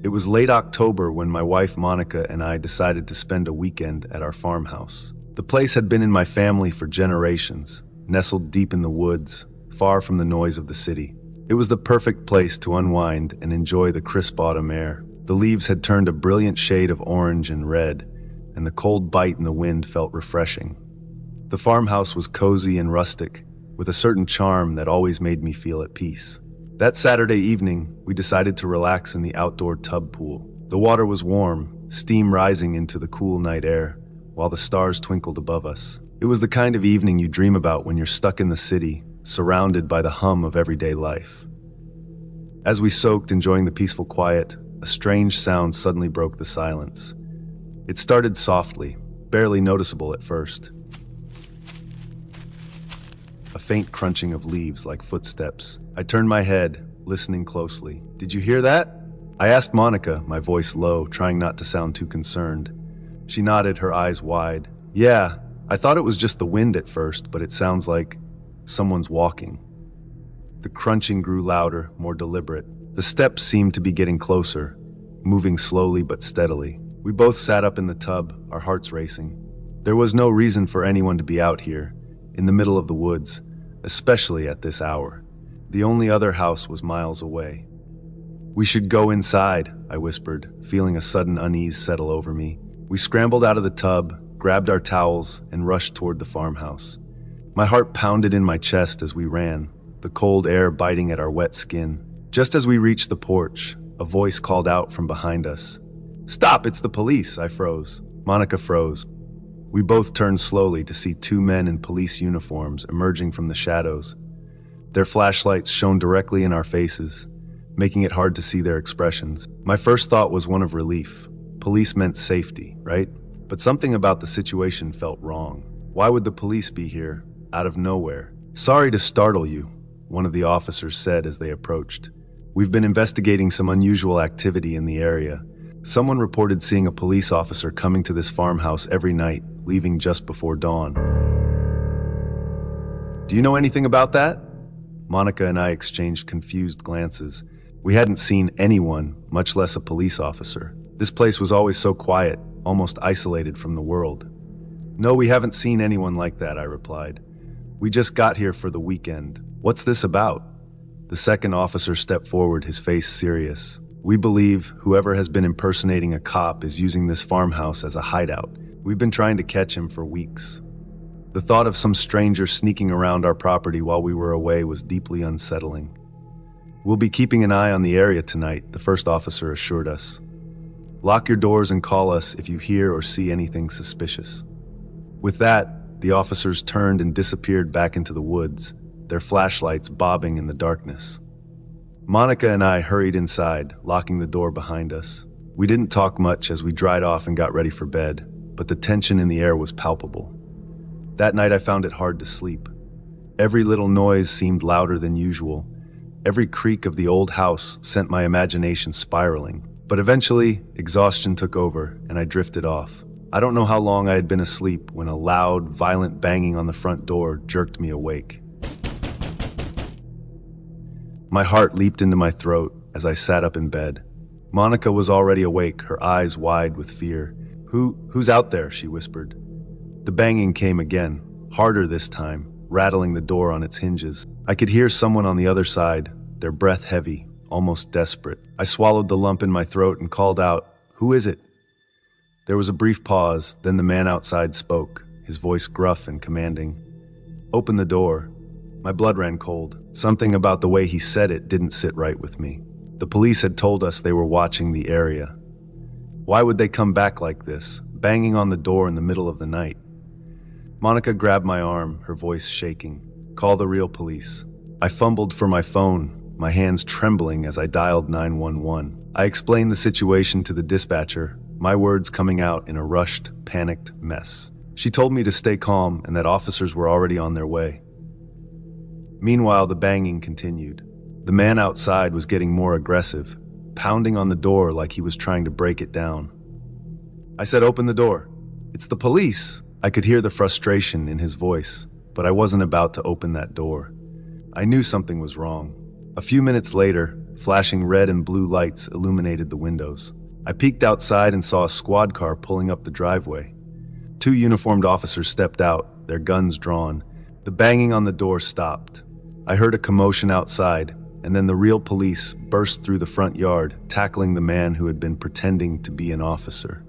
It was late October when my wife Monica and I decided to spend a weekend at our farmhouse. The place had been in my family for generations, nestled deep in the woods, far from the noise of the city. It was the perfect place to unwind and enjoy the crisp autumn air. The leaves had turned a brilliant shade of orange and red, and the cold bite in the wind felt refreshing. The farmhouse was cozy and rustic, with a certain charm that always made me feel at peace. That Saturday evening, we decided to relax in the outdoor tub pool. The water was warm, steam rising into the cool night air, while the stars twinkled above us. It was the kind of evening you dream about when you're stuck in the city, surrounded by the hum of everyday life. As we soaked, enjoying the peaceful quiet, a strange sound suddenly broke the silence. It started softly, barely noticeable at first. A faint crunching of leaves like footsteps. I turned my head, listening closely. "Did you hear that?" I asked Monica, my voice low, trying not to sound too concerned. She nodded, her eyes wide. "Yeah, I thought it was just the wind at first, but it sounds like someone's walking." The crunching grew louder, more deliberate. The steps seemed to be getting closer, moving slowly but steadily. We both sat up in the tub, our hearts racing. There was no reason for anyone to be out here, in the middle of the woods, especially at this hour. The only other house was miles away. "We should go inside," I whispered, feeling a sudden unease settle over me. We scrambled out of the tub, grabbed our towels, and rushed toward the farmhouse. My heart pounded in my chest as we ran, the cold air biting at our wet skin. Just as we reached the porch, a voice called out from behind us. "Stop, it's the police!" I froze. Monica froze. We both turned slowly to see two men in police uniforms emerging from the shadows. Their flashlights shone directly in our faces, making it hard to see their expressions. My first thought was one of relief. Police meant safety, right? But something about the situation felt wrong. Why would the police be here, out of nowhere? "Sorry to startle you," one of the officers said as they approached. "We've been investigating some unusual activity in the area. Someone reported seeing a police officer coming to this farmhouse every night, leaving just before dawn." "Do you know anything about that?" Monica and I exchanged confused glances. We hadn't seen anyone, much less a police officer. This place was always so quiet, almost isolated from the world. "No, we haven't seen anyone like that," I replied. "We just got here for the weekend. What's this about?" The second officer stepped forward, his face serious. "We believe whoever has been impersonating a cop is using this farmhouse as a hideout. We've been trying to catch him for weeks." The thought of some stranger sneaking around our property while we were away was deeply unsettling. "We'll be keeping an eye on the area tonight," the first officer assured us. "Lock your doors and call us if you hear or see anything suspicious." With that, the officers turned and disappeared back into the woods, their flashlights bobbing in the darkness. Monica and I hurried inside, locking the door behind us. We didn't talk much as we dried off and got ready for bed, but the tension in the air was palpable. That night I found it hard to sleep. Every little noise seemed louder than usual. Every creak of the old house sent my imagination spiraling. But eventually, exhaustion took over, and I drifted off. I don't know how long I had been asleep when a loud, violent banging on the front door jerked me awake. My heart leaped into my throat as I sat up in bed. Monica was already awake, her eyes wide with fear. Who's out there?" she whispered. The banging came again, harder this time, rattling the door on its hinges. I could hear someone on the other side, their breath heavy, almost desperate. I swallowed the lump in my throat and called out, "Who is it?" There was a brief pause, then the man outside spoke, his voice gruff and commanding. "Open the door." My blood ran cold. Something about the way he said it didn't sit right with me. The police had told us they were watching the area. Why would they come back like this, banging on the door in the middle of the night? Monica grabbed my arm, her voice shaking. "Call the real police." I fumbled for my phone, my hands trembling as I dialed 911. I explained the situation to the dispatcher, my words coming out in a rushed, panicked mess. She told me to stay calm and that officers were already on their way. Meanwhile, the banging continued. The man outside was getting more aggressive, pounding on the door like he was trying to break it down. I said, "Open the door." "It's the police." I could hear the frustration in his voice, but I wasn't about to open that door. I knew something was wrong. A few minutes later, flashing red and blue lights illuminated the windows. I peeked outside and saw a squad car pulling up the driveway. Two uniformed officers stepped out, their guns drawn. The banging on the door stopped. I heard a commotion outside, and then the real police burst through the front yard, tackling the man who had been pretending to be an officer.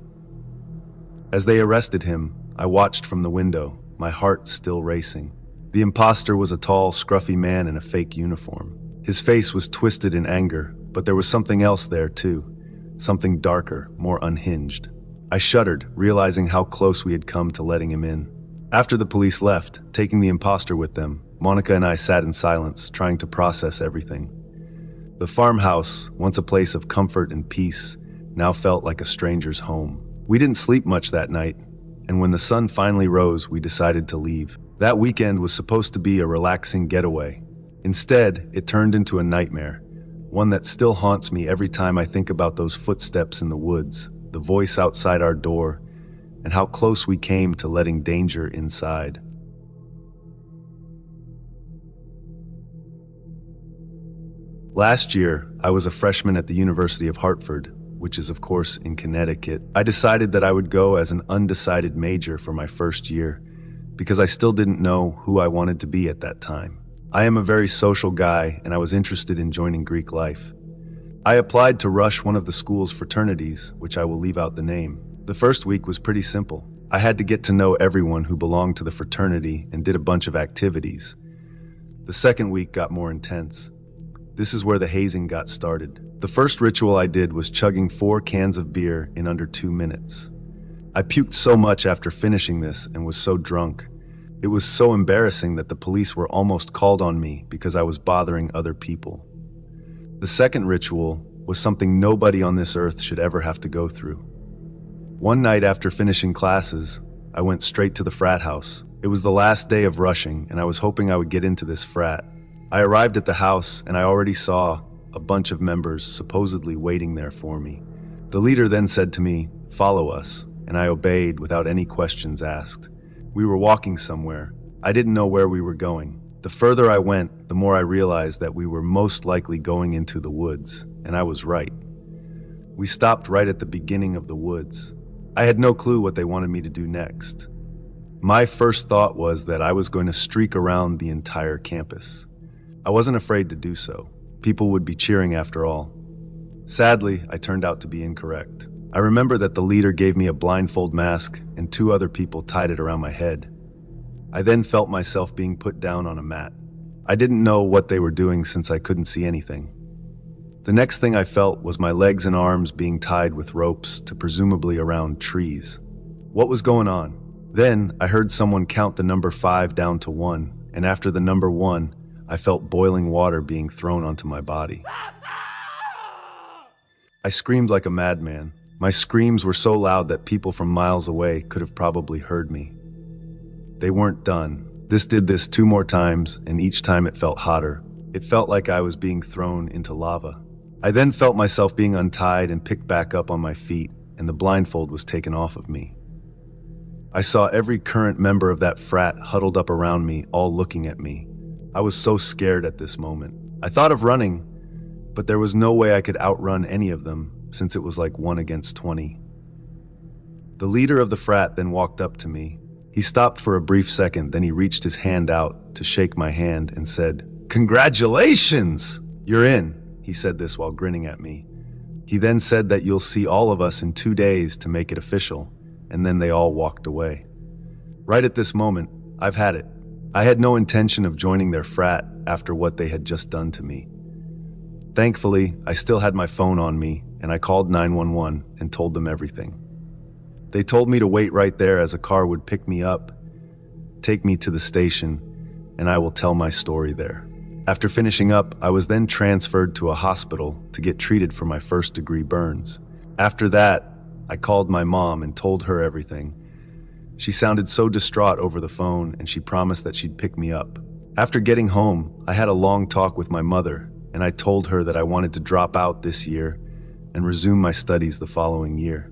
As they arrested him, I watched from the window, my heart still racing. The imposter was a tall, scruffy man in a fake uniform. His face was twisted in anger, but there was something else there too. Something darker, more unhinged. I shuddered, realizing how close we had come to letting him in. After the police left, taking the imposter with them, Monica and I sat in silence, trying to process everything. The farmhouse, once a place of comfort and peace, now felt like a stranger's home. We didn't sleep much that night, and when the sun finally rose, we decided to leave. That weekend was supposed to be a relaxing getaway. Instead, it turned into a nightmare, one that still haunts me every time I think about those footsteps in the woods, the voice outside our door, and how close we came to letting danger inside. Last year, I was a freshman at the University of Hartford, which is of course in Connecticut. I decided that I would go as an undecided major for my first year, because I still didn't know who I wanted to be at that time. I am a very social guy, and I was interested in joining Greek life. I applied to rush one of the school's fraternities, which I will leave out the name. The first week was pretty simple. I had to get to know everyone who belonged to the fraternity and did a bunch of activities. The second week got more intense. This is where the hazing got started. The first ritual I did was chugging 4 cans of beer in under 2 minutes. I puked so much after finishing this and was so drunk. It was so embarrassing that the police were almost called on me because I was bothering other people. The second ritual was something nobody on this earth should ever have to go through. One night after finishing classes, I went straight to the frat house. It was the last day of rushing, and I was hoping I would get into this frat. I arrived at the house, and I already saw a bunch of members supposedly waiting there for me. The leader then said to me, "Follow us," and I obeyed without any questions asked. We were walking somewhere. I didn't know where we were going. The further I went, the more I realized that we were most likely going into the woods, and I was right. We stopped right at the beginning of the woods. I had no clue what they wanted me to do next. My first thought was that I was going to streak around the entire campus. I wasn't afraid to do so. People would be cheering after all. Sadly, I turned out to be incorrect. I remember that the leader gave me a blindfold mask and 2 other people tied it around my head. I then felt myself being put down on a mat. I didn't know what they were doing since I couldn't see anything. The next thing I felt was my legs and arms being tied with ropes to presumably around trees. What was going on? Then I heard someone count the number 5 down to 1, and after the number 1, I felt boiling water being thrown onto my body. I screamed like a madman. My screams were so loud that people from miles away could have probably heard me. They weren't done. This did this 2 more times, and each time it felt hotter. It felt like I was being thrown into lava. I then felt myself being untied and picked back up on my feet, and the blindfold was taken off of me. I saw every current member of that frat huddled up around me, all looking at me. I was so scared at this moment. I thought of running, but there was no way I could outrun any of them, since it was like 1 against 20. The leader of the frat then walked up to me. He stopped for a brief second, then he reached his hand out to shake my hand and said, "Congratulations! You're in." He said this while grinning at me. He then said that you'll see all of us in 2 days to make it official, and then they all walked away. Right at this moment, I've had it. I had no intention of joining their frat after what they had just done to me. Thankfully, I still had my phone on me, and I called 911 and told them everything. They told me to wait right there as a car would pick me up, take me to the station, and I will tell my story there. After finishing up, I was then transferred to a hospital to get treated for my first-degree burns. After that, I called my mom and told her everything. She sounded so distraught over the phone, and she promised that she'd pick me up. After getting home, I had a long talk with my mother, and I told her that I wanted to drop out this year and resume my studies the following year.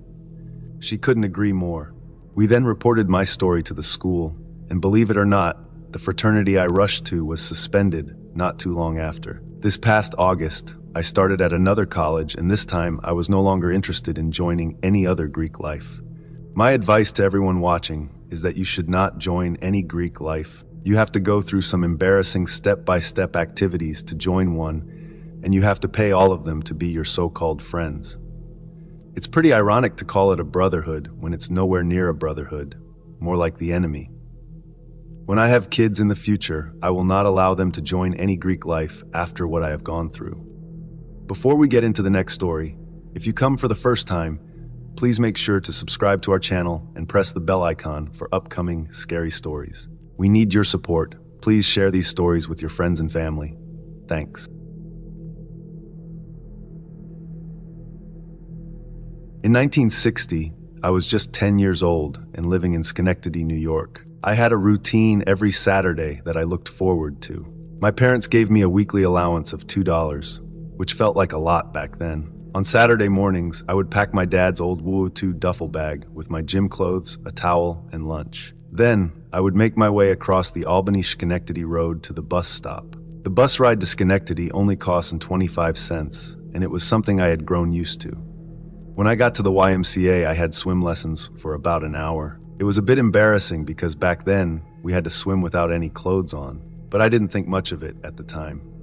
She couldn't agree more. We then reported my story to the school, and believe it or not, the fraternity I rushed to was suspended not too long after. This past August, I started at another college, and this time I was no longer interested in joining any other Greek life. My advice to everyone watching is that you should not join any Greek life. You have to go through some embarrassing step-by-step activities to join one, and you have to pay all of them to be your so-called friends. It's pretty ironic to call it a brotherhood when it's nowhere near a brotherhood, more like the enemy. When I have kids in the future, I will not allow them to join any Greek life after what I have gone through. Before we get into the next story, if you come for the first time, please make sure to subscribe to our channel and press the bell icon for upcoming scary stories. We need your support. Please share these stories with your friends and family. Thanks. In 1960, I was just 10 years old and living in Schenectady, New York. I had a routine every Saturday that I looked forward to. My parents gave me a weekly allowance of $2, which felt like a lot back then. On Saturday mornings, I would pack my dad's old WOO2 duffel bag with my gym clothes, a towel, and lunch. Then, I would make my way across the Albany-Schenectady Road to the bus stop. The bus ride to Schenectady only cost 25 cents, and it was something I had grown used to. When I got to the YMCA, I had swim lessons for about an hour. It was a bit embarrassing because back then, we had to swim without any clothes on, but I didn't think much of it at the time.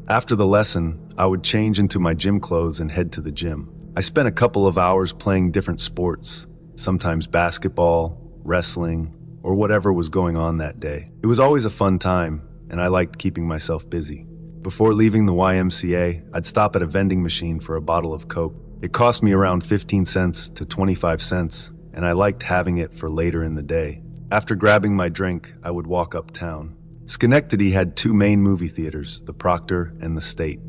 After the lesson, I would change into my gym clothes and head to the gym. I spent a couple of hours playing different sports, sometimes basketball, wrestling, or whatever was going on that day. It was always a fun time, and I liked keeping myself busy. Before leaving the YMCA, I'd stop at a vending machine for a bottle of Coke. It cost me around 15 cents to 25 cents, and I liked having it for later in the day. After grabbing my drink, I would walk uptown. Schenectady had two main movie theaters, the Proctor and the State.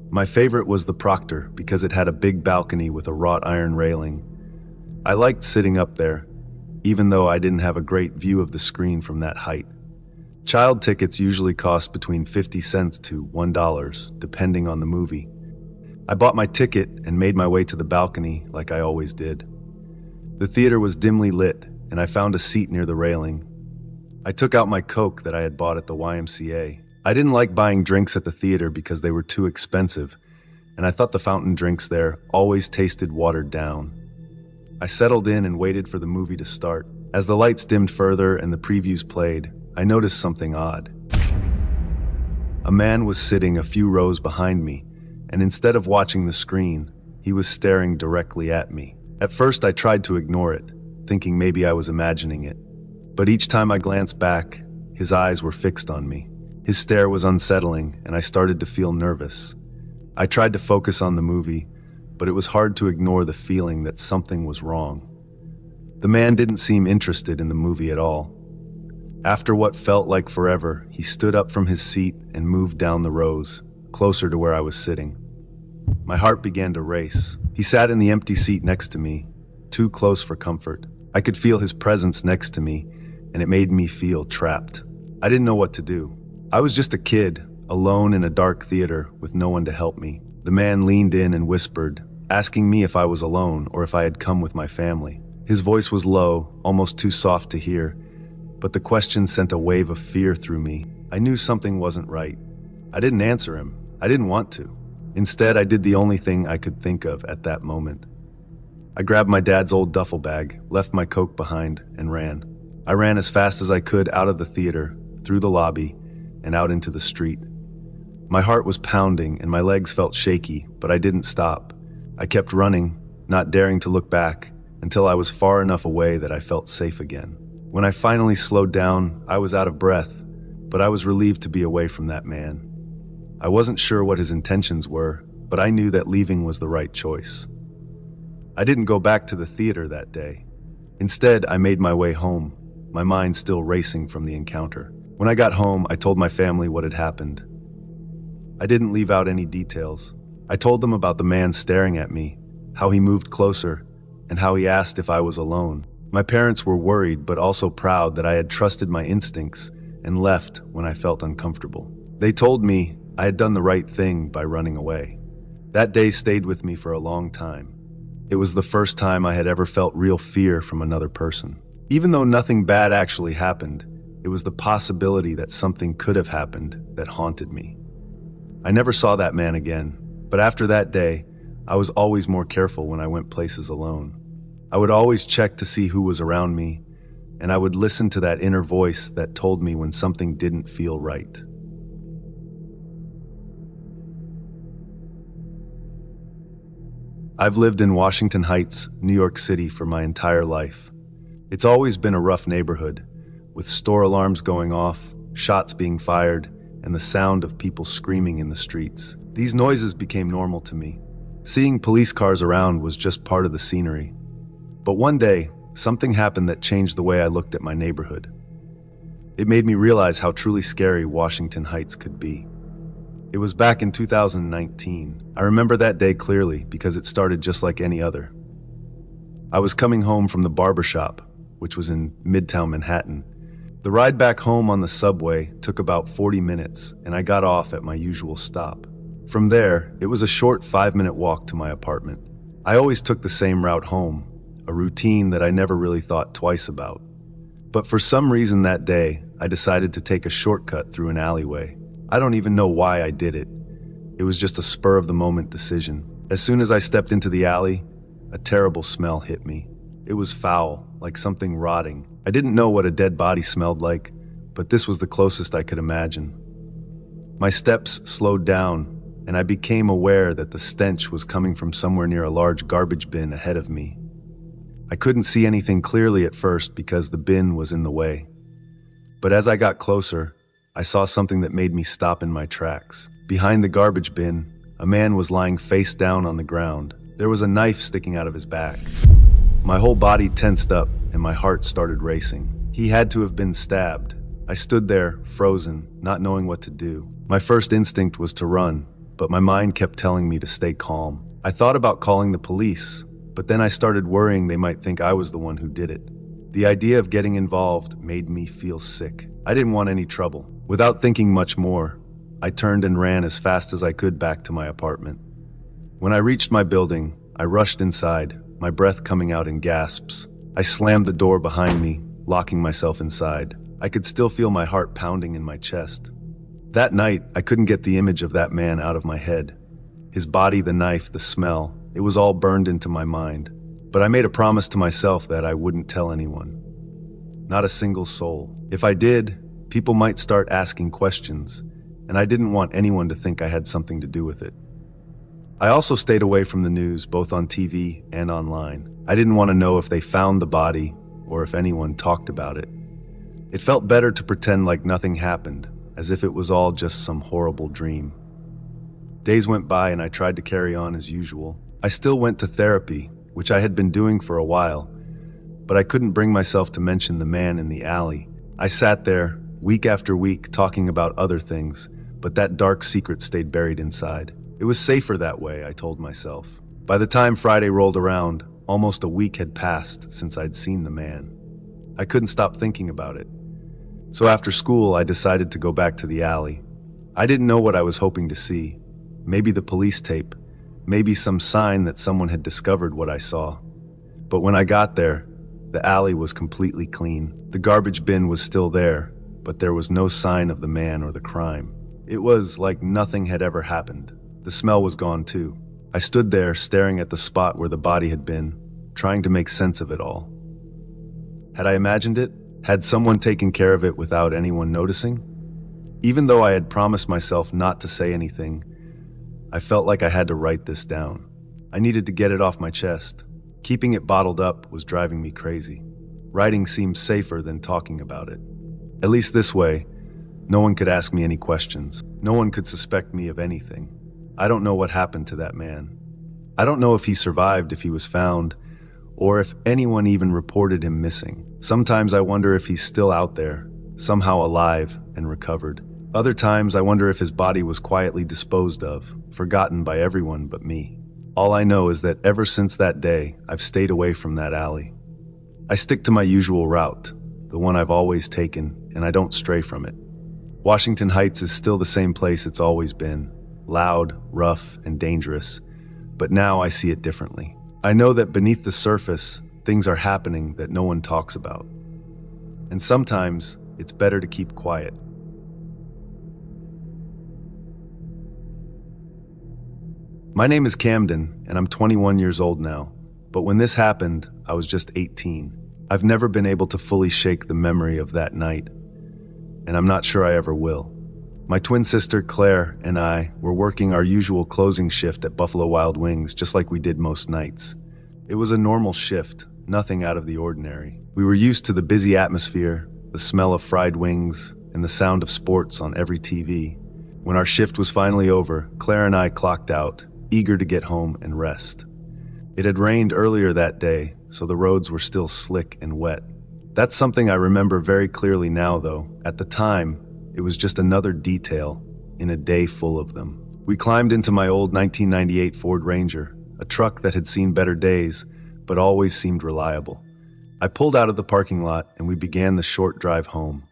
My favorite was the Proctor because it had a big balcony with a wrought iron railing. I liked sitting up there, even though I didn't have a great view of the screen from that height. Child tickets usually cost between 50 cents to $1, depending on the movie. I bought my ticket and made my way to the balcony like I always did. The theater was dimly lit, and I found a seat near the railing. I took out my Coke that I had bought at the YMCA. I didn't like buying drinks at the theater because they were too expensive, and I thought the fountain drinks there always tasted watered down. I settled in and waited for the movie to start. As the lights dimmed further and the previews played, I noticed something odd. A man was sitting a few rows behind me, and instead of watching the screen, he was staring directly at me. At first, I tried to ignore it, thinking maybe I was imagining it. But each time I glanced back, his eyes were fixed on me. His stare was unsettling, and I started to feel nervous. I tried to focus on the movie, but it was hard to ignore the feeling that something was wrong. The man didn't seem interested in the movie at all. After what felt like forever, he stood up from his seat and moved down the rows, closer to where I was sitting. My heart began to race. He sat in the empty seat next to me, too close for comfort. I could feel his presence next to me, and it made me feel trapped. I didn't know what to do. I was just a kid, alone in a dark theater with no one to help me. The man leaned in and whispered, asking me if I was alone or if I had come with my family. His voice was low, almost too soft to hear, but the question sent a wave of fear through me. I knew something wasn't right. I didn't answer him. I didn't want to. Instead, I did the only thing I could think of at that moment. I grabbed my dad's old duffel bag, left my Coke behind, and ran. I ran as fast as I could out of the theater, through the lobby, and out into the street. My heart was pounding and my legs felt shaky, but I didn't stop. I kept running, not daring to look back, until I was far enough away that I felt safe again. When I finally slowed down, I was out of breath, but I was relieved to be away from that man. I wasn't sure what his intentions were, but I knew that leaving was the right choice. I didn't go back to the theater that day. Instead, I made my way home, my mind still racing from the encounter. When I got home, I told my family what had happened. I didn't leave out any details. I told them about the man staring at me, how he moved closer, and how he asked if I was alone. My parents were worried but also proud that I had trusted my instincts and left when I felt uncomfortable. They told me I had done the right thing by running away. That day stayed with me for a long time. It was the first time I had ever felt real fear from another person. Even though nothing bad actually happened, it was the possibility that something could have happened that haunted me. I never saw that man again, But after that day, I was always more careful when I went places alone. I would always check to see who was around me, and I would listen to that inner voice that told me when something didn't feel right. I've lived in Washington Heights, New York City for my entire life. It's always been a rough neighborhood, with store alarms going off, shots being fired, and the sound of people screaming in the streets. These noises became normal to me. Seeing police cars around was just part of the scenery. But one day, something happened that changed the way I looked at my neighborhood. It made me realize how truly scary Washington Heights could be. It was back in 2019. I remember that day clearly because it started just like any other. I was coming home from the barbershop, which was in Midtown Manhattan. The ride back home on the subway took about 40 minutes, and I got off at my usual stop. From there, it was a short 5-minute walk to my apartment. I always took the same route home, a routine that I never really thought twice about. But for some reason that day, I decided to take a shortcut through an alleyway. I don't even know why I did it. It was just a spur-of-the-moment decision. As soon as I stepped into the alley, a terrible smell hit me. It was foul, like something rotting. I didn't know what a dead body smelled like, but this was the closest I could imagine. My steps slowed down, and I became aware that the stench was coming from somewhere near a large garbage bin ahead of me. I couldn't see anything clearly at first because the bin was in the way. But as I got closer, I saw something that made me stop in my tracks. Behind the garbage bin, a man was lying face down on the ground. There was a knife sticking out of his back. My whole body tensed up and my heart started racing. He had to have been stabbed. I stood there, frozen, not knowing what to do. My first instinct was to run, but my mind kept telling me to stay calm. I thought about calling the police, but then I started worrying they might think I was the one who did it. The idea of getting involved made me feel sick. I didn't want any trouble. Without thinking much more, I turned and ran as fast as I could back to my apartment. When I reached my building, I rushed inside, my breath coming out in gasps. I slammed the door behind me, locking myself inside. I could still feel my heart pounding in my chest. That night, I couldn't get the image of that man out of my head. His body, the knife, the smell, it was all burned into my mind. But I made a promise to myself that I wouldn't tell anyone. Not a single soul. If I did, people might start asking questions, and I didn't want anyone to think I had something to do with it. I also stayed away from the news, both on TV and online. I didn't want to know if they found the body or if anyone talked about it. It felt better to pretend like nothing happened, as if it was all just some horrible dream. Days went by and I tried to carry on as usual. I still went to therapy, which I had been doing for a while, but I couldn't bring myself to mention the man in the alley. I sat there, week after week, talking about other things, but that dark secret stayed buried inside. It was safer that way, I told myself. By the time Friday rolled around, almost a week had passed since I'd seen the man. I couldn't stop thinking about it. So after school, I decided to go back to the alley. I didn't know what I was hoping to see. Maybe the police tape, maybe some sign that someone had discovered what I saw. But when I got there, the alley was completely clean. The garbage bin was still there, but there was no sign of the man or the crime. It was like nothing had ever happened. The smell was gone too. I stood there staring at the spot where the body had been, trying to make sense of it all. Had I imagined it? Had someone taken care of it without anyone noticing? Even though I had promised myself not to say anything, I felt like I had to write this down. I needed to get it off my chest. Keeping it bottled up was driving me crazy. Writing seemed safer than talking about it. At least this way, no one could ask me any questions. No one could suspect me of anything. I don't know what happened to that man. I don't know if he survived, if he was found, or if anyone even reported him missing. Sometimes I wonder if he's still out there, somehow alive and recovered. Other times I wonder if his body was quietly disposed of, forgotten by everyone but me. All I know is that ever since that day, I've stayed away from that alley. I stick to my usual route, the one I've always taken, and I don't stray from it. Washington Heights is still the same place it's always been, loud, rough, and dangerous, but now I see it differently. I know that beneath the surface, things are happening that no one talks about. And sometimes, it's better to keep quiet. My name is Camden, and I'm 21 years old now. But when this happened, I was just 18. I've never been able to fully shake the memory of that night, and I'm not sure I ever will. My twin sister, Claire, and I were working our usual closing shift at Buffalo Wild Wings, just like we did most nights. It was a normal shift, nothing out of the ordinary. We were used to the busy atmosphere, the smell of fried wings, and the sound of sports on every TV. When our shift was finally over, Claire and I clocked out, eager to get home and rest. It had rained earlier that day, so the roads were still slick and wet. That's something I remember very clearly now, though. At the time, it was just another detail in a day full of them. We climbed into my old 1998 Ford Ranger, a truck that had seen better days, but always seemed reliable. I pulled out of the parking lot and we began the short drive home.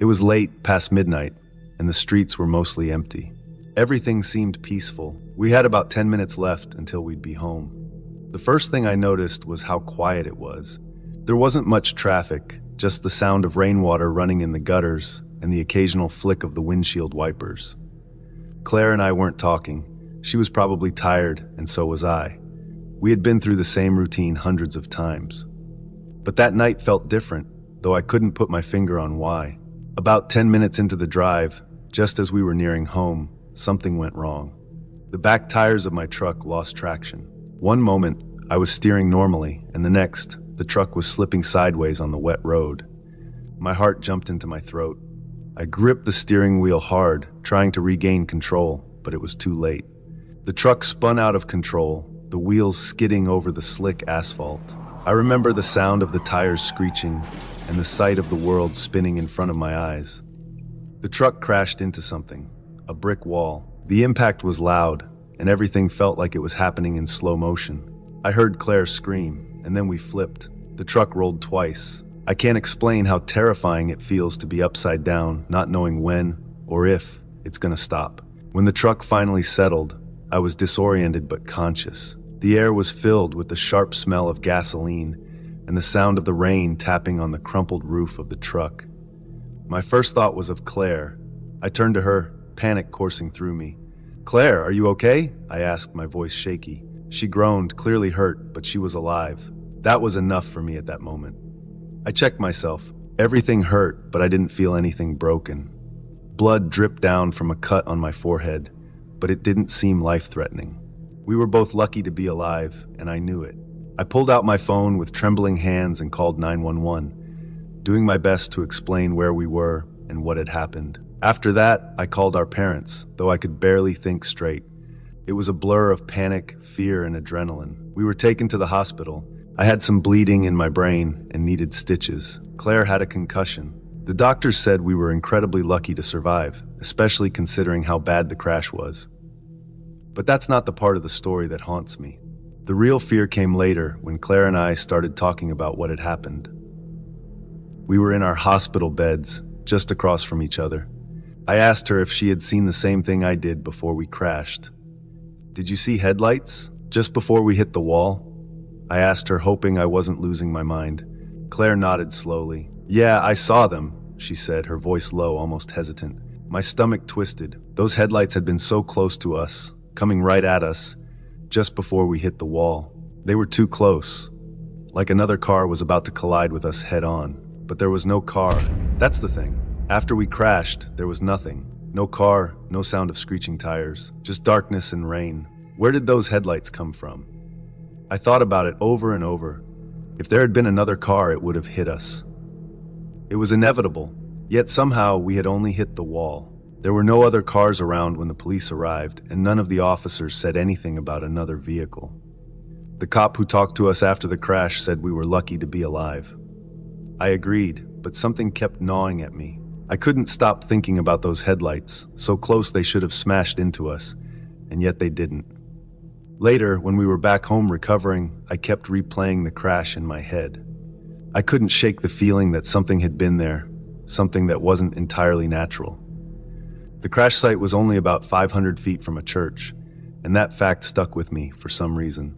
It was late, past midnight, and the streets were mostly empty. Everything seemed peaceful. We had about 10 minutes left until we'd be home. The first thing I noticed was how quiet it was. There wasn't much traffic, just the sound of rainwater running in the gutters and the occasional flick of the windshield wipers. Claire and I weren't talking. She was probably tired, and so was I. We had been through the same routine hundreds of times. But that night felt different, though I couldn't put my finger on why. About 10 minutes into the drive, just as we were nearing home, something went wrong. The back tires of my truck lost traction. One moment, I was steering normally, and the next, the truck was slipping sideways on the wet road. My heart jumped into my throat. I gripped the steering wheel hard, trying to regain control, but it was too late. The truck spun out of control, the wheels skidding over the slick asphalt. I remember the sound of the tires screeching and the sight of the world spinning in front of my eyes. The truck crashed into something, a brick wall. The impact was loud, and everything felt like it was happening in slow motion. I heard Claire scream, and then we flipped. The truck rolled twice. I can't explain how terrifying it feels to be upside down, not knowing when or if it's gonna stop. When the truck finally settled, I was disoriented but conscious. The air was filled with the sharp smell of gasoline and the sound of the rain tapping on the crumpled roof of the truck. My first thought was of Claire. I turned to her, panic coursing through me. "Claire, are you okay?" I asked, my voice shaky. She groaned, clearly hurt, but she was alive. That was enough for me at that moment. I checked myself. Everything hurt, but I didn't feel anything broken. Blood dripped down from a cut on my forehead, but it didn't seem life-threatening. We were both lucky to be alive, and I knew it. I pulled out my phone with trembling hands and called 911, doing my best to explain where we were and what had happened. After that, I called our parents, though I could barely think straight. It was a blur of panic, fear, and adrenaline. We were taken to the hospital. I had some bleeding in my brain and needed stitches. Claire had a concussion. The doctors said we were incredibly lucky to survive, especially considering how bad the crash was. But that's not the part of the story that haunts me. The real fear came later when Claire and I started talking about what had happened. We were in our hospital beds, just across from each other. I asked her if she had seen the same thing I did before we crashed. "Did you see headlights just before we hit the wall?" I asked her, hoping I wasn't losing my mind. Claire nodded slowly. "Yeah, I saw them," she said, her voice low, almost hesitant. My stomach twisted. Those headlights had been so close to us, coming right at us, just before we hit the wall. They were too close, like another car was about to collide with us head-on. But there was no car. That's the thing. After we crashed, there was nothing. No car, no sound of screeching tires, just darkness and rain. Where did those headlights come from? I thought about it over and over. If there had been another car, it would have hit us. It was inevitable, yet somehow we had only hit the wall. There were no other cars around when the police arrived, and none of the officers said anything about another vehicle. The cop who talked to us after the crash said we were lucky to be alive. I agreed, but something kept gnawing at me. I couldn't stop thinking about those headlights, so close they should have smashed into us, and yet they didn't. Later, when we were back home recovering, I kept replaying the crash in my head. I couldn't shake the feeling that something had been there, something that wasn't entirely natural. The crash site was only about 500 feet from a church, and that fact stuck with me for some reason.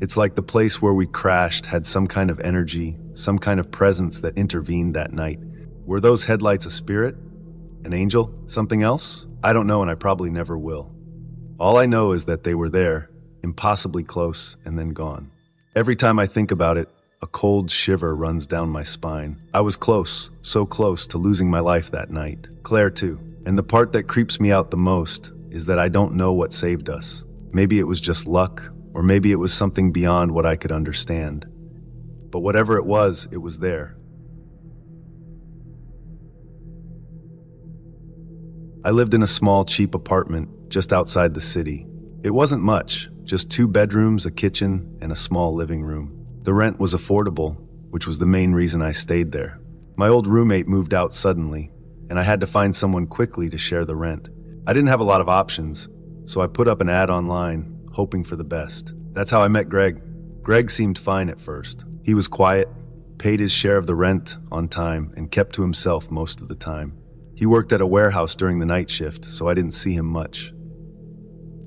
It's like the place where we crashed had some kind of energy, some kind of presence that intervened that night. Were those headlights a spirit? An angel? Something else? I don't know, and I probably never will. All I know is that they were there, impossibly close, and then gone. Every time I think about it, a cold shiver runs down my spine. I was close, so close to losing my life that night. Claire too. And the part that creeps me out the most is that I don't know what saved us. Maybe it was just luck, or maybe it was something beyond what I could understand. But whatever it was there. I lived in a small, cheap apartment just outside the city. It wasn't much, just 2 bedrooms, a kitchen, and a small living room. The rent was affordable, which was the main reason I stayed there. My old roommate moved out suddenly, and I had to find someone quickly to share the rent. I didn't have a lot of options, so I put up an ad online, hoping for the best. That's how I met Greg. Greg seemed fine at first. He was quiet, paid his share of the rent on time, and kept to himself most of the time. He worked at a warehouse during the night shift, so I didn't see him much.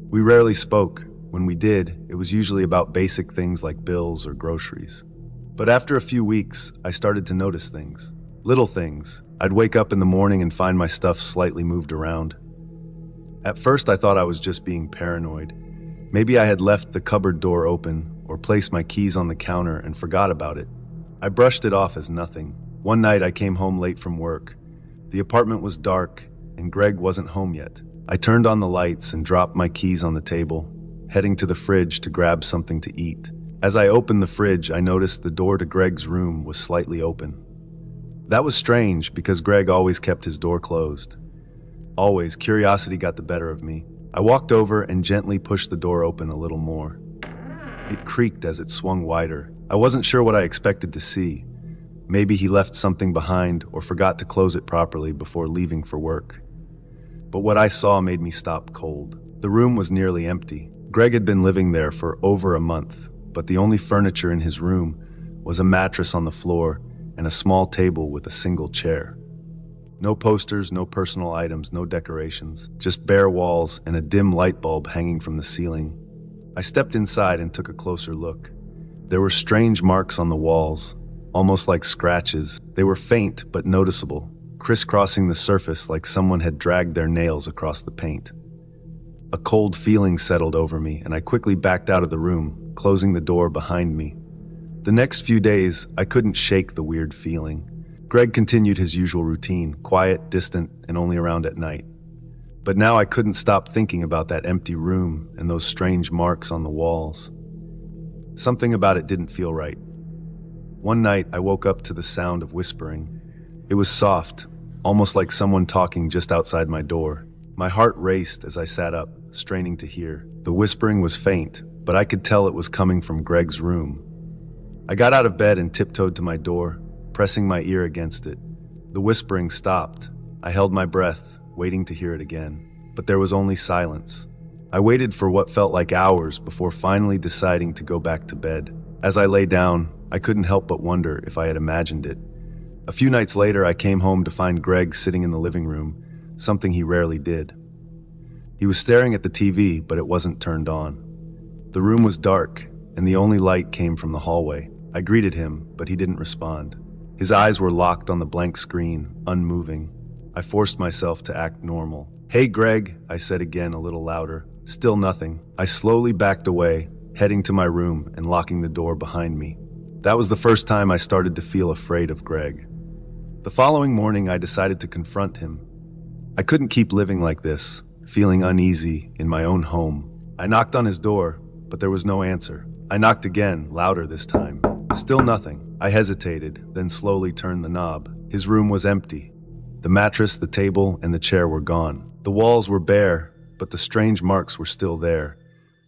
We rarely spoke. When we did, it was usually about basic things like bills or groceries. But after a few weeks, I started to notice things. Little things. I'd wake up in the morning and find my stuff slightly moved around. At first, I thought I was just being paranoid. Maybe I had left the cupboard door open or placed my keys on the counter and forgot about it. I brushed it off as nothing. One night, I came home late from work. The apartment was dark, and Greg wasn't home yet. I turned on the lights and dropped my keys on the table, heading to the fridge to grab something to eat. As I opened the fridge, I noticed the door to Greg's room was slightly open. That was strange because Greg always kept his door closed. Always, curiosity got the better of me. I walked over and gently pushed the door open a little more. It creaked as it swung wider. I wasn't sure what I expected to see. Maybe he left something behind or forgot to close it properly before leaving for work. But what I saw made me stop cold. The room was nearly empty. Greg had been living there for over a month, but the only furniture in his room was a mattress on the floor and a small table with a single chair. No posters, no personal items, no decorations, just bare walls and a dim light bulb hanging from the ceiling. I stepped inside and took a closer look. There were strange marks on the walls, almost like scratches. They were faint but noticeable, crisscrossing the surface like someone had dragged their nails across the paint. A cold feeling settled over me, and I quickly backed out of the room, closing the door behind me. The next few days, I couldn't shake the weird feeling. Greg continued his usual routine, quiet, distant, and only around at night. But now I couldn't stop thinking about that empty room and those strange marks on the walls. Something about it didn't feel right. One night, I woke up to the sound of whispering. It was soft, almost like someone talking just outside my door. My heart raced as I sat up, straining to hear. The whispering was faint, but I could tell it was coming from Greg's room. I got out of bed and tiptoed to my door, pressing my ear against it. The whispering stopped. I held my breath, waiting to hear it again. But there was only silence. I waited for what felt like hours before finally deciding to go back to bed. As I lay down, I couldn't help but wonder if I had imagined it. A few nights later, I came home to find Greg sitting in the living room, something he rarely did. He was staring at the TV, but it wasn't turned on. The room was dark, and the only light came from the hallway. I greeted him, but he didn't respond. His eyes were locked on the blank screen, unmoving. I forced myself to act normal. "Hey, Greg," I said again, a little louder. Still nothing. I slowly backed away, heading to my room and locking the door behind me. That was the first time I started to feel afraid of Greg. The following morning, I decided to confront him. I couldn't keep living like this, feeling uneasy in my own home. I knocked on his door, but there was no answer. I knocked again, louder this time. Still nothing. I hesitated, then slowly turned the knob. His room was empty. The mattress, the table, and the chair were gone. The walls were bare, but the strange marks were still there,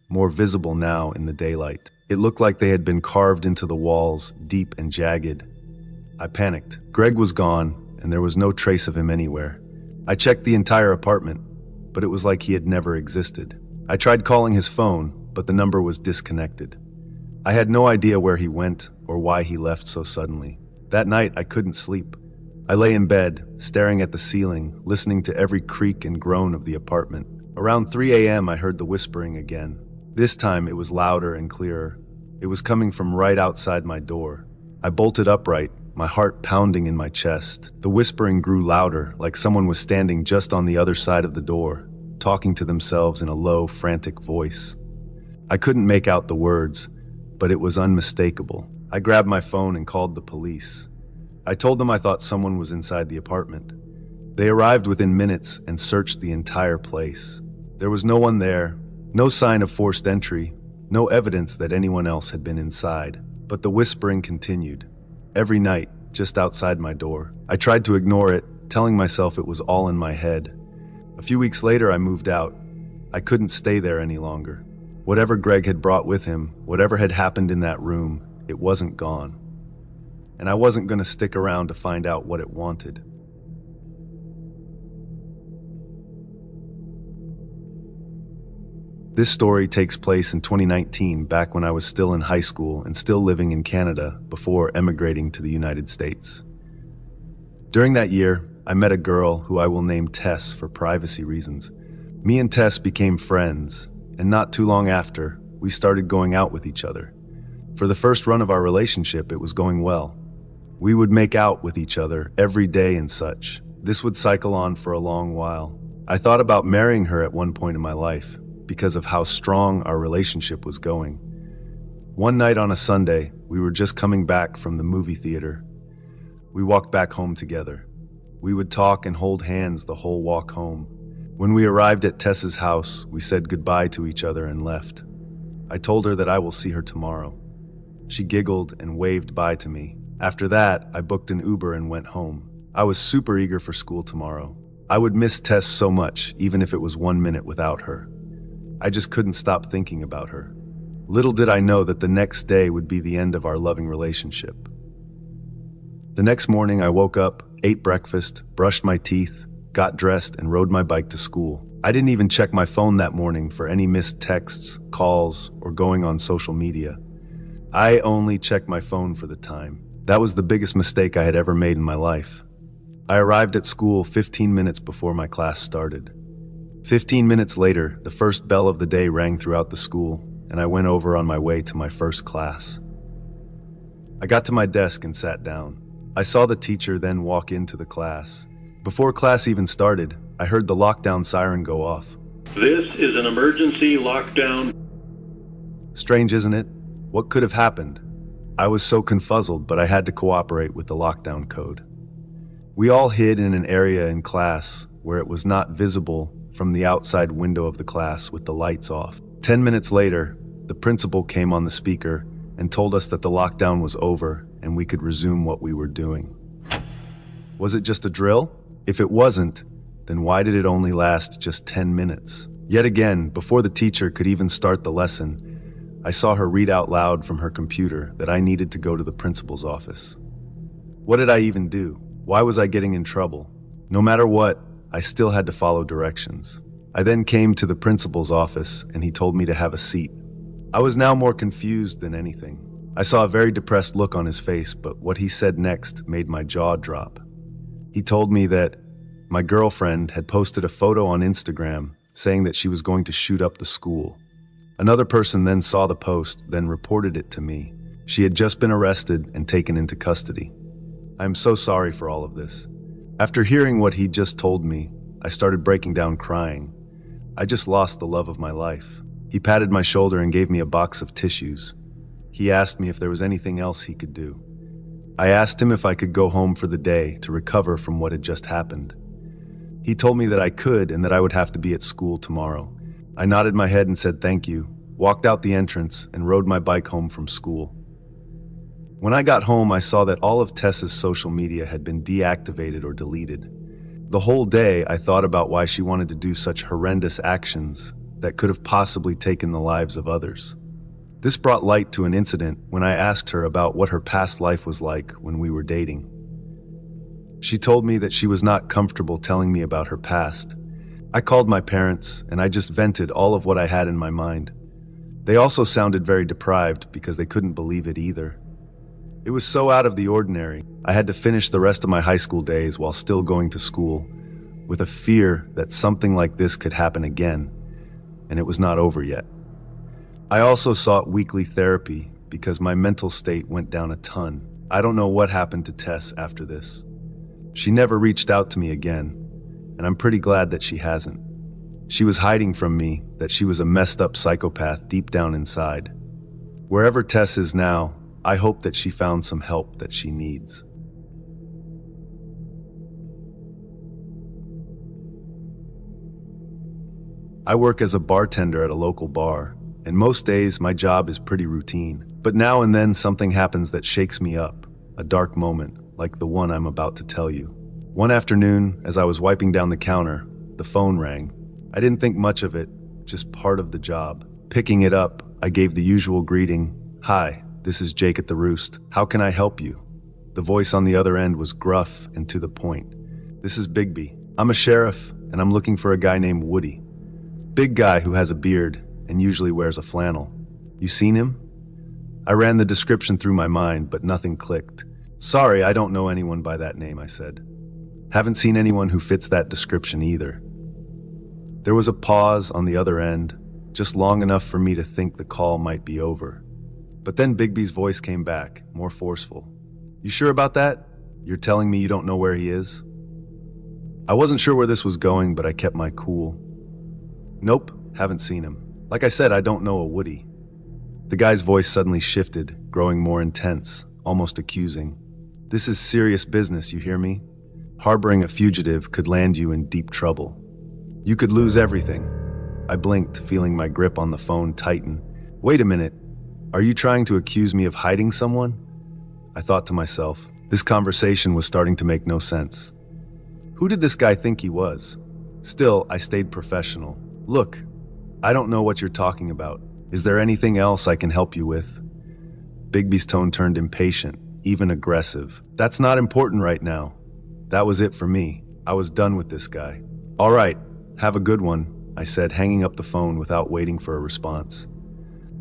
more visible now in the daylight. It looked like they had been carved into the walls, deep and jagged. I panicked. Greg was gone, and there was no trace of him anywhere. I checked the entire apartment, but it was like he had never existed. I tried calling his phone, but the number was disconnected. I had no idea where he went or why he left so suddenly. That night, I couldn't sleep. I lay in bed, staring at the ceiling, listening to every creak and groan of the apartment. Around 3 a.m., I heard the whispering again. This time, it was louder and clearer. It was coming from right outside my door. I bolted upright, my heart pounding in my chest. The whispering grew louder, like someone was standing just on the other side of the door. talking to themselves in a low, frantic voice. I couldn't make out the words, but it was unmistakable. I grabbed my phone and called the police. I told them I thought someone was inside the apartment. They arrived within minutes and searched the entire place. There was no one there, no sign of forced entry, no evidence that anyone else had been inside. But the whispering continued. Every night, just outside my door. I tried to ignore it, telling myself it was all in my head. A few weeks later, I moved out. I couldn't stay there any longer. Whatever Greg had brought with him, whatever had happened in that room, it wasn't gone. And I wasn't going to stick around to find out what it wanted. This story takes place in 2019, back when I was still in high school and still living in Canada before emigrating to the United States. During that year, I met a girl who I will name Tess for privacy reasons. Me and Tess became friends, and not too long after, we started going out with each other. For the first run of our relationship, it was going well. We would make out with each other every day and such. This would cycle on for a long while. I thought about marrying her at one point in my life, because of how strong our relationship was going. One night on a Sunday, we were just coming back from the movie theater. We walked back home together. We would talk and hold hands the whole walk home. When we arrived at Tess's house, we said goodbye to each other and left. I told her that I will see her tomorrow. She giggled and waved bye to me. After that, I booked an Uber and went home. I was super eager for school tomorrow. I would miss Tess so much, even if it was 1 minute without her. I just couldn't stop thinking about her. Little did I know that the next day would be the end of our loving relationship. The next morning, I woke up, ate breakfast, brushed my teeth, got dressed, and rode my bike to school. I didn't even check my phone that morning for any missed texts, calls, or going on social media. I only checked my phone for the time. That was the biggest mistake I had ever made in my life. I arrived at school 15 minutes before my class started. 15 minutes later, the first bell of the day rang throughout the school, and I went over on my way to my first class. I got to my desk and sat down. I saw the teacher then walk into the class. Before class even started, I heard the lockdown siren go off. This is an emergency lockdown. Strange, isn't it? What could have happened? I was so confuzzled, but I had to cooperate with the lockdown code. We all hid in an area in class where it was not visible from the outside window of the class with the lights off. 10 minutes later, the principal came on the speaker and told us that the lockdown was over and we could resume what we were doing. Was it just a drill? If it wasn't, then why did it only last just 10 minutes? Yet again, before the teacher could even start the lesson, I saw her read out loud from her computer that I needed to go to the principal's office. What did I even do? Why was I getting in trouble? No matter what, I still had to follow directions. I then came to the principal's office and he told me to have a seat. I was now more confused than anything. I saw a very depressed look on his face, but what he said next made my jaw drop. He told me that my girlfriend had posted a photo on Instagram saying that she was going to shoot up the school. Another person then saw the post, then reported it to me. She had just been arrested and taken into custody. I am so sorry for all of this. After hearing what he just told me, I started breaking down crying. I just lost the love of my life. He patted my shoulder and gave me a box of tissues. He asked me if there was anything else he could do. I asked him if I could go home for the day to recover from what had just happened. He told me that I could and that I would have to be at school tomorrow. I nodded my head and said thank you, walked out the entrance, and rode my bike home from school. When I got home, I saw that all of Tess's social media had been deactivated or deleted. The whole day, I thought about why she wanted to do such horrendous actions that could have possibly taken the lives of others. This brought light to an incident when I asked her about what her past life was like when we were dating. She told me that she was not comfortable telling me about her past. I called my parents, and I just vented all of what I had in my mind. They also sounded very deprived because they couldn't believe it either. It was so out of the ordinary. I had to finish the rest of my high school days while still going to school, with a fear that something like this could happen again, and it was not over yet. I also sought weekly therapy because my mental state went down a ton. I don't know what happened to Tess after this. She never reached out to me again, and I'm pretty glad that she hasn't. She was hiding from me that she was a messed up psychopath deep down inside. Wherever Tess is now, I hope that she found some help that she needs. I work as a bartender at a local bar, and most days my job is pretty routine. But now and then something happens that shakes me up, a dark moment, like the one I'm about to tell you. One afternoon, as I was wiping down the counter, the phone rang. I didn't think much of it, just part of the job. Picking it up, I gave the usual greeting. "Hi, this is Jake at the Roost. How can I help you?" The voice on the other end was gruff and to the point. "This is Bigby. I'm a sheriff, and I'm looking for a guy named Woody. Big guy who has a beard and usually wears a flannel. You seen him?" I ran the description through my mind, but nothing clicked. "Sorry, I don't know anyone by that name," I said. "Haven't seen anyone who fits that description either." There was a pause on the other end, just long enough for me to think the call might be over. But then Bigby's voice came back, more forceful. "You sure about that? You're telling me you don't know where he is?" I wasn't sure where this was going, but I kept my cool. "Nope, haven't seen him. Like I said, I don't know a Woody." The guy's voice suddenly shifted, growing more intense, almost accusing. "This is serious business, you hear me? Harboring a fugitive could land you in deep trouble. You could lose everything." I blinked, feeling my grip on the phone tighten. "Wait a minute. Are you trying to accuse me of hiding someone?" I thought to myself. This conversation was starting to make no sense. Who did this guy think he was? Still, I stayed professional. "Look, I don't know what you're talking about. Is there anything else I can help you with?" Bigby's tone turned impatient, even aggressive. "That's not important right now." That was it for me. I was done with this guy. "All right, have a good one," I said, hanging up the phone without waiting for a response.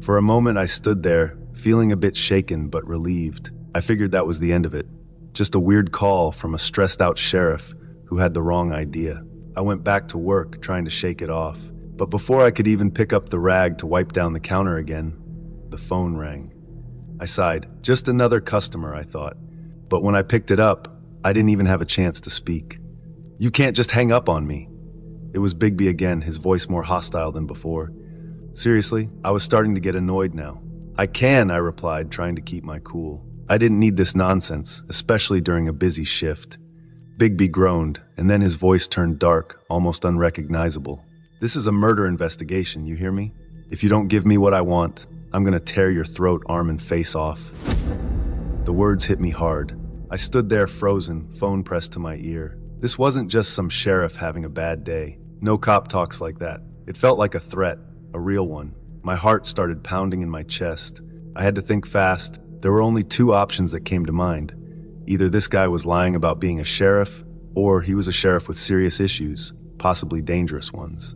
For a moment, I stood there, feeling a bit shaken but relieved. I figured that was the end of it. Just a weird call from a stressed-out sheriff who had the wrong idea. I went back to work, trying to shake it off. But before I could even pick up the rag to wipe down the counter again, the phone rang. I sighed. Just another customer, I thought. But when I picked it up, I didn't even have a chance to speak. "You can't just hang up on me." It was Bigby again, his voice more hostile than before. Seriously, I was starting to get annoyed now. "I can," I replied, trying to keep my cool. I didn't need this nonsense, especially during a busy shift. Bigby groaned, and then his voice turned dark, almost unrecognizable. "This is a murder investigation, you hear me? If you don't give me what I want, I'm gonna tear your throat, arm, and face off." The words hit me hard. I stood there frozen, phone pressed to my ear. This wasn't just some sheriff having a bad day. No cop talks like that. It felt like a threat, a real one. My heart started pounding in my chest. I had to think fast. There were only two options that came to mind. Either this guy was lying about being a sheriff, or he was a sheriff with serious issues, possibly dangerous ones.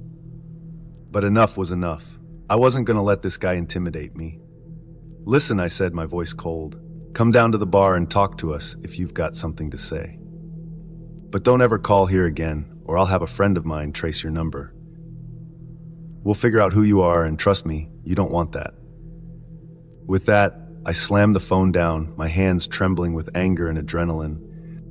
But enough was enough. I wasn't going to let this guy intimidate me. "Listen," I said, my voice cold. "Come down to the bar and talk to us if you've got something to say. But don't ever call here again, or I'll have a friend of mine trace your number. We'll figure out who you are, and trust me, you don't want that." With that, I slammed the phone down, my hands trembling with anger and adrenaline.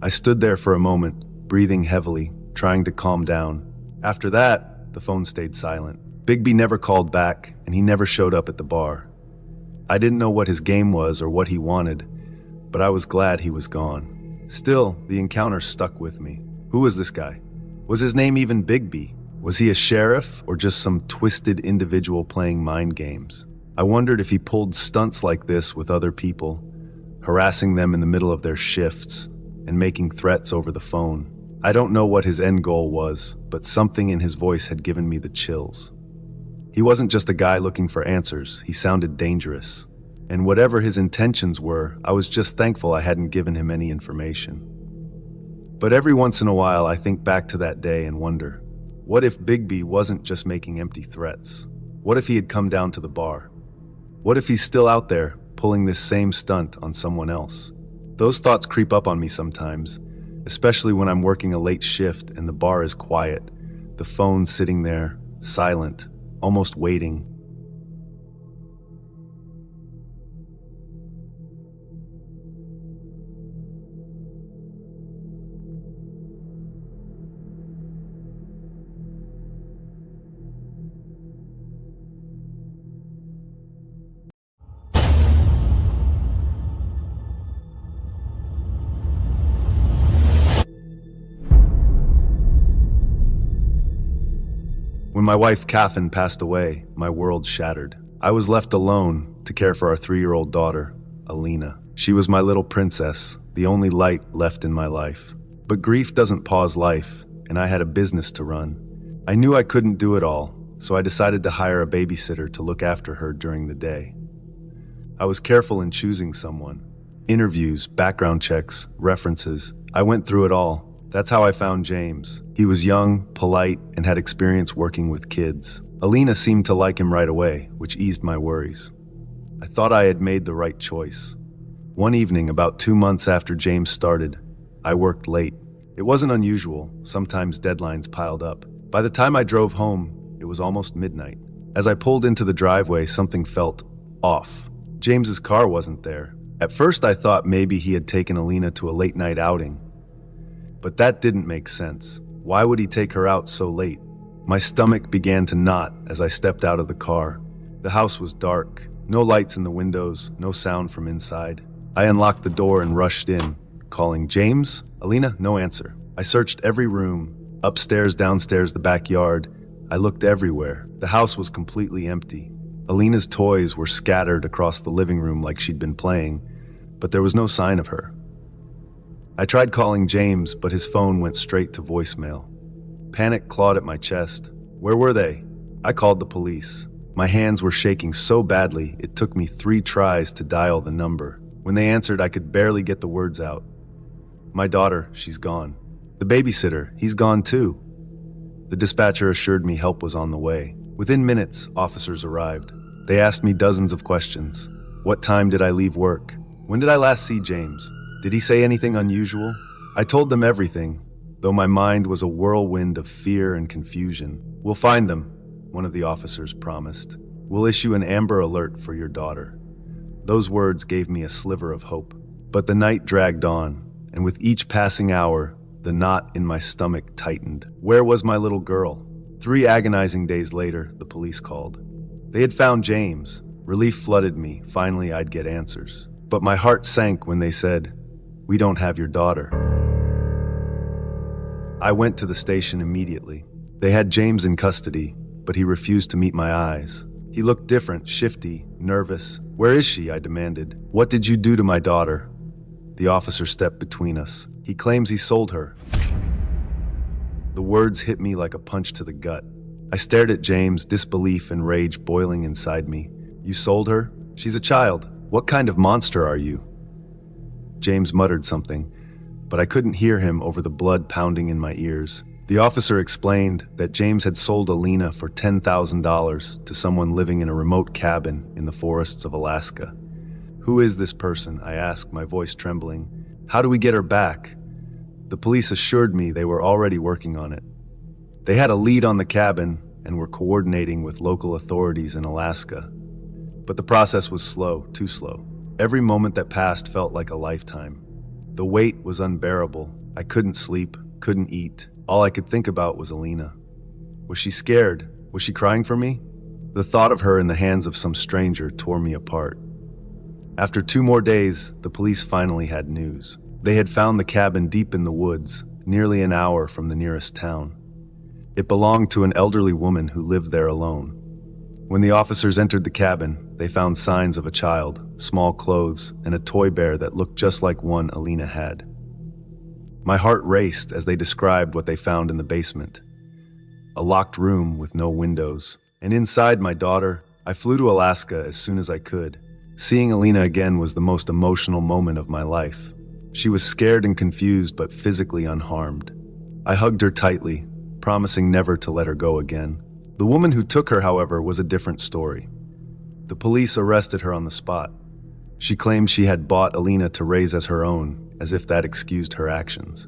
I stood there for a moment, breathing heavily, trying to calm down. After that, the phone stayed silent. Bigby never called back, and he never showed up at the bar. I didn't know what his game was or what he wanted, but I was glad he was gone. Still, the encounter stuck with me. Who was this guy? Was his name even Bigby? Was he a sheriff or just some twisted individual playing mind games? I wondered if he pulled stunts like this with other people, harassing them in the middle of their shifts and making threats over the phone. I don't know what his end goal was, but something in his voice had given me the chills. He wasn't just a guy looking for answers, he sounded dangerous. And whatever his intentions were, I was just thankful I hadn't given him any information. But every once in a while, I think back to that day and wonder, what if Bigby wasn't just making empty threats? What if he had come down to the bar? What if he's still out there, pulling this same stunt on someone else? Those thoughts creep up on me sometimes, especially when I'm working a late shift and the bar is quiet, the phone sitting there, silent, almost waiting. my wife Catherine passed away, my world shattered. I was left alone to care for our 3-year-old daughter, Alina. She was my little princess, the only light left in my life. But grief doesn't pause life, and I had a business to run. I knew I couldn't do it all, so I decided to hire a babysitter to look after her during the day. I was careful in choosing someone. Interviews, background checks, references. I went through it all. That's how I found James. He was young, polite, and had experience working with kids. Alina seemed to like him right away, which eased my worries. I thought I had made the right choice. One evening, about 2 months after James started, I worked late. It wasn't unusual, sometimes deadlines piled up. By the time I drove home, it was almost midnight. As I pulled into the driveway, something felt off. James's car wasn't there. At first I thought maybe he had taken Alina to a late-night outing. But that didn't make sense. Why would he take her out so late? My stomach began to knot as I stepped out of the car. The house was dark. No lights in the windows, no sound from inside. I unlocked the door and rushed in, calling, "James? Alina?" No answer. I searched every room, upstairs, downstairs, the backyard. I looked everywhere. The house was completely empty. Alina's toys were scattered across the living room like she'd been playing, but there was no sign of her. I tried calling James, but his phone went straight to voicemail. Panic clawed at my chest. Where were they? I called the police. My hands were shaking so badly, it took me 3 tries to dial the number. When they answered, I could barely get the words out. My daughter, she's gone. The babysitter, he's gone too. The dispatcher assured me help was on the way. Within minutes, officers arrived. They asked me dozens of questions. What time did I leave work? When did I last see James? Did he say anything unusual? I told them everything, though my mind was a whirlwind of fear and confusion. "We'll find them," one of the officers promised. "We'll issue an Amber Alert for your daughter." Those words gave me a sliver of hope. But the night dragged on, and with each passing hour, the knot in my stomach tightened. Where was my little girl? 3 agonizing days later, the police called. They had found James. Relief flooded me. Finally, I'd get answers. But my heart sank when they said, "We don't have your daughter." I went to the station immediately. They had James in custody, but he refused to meet my eyes. He looked different, shifty, nervous. "Where is she?" I demanded. "What did you do to my daughter?" The officer stepped between us. "He claims he sold her." The words hit me like a punch to the gut. I stared at James, disbelief and rage boiling inside me. "You sold her? She's a child. What kind of monster are you?" James muttered something, but I couldn't hear him over the blood pounding in my ears. The officer explained that James had sold Alina for $10,000 to someone living in a remote cabin in the forests of Alaska. "Who is this person?" I asked, my voice trembling. "How do we get her back?" The police assured me they were already working on it. They had a lead on the cabin and were coordinating with local authorities in Alaska. But the process was slow, too slow. Every moment that passed felt like a lifetime. The weight was unbearable. I couldn't sleep, couldn't eat. All I could think about was Alina. Was she scared? Was she crying for me? The thought of her in the hands of some stranger tore me apart. After 2 more days, the police finally had news. They had found the cabin deep in the woods, nearly an hour from the nearest town. It belonged to an elderly woman who lived there alone. When the officers entered the cabin, they found signs of a child, small clothes, and a toy bear that looked just like one Alina had. My heart raced as they described what they found in the basement. A locked room with no windows. And inside my daughter, I flew to Alaska as soon as I could. Seeing Alina again was the most emotional moment of my life. She was scared and confused, but physically unharmed. I hugged her tightly, promising never to let her go again. The woman who took her, however, was a different story. The police arrested her on the spot. She claimed she had bought Alina to raise as her own, as if that excused her actions.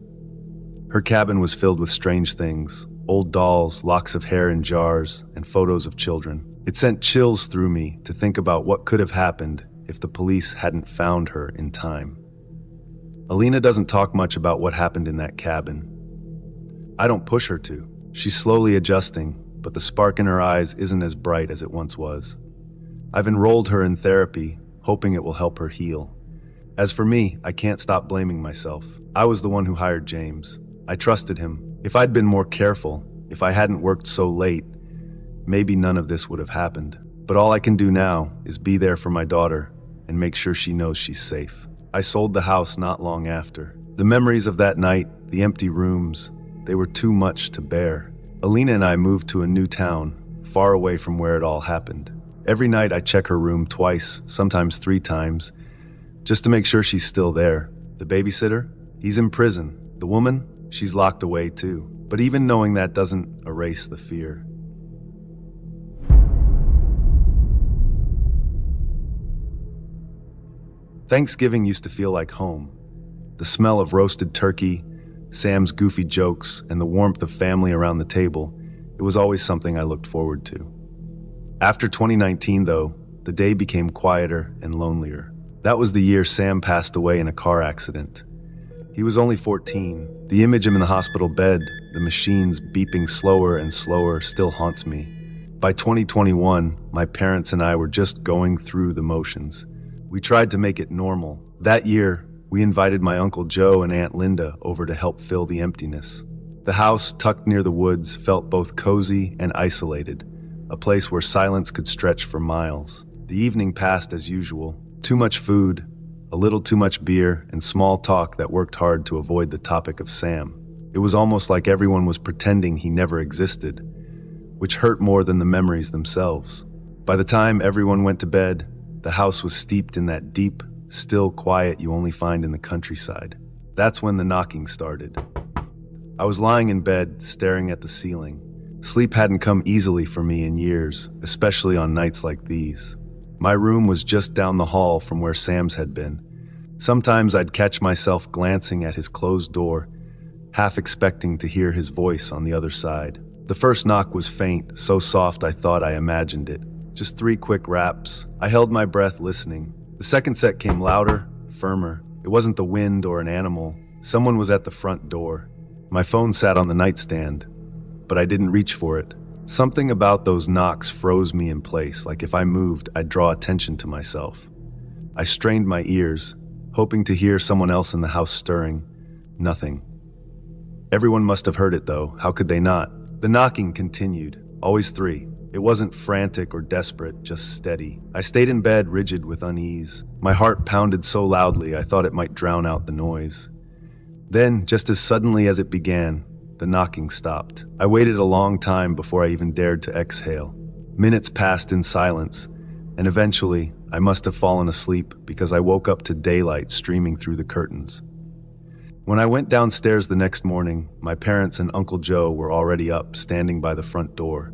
Her cabin was filled with strange things, old dolls, locks of hair in jars, and photos of children. It sent chills through me to think about what could have happened if the police hadn't found her in time. Alina doesn't talk much about what happened in that cabin. I don't push her to. She's slowly adjusting, but the spark in her eyes isn't as bright as it once was. I've enrolled her in therapy, hoping it will help her heal. As for me, I can't stop blaming myself. I was the one who hired James. I trusted him. If I'd been more careful, if I hadn't worked so late, maybe none of this would have happened. But all I can do now is be there for my daughter and make sure she knows she's safe. I sold the house not long after. The memories of that night, the empty rooms, they were too much to bear. Alina and I moved to a new town, far away from where it all happened. Every night I check her room twice, sometimes 3 times, just to make sure she's still there. The babysitter, he's in prison. The woman, she's locked away too. But even knowing that doesn't erase the fear. Thanksgiving used to feel like home. The smell of roasted turkey, Sam's goofy jokes, and the warmth of family around the table, it was always something I looked forward to. After 2019, though, the day became quieter and lonelier. That was the year Sam passed away in a car accident. He was only 14. The image of him in the hospital bed, the machines beeping slower and slower, still haunts me. By 2021, my parents and I were just going through the motions. We tried to make it normal. That year, we invited my Uncle Joe and Aunt Linda over to help fill the emptiness. The house, tucked near the woods, felt both cozy and isolated, a place where silence could stretch for miles. The evening passed as usual. Too much food, a little too much beer, and small talk that worked hard to avoid the topic of Sam. It was almost like everyone was pretending he never existed, which hurt more than the memories themselves. By the time everyone went to bed, the house was steeped in that deep, still quiet you only find in the countryside. That's when the knocking started. I was lying in bed, staring at the ceiling. Sleep hadn't come easily for me in years, especially on nights like these. My room was just down the hall from where Sam's had been. Sometimes I'd catch myself glancing at his closed door, half expecting to hear his voice on the other side. The first knock was faint, so soft I thought I imagined it. Just 3 quick raps. I held my breath listening. The second set came louder, firmer. It wasn't the wind or an animal. Someone was at the front door. My phone sat on the nightstand, but I didn't reach for it. Something about those knocks froze me in place, like if I moved, I'd draw attention to myself. I strained my ears, hoping to hear someone else in the house stirring. Nothing. Everyone must have heard it though, how could they not? The knocking continued, always 3. It wasn't frantic or desperate, just steady. I stayed in bed, rigid with unease. My heart pounded so loudly I thought it might drown out the noise. Then, just as suddenly as it began, the knocking stopped. I waited a long time before I even dared to exhale. Minutes passed in silence, and eventually, I must have fallen asleep because I woke up to daylight streaming through the curtains. When I went downstairs the next morning, my parents and Uncle Joe were already up, standing by the front door.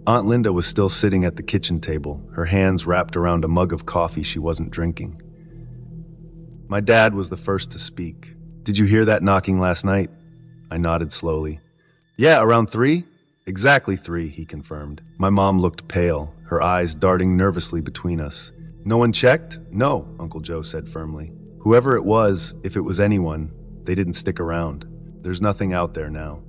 Aunt Linda was still sitting at the kitchen table, her hands wrapped around a mug of coffee she wasn't drinking. My dad was the first to speak. "Did you hear that knocking last night?" I nodded slowly. "Yeah, around 3? Exactly 3, he confirmed. My mom looked pale, her eyes darting nervously between us. "No one checked?" "No," Uncle Joe said firmly. "Whoever it was, if it was anyone, they didn't stick around. There's nothing out there now."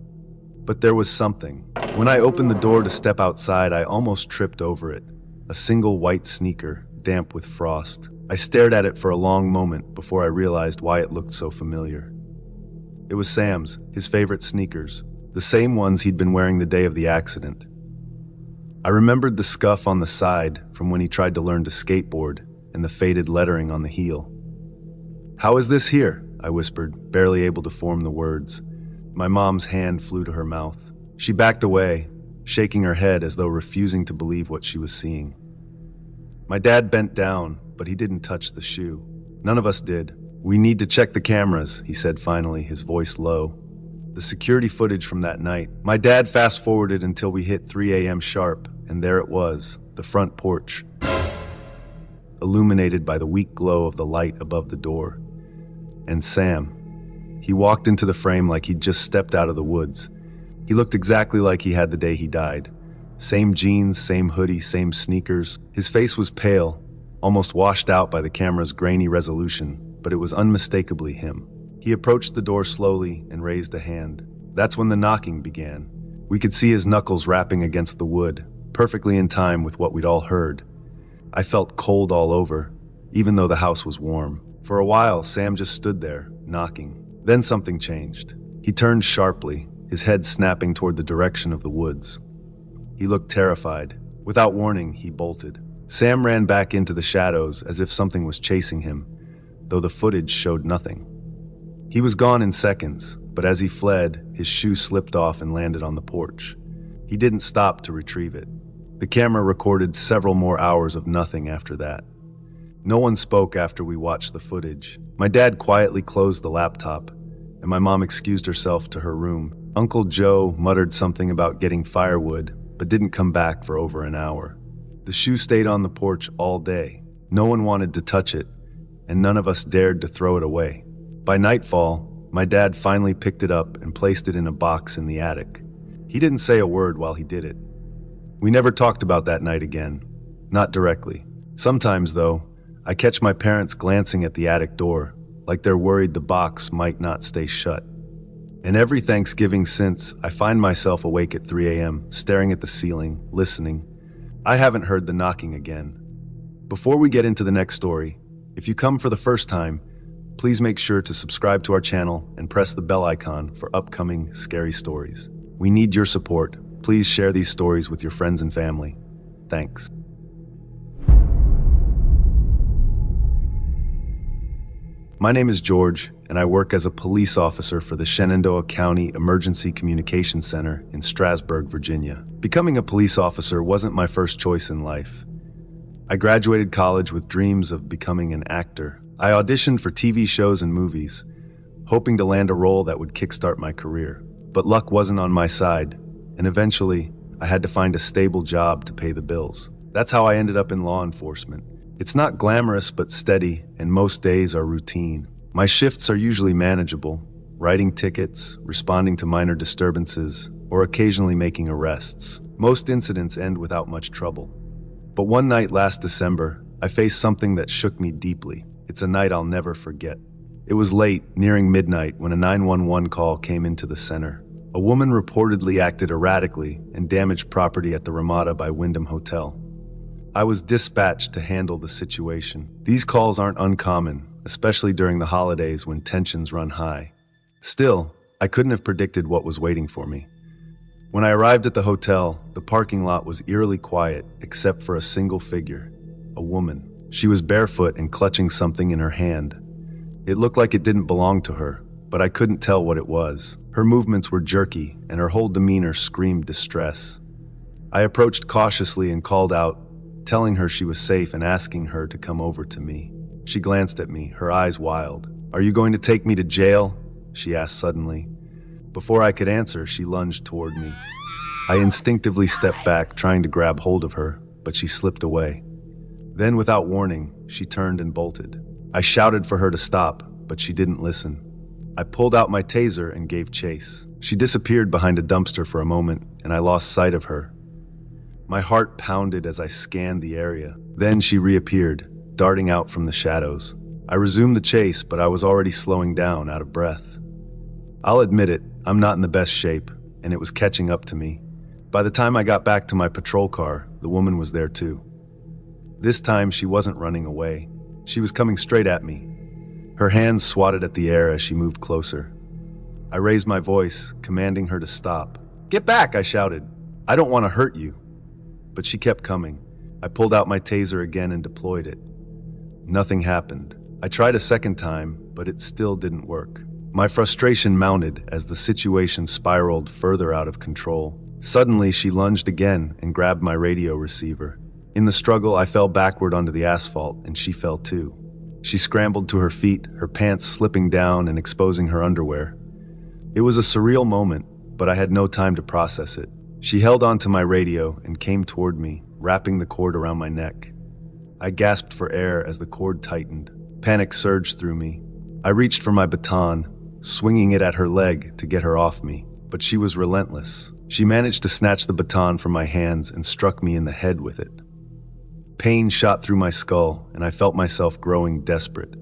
But there was something. When I opened the door to step outside, I almost tripped over it. A single white sneaker, damp with frost. I stared at it for a long moment before I realized why it looked so familiar. It was Sam's, his favorite sneakers, the same ones he'd been wearing the day of the accident. I remembered the scuff on the side from when he tried to learn to skateboard and the faded lettering on the heel. "How is this here?" I whispered, barely able to form the words. My mom's hand flew to her mouth. She backed away, shaking her head as though refusing to believe what she was seeing. My dad bent down, but he didn't touch the shoe. None of us did. "We need to check the cameras," he said finally, his voice low. The security footage from that night. My dad fast-forwarded until we hit 3 a.m. sharp, and there it was, the front porch, illuminated by the weak glow of the light above the door. And Sam. He walked into the frame like he'd just stepped out of the woods. He looked exactly like he had the day he died. Same jeans, same hoodie, same sneakers. His face was pale, almost washed out by the camera's grainy resolution, but it was unmistakably him. He approached the door slowly and raised a hand. That's when the knocking began. We could see his knuckles rapping against the wood, perfectly in time with what we'd all heard. I felt cold all over, even though the house was warm. For a while, Sam just stood there, knocking. Then something changed. He turned sharply, his head snapping toward the direction of the woods. He looked terrified. Without warning, he bolted. Sam ran back into the shadows as if something was chasing him, though the footage showed nothing. He was gone in seconds, but as he fled, his shoe slipped off and landed on the porch. He didn't stop to retrieve it. The camera recorded several more hours of nothing after that. No one spoke after we watched the footage. My dad quietly closed the laptop, and my mom excused herself to her room. Uncle Joe muttered something about getting firewood, but didn't come back for over an hour. The shoe stayed on the porch all day. No one wanted to touch it, and none of us dared to throw it away. By nightfall, my dad finally picked it up and placed it in a box in the attic. He didn't say a word while he did it. We never talked about that night again, not directly. Sometimes, though, I catch my parents glancing at the attic door, like they're worried the box might not stay shut. And every Thanksgiving since, I find myself awake at 3 a.m., staring at the ceiling, listening. I haven't heard the knocking again. Before we get into the next story, if you come for the first time, please make sure to subscribe to our channel and press the bell icon for upcoming scary stories. We need your support. Please share these stories with your friends and family. Thanks. My name is George, and I work as a police officer for the Shenandoah County Emergency Communications Center in Strasburg, Virginia. Becoming a police officer wasn't my first choice in life. I graduated college with dreams of becoming an actor. I auditioned for TV shows and movies, hoping to land a role that would kickstart my career. But luck wasn't on my side, and eventually, I had to find a stable job to pay the bills. That's how I ended up in law enforcement. It's not glamorous but steady, and most days are routine. My shifts are usually manageable, writing tickets, responding to minor disturbances, or occasionally making arrests. Most incidents end without much trouble. But one night last December, I faced something that shook me deeply. It's a night I'll never forget. It was late, nearing midnight, when a 911 call came into the center. A woman reportedly acted erratically and damaged property at the Ramada by Wyndham Hotel. I was dispatched to handle the situation. These calls aren't uncommon, especially during the holidays when tensions run high. Still, I couldn't have predicted what was waiting for me. When I arrived at the hotel, the parking lot was eerily quiet except for a single figure, a woman. She was barefoot and clutching something in her hand. It looked like it didn't belong to her, but I couldn't tell what it was. Her movements were jerky, and her whole demeanor screamed distress. I approached cautiously and called out, telling her she was safe and asking her to come over to me. She glanced at me, her eyes wild. "Are you going to take me to jail?" she asked suddenly. Before I could answer, she lunged toward me. I instinctively stepped back, trying to grab hold of her, but she slipped away. Then, without warning, she turned and bolted. I shouted for her to stop, but she didn't listen. I pulled out my taser and gave chase. She disappeared behind a dumpster for a moment, and I lost sight of her. My heart pounded as I scanned the area. Then she reappeared, darting out from the shadows. I resumed the chase, but I was already slowing down, out of breath. I'll admit it, I'm not in the best shape, and it was catching up to me. By the time I got back to my patrol car, the woman was there too. This time she wasn't running away. She was coming straight at me. Her hands swatted at the air as she moved closer. I raised my voice, commanding her to stop. "Get back!" I shouted. "I don't want to hurt you." But she kept coming. I pulled out my taser again and deployed it. Nothing happened. I tried a second time, but it still didn't work. My frustration mounted as the situation spiraled further out of control. Suddenly, she lunged again and grabbed my radio receiver. In the struggle, I fell backward onto the asphalt, and she fell too. She scrambled to her feet, her pants slipping down and exposing her underwear. It was a surreal moment, but I had no time to process it. She held onto my radio and came toward me, wrapping the cord around my neck. I gasped for air as the cord tightened. Panic surged through me. I reached for my baton, swinging it at her leg to get her off me, but she was relentless. She managed to snatch the baton from my hands and struck me in the head with it. Pain shot through my skull, and I felt myself growing desperate.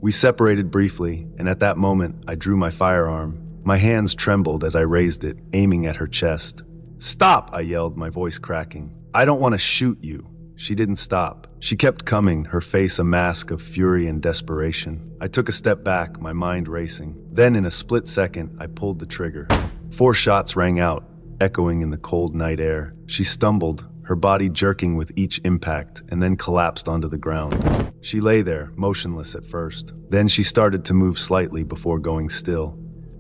We separated briefly, and at that moment, I drew my firearm. My hands trembled as I raised it, aiming at her chest. "Stop!" I yelled, my voice cracking. "I don't want to shoot you." She didn't stop. She kept coming, her face a mask of fury and desperation. I took a step back, my mind racing. Then, in a split second, I pulled the trigger. 4 shots rang out, echoing in the cold night air. She stumbled, her body jerking with each impact, and then collapsed onto the ground. She lay there, motionless at first. Then she started to move slightly before going still.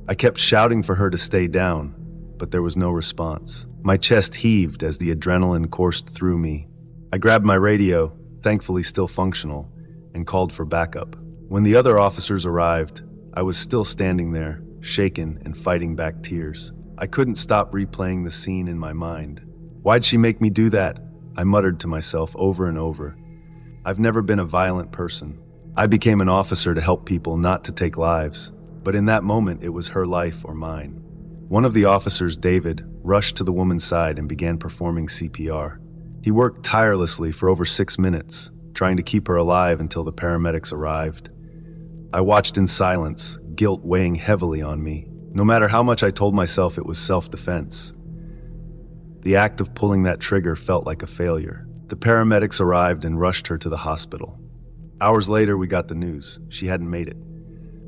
I kept shouting for her to stay down, but there was no response. My chest heaved as the adrenaline coursed through me. I grabbed my radio, thankfully still functional, and called for backup. When the other officers arrived, I was still standing there, shaken and fighting back tears. I couldn't stop replaying the scene in my mind. Why'd she make me do that? I muttered to myself over and over. I've never been a violent person. I became an officer to help people, not to take lives. But in that moment, it was her life or mine. One of the officers, David, rushed to the woman's side and began performing CPR. He worked tirelessly for over 6 minutes, trying to keep her alive until the paramedics arrived. I watched in silence, guilt weighing heavily on me. No matter how much I told myself it was self-defense, the act of pulling that trigger felt like a failure. The paramedics arrived and rushed her to the hospital. Hours later, we got the news. She hadn't made it.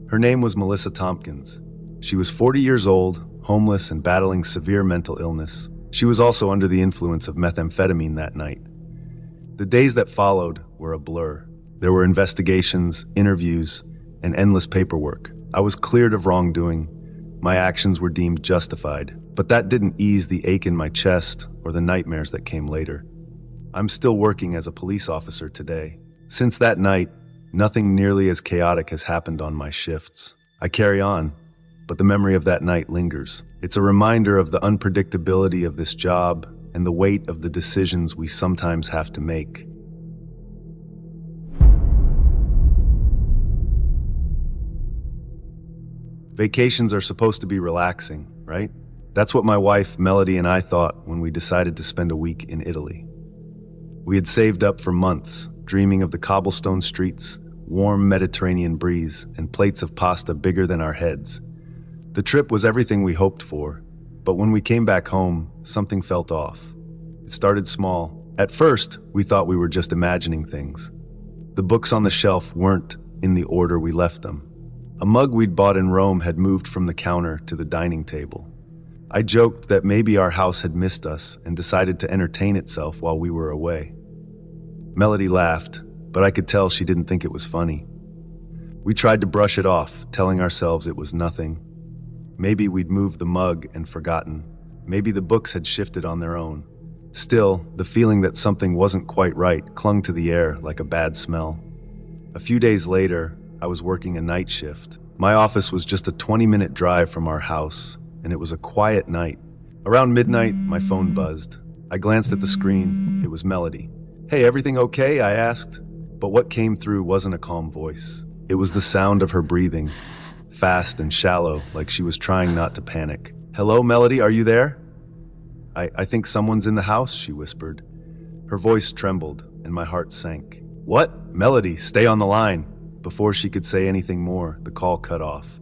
Her name was Melissa Tompkins. She was 40 years old, homeless, and battling severe mental illness. She was also under the influence of methamphetamine that night. The days that followed were a blur. There were investigations, interviews, and endless paperwork. I was cleared of wrongdoing. My actions were deemed justified, but that didn't ease the ache in my chest or the nightmares that came later. I'm still working as a police officer today. Since that night, nothing nearly as chaotic has happened on my shifts. I carry on, but the memory of that night lingers. It's a reminder of the unpredictability of this job and the weight of the decisions we sometimes have to make. Vacations are supposed to be relaxing, right? That's what my wife, Melody, and I thought when we decided to spend a week in Italy. We had saved up for months, dreaming of the cobblestone streets, warm Mediterranean breeze, and plates of pasta bigger than our heads. The trip was everything we hoped for, but when we came back home, something felt off. It started small. At first, we thought we were just imagining things. The books on the shelf weren't in the order we left them. A mug we'd bought in Rome had moved from the counter to the dining table. I joked that maybe our house had missed us and decided to entertain itself while we were away. Melody laughed, but I could tell she didn't think it was funny. We tried to brush it off, telling ourselves it was nothing. Maybe we'd moved the mug and forgotten. Maybe the books had shifted on their own. Still, the feeling that something wasn't quite right clung to the air like a bad smell. A few days later, I was working a night shift. My office was just a 20-minute drive from our house, and it was a quiet night. Around midnight, my phone buzzed. I glanced at the screen. It was Melody. "Hey, everything okay?" I asked. But what came through wasn't a calm voice. It was the sound of her breathing, fast and shallow, like she was trying not to panic. "Hello, Melody, are you there?" I think someone's in the house," she whispered. Her voice trembled, and my heart sank. "What? Melody, stay on the line." Before she could say anything more, the call cut off.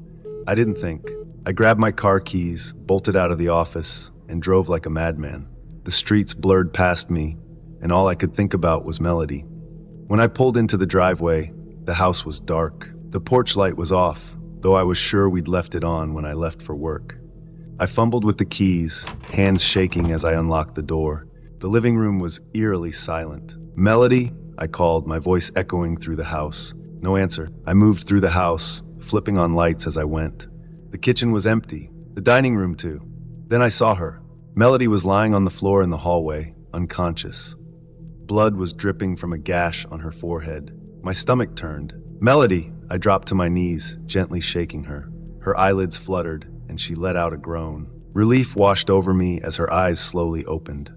I didn't think. I grabbed my car keys, bolted out of the office, and drove like a madman. The streets blurred past me, and all I could think about was Melody. When I pulled into the driveway, the house was dark. The porch light was off, though I was sure we'd left it on when I left for work. I fumbled with the keys, hands shaking as I unlocked the door. The living room was eerily silent. "Melody?" I called, my voice echoing through the house. No answer. I moved through the house, flipping on lights as I went. The kitchen was empty, the dining room too. Then I saw her. Melody was lying on the floor in the hallway, unconscious. Blood was dripping from a gash on her forehead. My stomach turned. "Melody!" I dropped to my knees, gently shaking her. Her eyelids fluttered, and she let out a groan. Relief washed over me as her eyes slowly opened.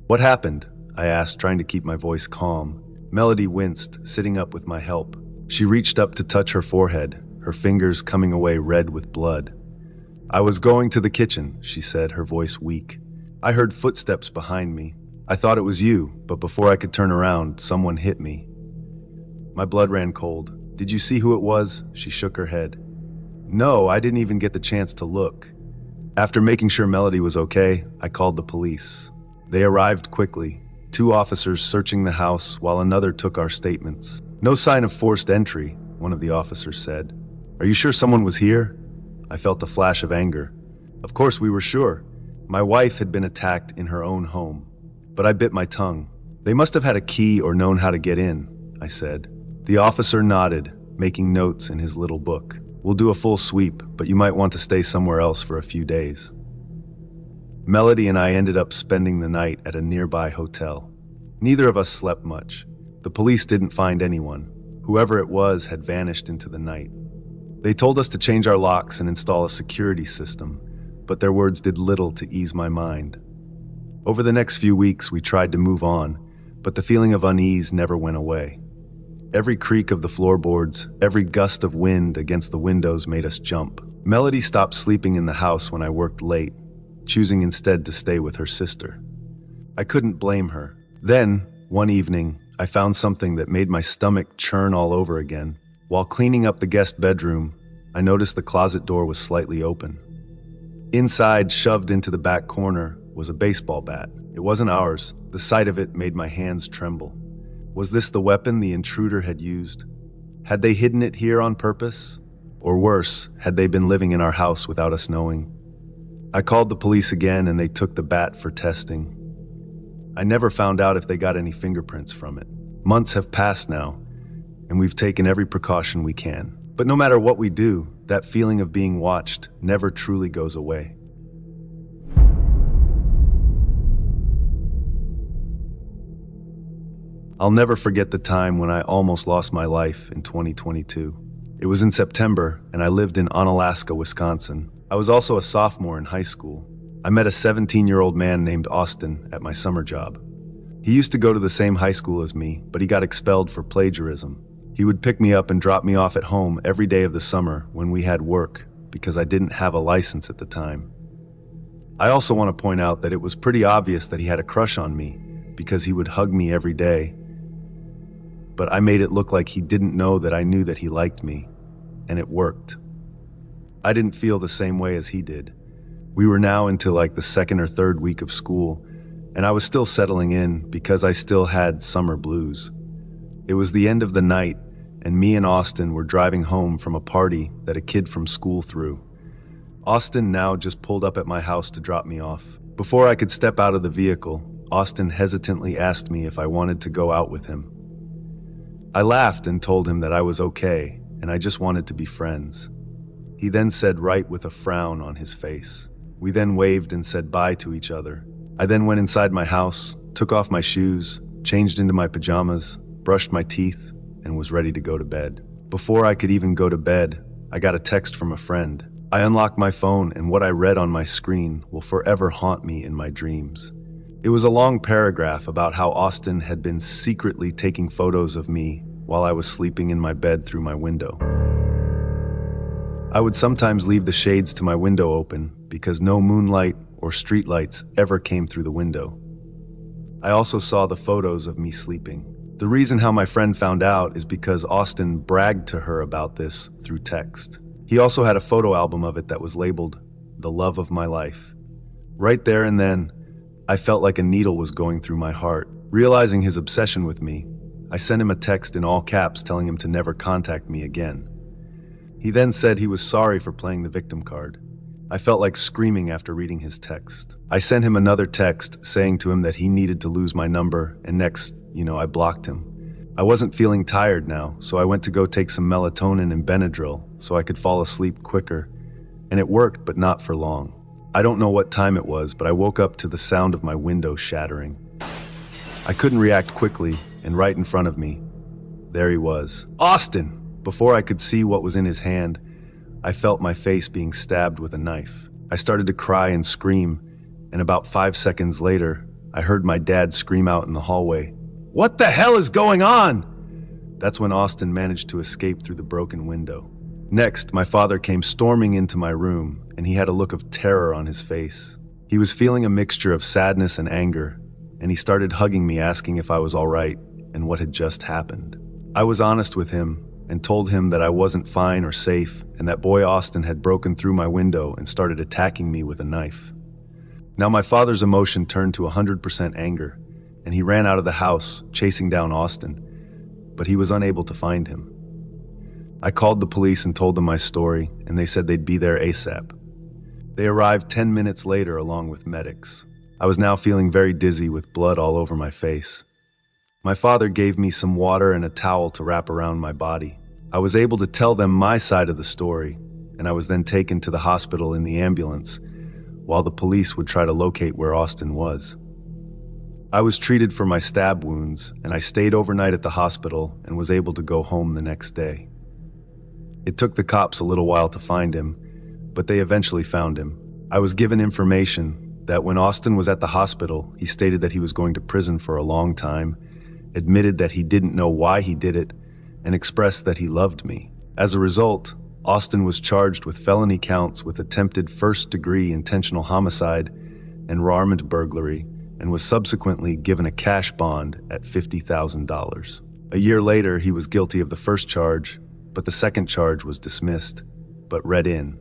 "What happened?" I asked, trying to keep my voice calm. Melody winced, sitting up with my help. She reached up to touch her forehead, her fingers coming away red with blood. "I was going to the kitchen," she said, her voice weak. "I heard footsteps behind me. I thought it was you, but before I could turn around, someone hit me." My blood ran cold. "Did you see who it was?" She shook her head. "No, I didn't even get the chance to look." After making sure Melody was okay, I called the police. They arrived quickly, 2 officers searching the house while another took our statements. "No sign of forced entry," one of the officers said. "Are you sure someone was here?" I felt a flash of anger. Of course we were sure. My wife had been attacked in her own home, but I bit my tongue. They must have had a key or known how to get in, I said. The officer nodded, making notes in his little book. We'll do a full sweep, but you might want to stay somewhere else for a few days. Melody and I ended up spending the night at a nearby hotel. Neither of us slept much. The police didn't find anyone. Whoever it was had vanished into the night. They told us to change our locks and install a security system, but their words did little to ease my mind. Over the next few weeks, we tried to move on, but the feeling of unease never went away. Every creak of the floorboards, every gust of wind against the windows made us jump. Melody stopped sleeping in the house when I worked late, choosing instead to stay with her sister. I couldn't blame her. Then, one evening, I found something that made my stomach churn all over again. While cleaning up the guest bedroom, I noticed the closet door was slightly open. Inside, shoved into the back corner, was a baseball bat. It wasn't ours. The sight of it made my hands tremble. Was this the weapon the intruder had used? Had they hidden it here on purpose? Or worse, had they been living in our house without us knowing? I called the police again and they took the bat for testing. I never found out if they got any fingerprints from it. Months have passed now, and we've taken every precaution we can. But no matter what we do, that feeling of being watched never truly goes away. I'll never forget the time when I almost lost my life in 2022. It was in September, and I lived in Onalaska, Wisconsin. I was also a sophomore in high school. I met a 17-year-old man named Austin at my summer job. He used to go to the same high school as me, but he got expelled for plagiarism. He would pick me up and drop me off at home every day of the summer when we had work, because I didn't have a license at the time. I also want to point out that it was pretty obvious that he had a crush on me, because he would hug me every day. But I made it look like he didn't know that I knew that he liked me, and it worked. I didn't feel the same way as he did. We were now into like the second or third week of school, and I was still settling in because I still had summer blues. It was the end of the night, and me and Austin were driving home from a party that a kid from school threw. Austin now just pulled up at my house to drop me off. Before I could step out of the vehicle, Austin hesitantly asked me if I wanted to go out with him. I laughed and told him that I was okay, and I just wanted to be friends. He then said right with a frown on his face. We then waved and said bye to each other. I then went inside my house, took off my shoes, changed into my pajamas, brushed my teeth, and was ready to go to bed. Before I could even go to bed, I got a text from a friend. I unlocked my phone, and what I read on my screen will forever haunt me in my dreams. It was a long paragraph about how Austin had been secretly taking photos of me while I was sleeping in my bed through my window. I would sometimes leave the shades to my window open because no moonlight or streetlights ever came through the window. I also saw the photos of me sleeping. The reason how my friend found out is because Austin bragged to her about this through text. He also had a photo album of it that was labeled, "The Love of My Life." Right there and then, I felt like a needle was going through my heart. Realizing his obsession with me, I sent him a text in all caps telling him to never contact me again. He then said he was sorry for playing the victim card. I felt like screaming after reading his text. I sent him another text saying to him that he needed to lose my number, and next, I blocked him. I wasn't feeling tired now, so I went to go take some melatonin and Benadryl so I could fall asleep quicker, and it worked, but not for long. I don't know what time it was, but I woke up to the sound of my window shattering. I couldn't react quickly, and right in front of me, there he was. Austin! Before I could see what was in his hand, I felt my face being stabbed with a knife. I started to cry and scream, and about 5 seconds later, I heard my dad scream out in the hallway, "What the hell is going on?" That's when Austin managed to escape through the broken window. Next, my father came storming into my room, and he had a look of terror on his face. He was feeling a mixture of sadness and anger, and he started hugging me, asking if I was all right and what had just happened. I was honest with him and told him that I wasn't fine or safe, and that boy Austin had broken through my window and started attacking me with a knife. Now my father's emotion turned to 100% anger, and he ran out of the house, chasing down Austin, but he was unable to find him. I called the police and told them my story, and they said they'd be there ASAP. They arrived 10 minutes later along with medics. I was now feeling very dizzy with blood all over my face. My father gave me some water and a towel to wrap around my body. I was able to tell them my side of the story, and I was then taken to the hospital in the ambulance, while the police would try to locate where Austin was. I was treated for my stab wounds, and I stayed overnight at the hospital and was able to go home the next day. It took the cops a little while to find him, but they eventually found him. I was given information that when Austin was at the hospital, he stated that he was going to prison for a long time, admitted that he didn't know why he did it, and expressed that he loved me. As a result, Austin was charged with felony counts with attempted first-degree intentional homicide and armed burglary, and was subsequently given a cash bond at $50,000. A year later, he was guilty of the first charge, but the second charge was dismissed, but read in.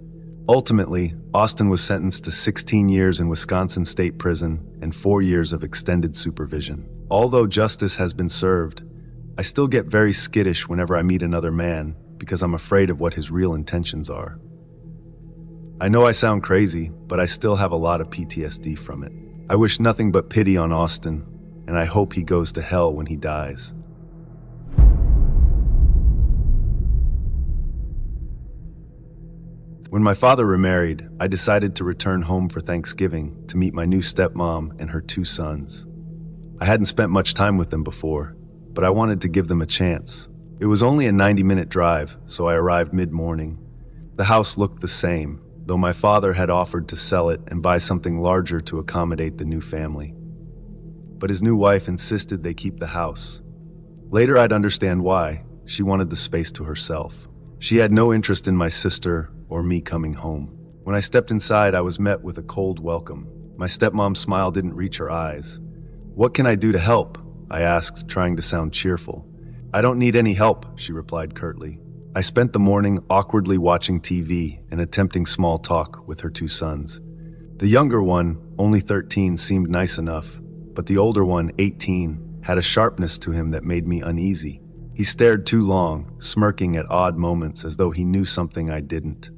Ultimately, Austin was sentenced to 16 years in Wisconsin State Prison and 4 years of extended supervision. Although justice has been served, I still get very skittish whenever I meet another man because I'm afraid of what his real intentions are. I know I sound crazy, but I still have a lot of PTSD from it. I wish nothing but pity on Austin, and I hope he goes to hell when he dies. When my father remarried, I decided to return home for Thanksgiving to meet my new stepmom and her 2 sons. I hadn't spent much time with them before, but I wanted to give them a chance. It was only a 90-minute drive, so I arrived mid-morning. The house looked the same, though my father had offered to sell it and buy something larger to accommodate the new family. But his new wife insisted they keep the house. Later I'd understand why. She wanted the space to herself. She had no interest in my sister or me coming home. When I stepped inside, I was met with a cold welcome. My stepmom's smile didn't reach her eyes. "What can I do to help?" I asked, trying to sound cheerful. "I don't need any help," she replied curtly. I spent the morning awkwardly watching TV and attempting small talk with her 2 sons. The younger one, only 13, seemed nice enough, but the older one, 18, had a sharpness to him that made me uneasy. He stared too long, smirking at odd moments as though he knew something I didn't.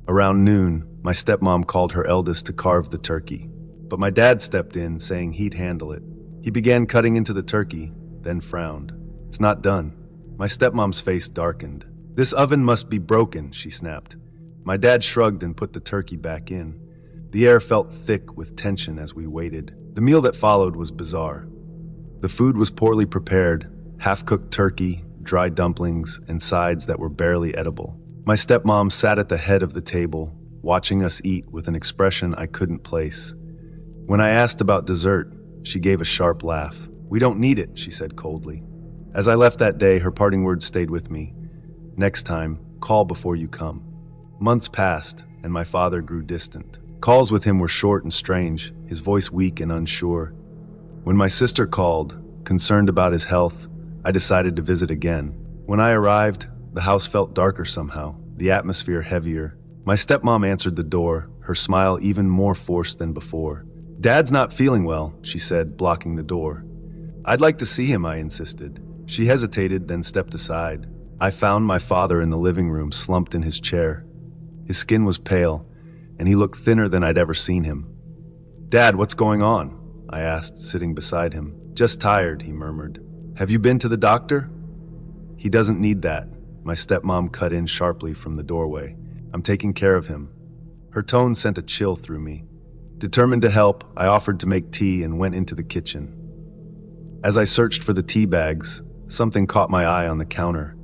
Around noon, my stepmom called her eldest to carve the turkey, but my dad stepped in, saying he'd handle it. He began cutting into the turkey, then frowned. "It's not done." My stepmom's face darkened. "This oven must be broken," she snapped. My dad shrugged and put the turkey back in. The air felt thick with tension as we waited. The meal that followed was bizarre. The food was poorly prepared, half-cooked turkey, dry dumplings, and sides that were barely edible. My stepmom sat at the head of the table, watching us eat with an expression I couldn't place. When I asked about dessert, she gave a sharp laugh. "We don't need it," she said coldly. As I left that day, her parting words stayed with me. "Next time, call before you come." Months passed, and my father grew distant. Calls with him were short and strange, his voice weak and unsure. When my sister called, concerned about his health, I decided to visit again. When I arrived, the house felt darker somehow, the atmosphere heavier. My stepmom answered the door, her smile even more forced than before. "Dad's not feeling well," she said, blocking the door. "I'd like to see him," I insisted. She hesitated, then stepped aside. I found my father in the living room, slumped in his chair. His skin was pale, and he looked thinner than I'd ever seen him. "Dad, what's going on?" I asked, sitting beside him. "Just tired," he murmured. "Have you been to the doctor?" "He doesn't need that." My stepmom cut in sharply from the doorway. "I'm taking care of him." Her tone sent a chill through me. Determined to help, I offered to make tea and went into the kitchen. As I searched for the tea bags, something caught my eye on the counter.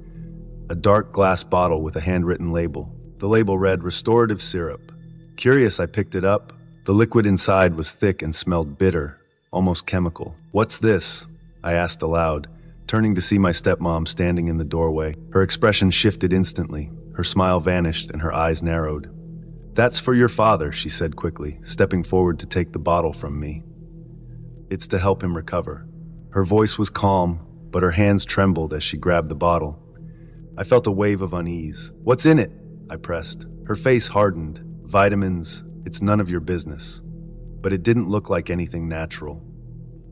A dark glass bottle with a handwritten label. The label read restorative syrup. Curious, I picked it up. The liquid inside was thick and smelled bitter, almost chemical. "What's this?" I asked aloud, turning to see my stepmom standing in the doorway. Her expression shifted instantly. Her smile vanished and her eyes narrowed. "That's for your father," she said quickly, stepping forward to take the bottle from me. "It's to help him recover." Her voice was calm, but her hands trembled as she grabbed the bottle. I felt a wave of unease. "What's in it?" I pressed. Her face hardened. "Vitamins. It's none of your business." But it didn't look like anything natural.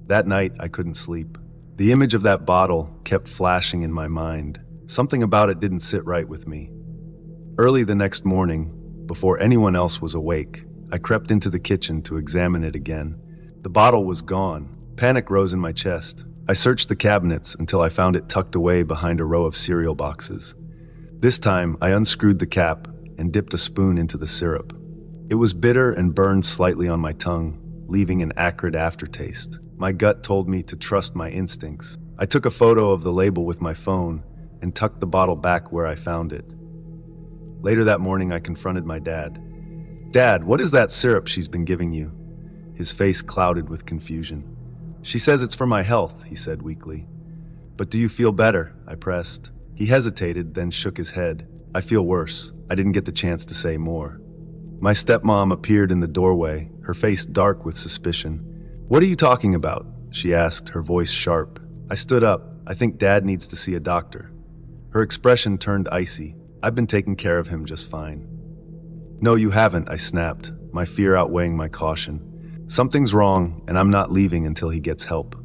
That night, I couldn't sleep. The image of that bottle kept flashing in my mind. Something about it didn't sit right with me. Early the next morning, before anyone else was awake, I crept into the kitchen to examine it again. The bottle was gone. Panic rose in my chest. I searched the cabinets until I found it tucked away behind a row of cereal boxes. This time, I unscrewed the cap and dipped a spoon into the syrup. It was bitter and burned slightly on my tongue, leaving an acrid aftertaste. My gut told me to trust my instincts. I took a photo of the label with my phone and tucked the bottle back where I found it. Later that morning, I confronted my dad. "Dad, what is that syrup she's been giving you?" His face clouded with confusion. "She says it's for my health," he said weakly. "But do you feel better?" I pressed. He hesitated, then shook his head. "I feel worse." I didn't get the chance to say more. My stepmom appeared in the doorway, her face dark with suspicion. "What are you talking about?" she asked, her voice sharp. I stood up. "I think Dad needs to see a doctor." Her expression turned icy. "I've been taking care of him just fine." "No, you haven't," I snapped, my fear outweighing my caution. "Something's wrong, and I'm not leaving until he gets help."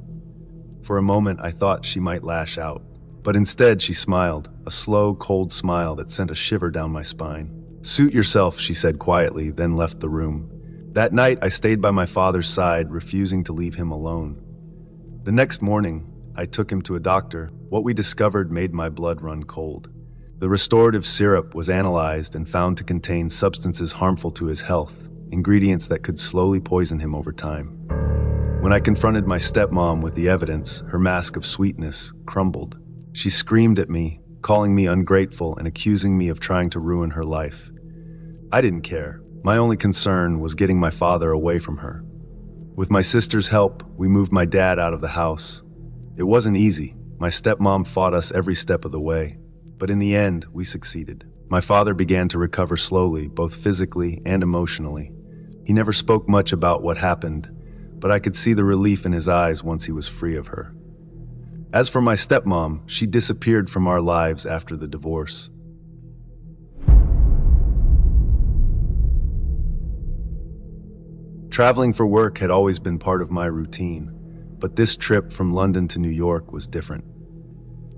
For a moment, I thought she might lash out, but instead she smiled, a slow, cold smile that sent a shiver down my spine. "Suit yourself," she said quietly, then left the room. That night, I stayed by my father's side, refusing to leave him alone. The next morning, I took him to a doctor. What we discovered made my blood run cold. The restorative syrup was analyzed and found to contain substances harmful to his health, ingredients that could slowly poison him over time. When I confronted my stepmom with the evidence, her mask of sweetness crumbled. She screamed at me, calling me ungrateful and accusing me of trying to ruin her life. I didn't care. My only concern was getting my father away from her. With my sister's help, we moved my dad out of the house. It wasn't easy. My stepmom fought us every step of the way. But in the end, we succeeded. My father began to recover slowly, both physically and emotionally. He never spoke much about what happened, but I could see the relief in his eyes once he was free of her. As for my stepmom, she disappeared from our lives after the divorce. Traveling for work had always been part of my routine, but this trip from London to New York was different.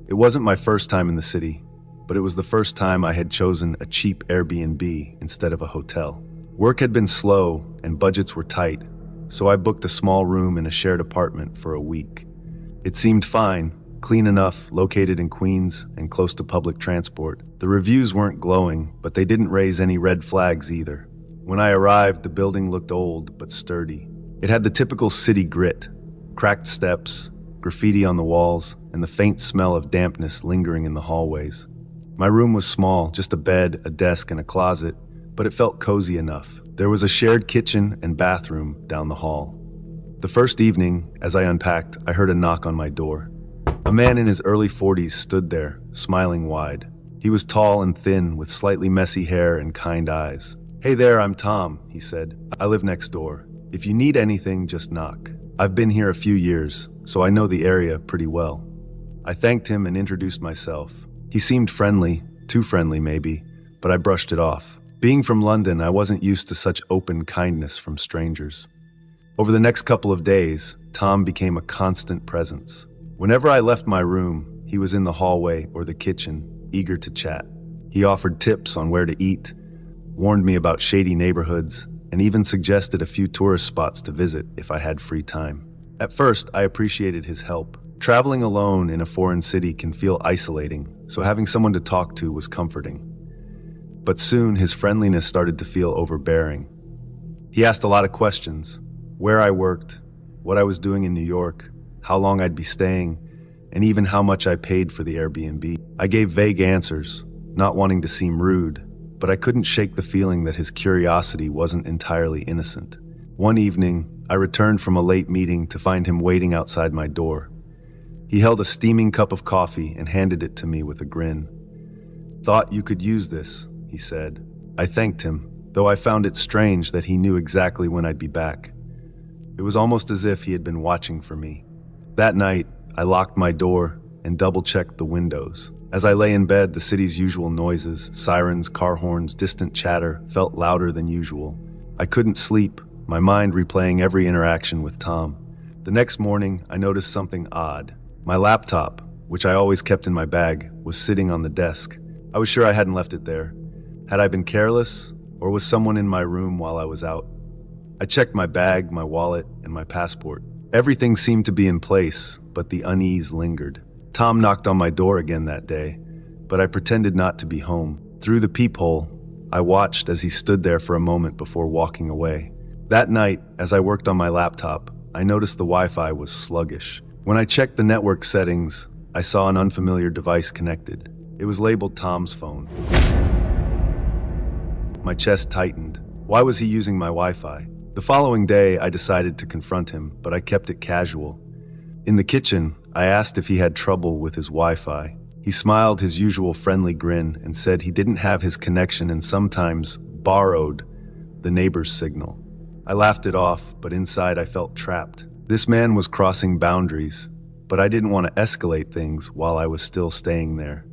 It wasn't my first time in the city, but it was the first time I had chosen a cheap Airbnb instead of a hotel. Work had been slow and budgets were tight, so I booked a small room in a shared apartment for a week. It seemed fine, clean enough, located in Queens and close to public transport. The reviews weren't glowing, but they didn't raise any red flags either. When I arrived, the building looked old but sturdy. It had the typical city grit, cracked steps, graffiti on the walls, and the faint smell of dampness lingering in the hallways. My room was small, just a bed, a desk, and a closet, but it felt cozy enough. There was a shared kitchen and bathroom down the hall. The first evening, as I unpacked, I heard a knock on my door. A man in his early 40s stood there, smiling wide. He was tall and thin, with slightly messy hair and kind eyes. "Hey there, I'm Tom," he said. "I live next door. If you need anything, just knock. I've been here a few years, so I know the area pretty well." I thanked him and introduced myself. He seemed friendly, too friendly maybe, but I brushed it off. Being from London, I wasn't used to such open kindness from strangers. Over the next couple of days, Tom became a constant presence. Whenever I left my room, he was in the hallway or the kitchen, eager to chat. He offered tips on where to eat, warned me about shady neighborhoods, and even suggested a few tourist spots to visit if I had free time. At first, I appreciated his help. Traveling alone in a foreign city can feel isolating, so having someone to talk to was comforting. But soon, his friendliness started to feel overbearing. He asked a lot of questions: where I worked, what I was doing in New York, how long I'd be staying, and even how much I paid for the Airbnb. I gave vague answers, not wanting to seem rude, but I couldn't shake the feeling that his curiosity wasn't entirely innocent. One evening, I returned from a late meeting to find him waiting outside my door. He held a steaming cup of coffee and handed it to me with a grin. "Thought you could use this," he said. I thanked him, though I found it strange that he knew exactly when I'd be back. It was almost as if he had been watching for me. That night, I locked my door and double-checked the windows. As I lay in bed, the city's usual noises, sirens, car horns, distant chatter, felt louder than usual. I couldn't sleep, my mind replaying every interaction with Tom. The next morning, I noticed something odd. My laptop, which I always kept in my bag, was sitting on the desk. I was sure I hadn't left it there. Had I been careless, or was someone in my room while I was out? I checked my bag, my wallet, and my passport. Everything seemed to be in place, but the unease lingered. Tom knocked on my door again that day, but I pretended not to be home. Through the peephole, I watched as he stood there for a moment before walking away. That night, as I worked on my laptop, I noticed the Wi-Fi was sluggish. When I checked the network settings, I saw an unfamiliar device connected. It was labeled Tom's phone. My chest tightened. Why was he using my Wi-Fi? The following day, I decided to confront him, but I kept it casual. In the kitchen, I asked if he had trouble with his Wi-Fi. He smiled his usual friendly grin and said he didn't have his connection and sometimes borrowed the neighbor's signal. I laughed it off, but inside I felt trapped. This man was crossing boundaries, but I didn't want to escalate things while I was still staying there.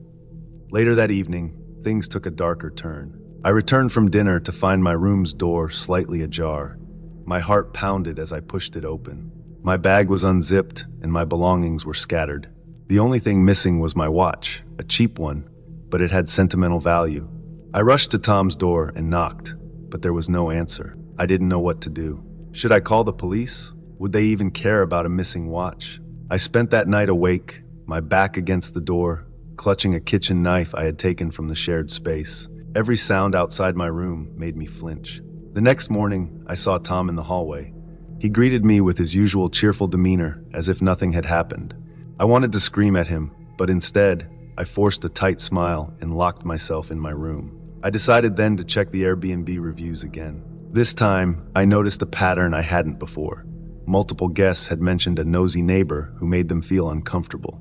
Later that evening, things took a darker turn. I returned from dinner to find my room's door slightly ajar. My heart pounded as I pushed it open. My bag was unzipped and my belongings were scattered. The only thing missing was my watch, a cheap one, but it had sentimental value. I rushed to Tom's door and knocked, but there was no answer. I didn't know what to do. Should I call the police? Would they even care about a missing watch? I spent that night awake, my back against the door, clutching a kitchen knife I had taken from the shared space. Every sound outside my room made me flinch. The next morning, I saw Tom in the hallway. He greeted me with his usual cheerful demeanor, as if nothing had happened. I wanted to scream at him, but instead, I forced a tight smile and locked myself in my room. I decided then to check the Airbnb reviews again. This time, I noticed a pattern I hadn't before. Multiple guests had mentioned a nosy neighbor who made them feel uncomfortable.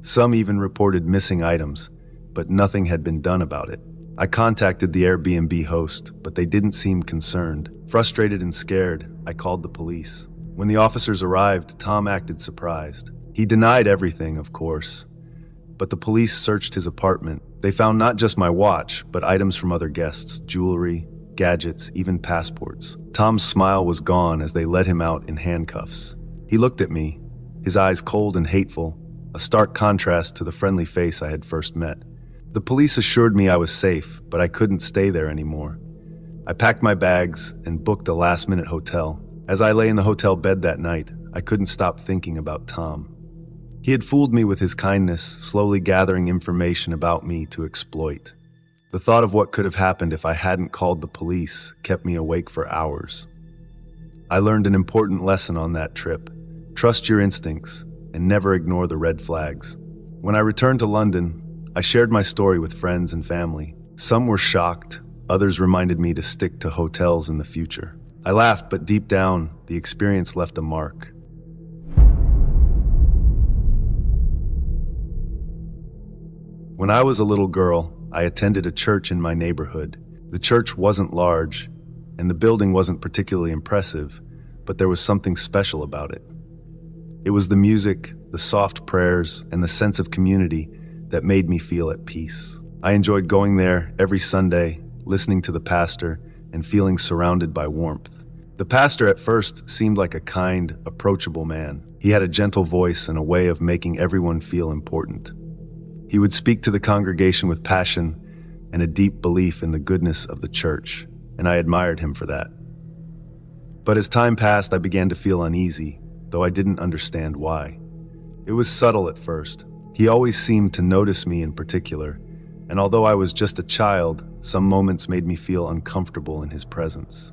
Some even reported missing items, but nothing had been done about it. I contacted the Airbnb host, but they didn't seem concerned. Frustrated and scared, I called the police. When the officers arrived, Tom acted surprised. He denied everything, of course, but the police searched his apartment. They found not just my watch, but items from other guests, jewelry, gadgets, even passports. Tom's smile was gone as they led him out in handcuffs. He looked at me, his eyes cold and hateful, a stark contrast to the friendly face I had first met. The police assured me I was safe, but I couldn't stay there anymore. I packed my bags and booked a last-minute hotel. As I lay in the hotel bed that night, I couldn't stop thinking about Tom. He had fooled me with his kindness, slowly gathering information about me to exploit. The thought of what could have happened if I hadn't called the police kept me awake for hours. I learned an important lesson on that trip. Trust your instincts and never ignore the red flags. When I returned to London, I shared my story with friends and family. Some were shocked, others reminded me to stick to hotels in the future. I laughed, but deep down, the experience left a mark. When I was a little girl, I attended a church in my neighborhood. The church wasn't large, and the building wasn't particularly impressive, but there was something special about it. It was the music, the soft prayers, and the sense of community that made me feel at peace. I enjoyed going there every Sunday, listening to the pastor, and feeling surrounded by warmth. The pastor at first seemed like a kind, approachable man. He had a gentle voice and a way of making everyone feel important. He would speak to the congregation with passion and a deep belief in the goodness of the church, and I admired him for that. But as time passed, I began to feel uneasy, though I didn't understand why. It was subtle at first. He always seemed to notice me in particular, and although I was just a child, some moments made me feel uncomfortable in his presence.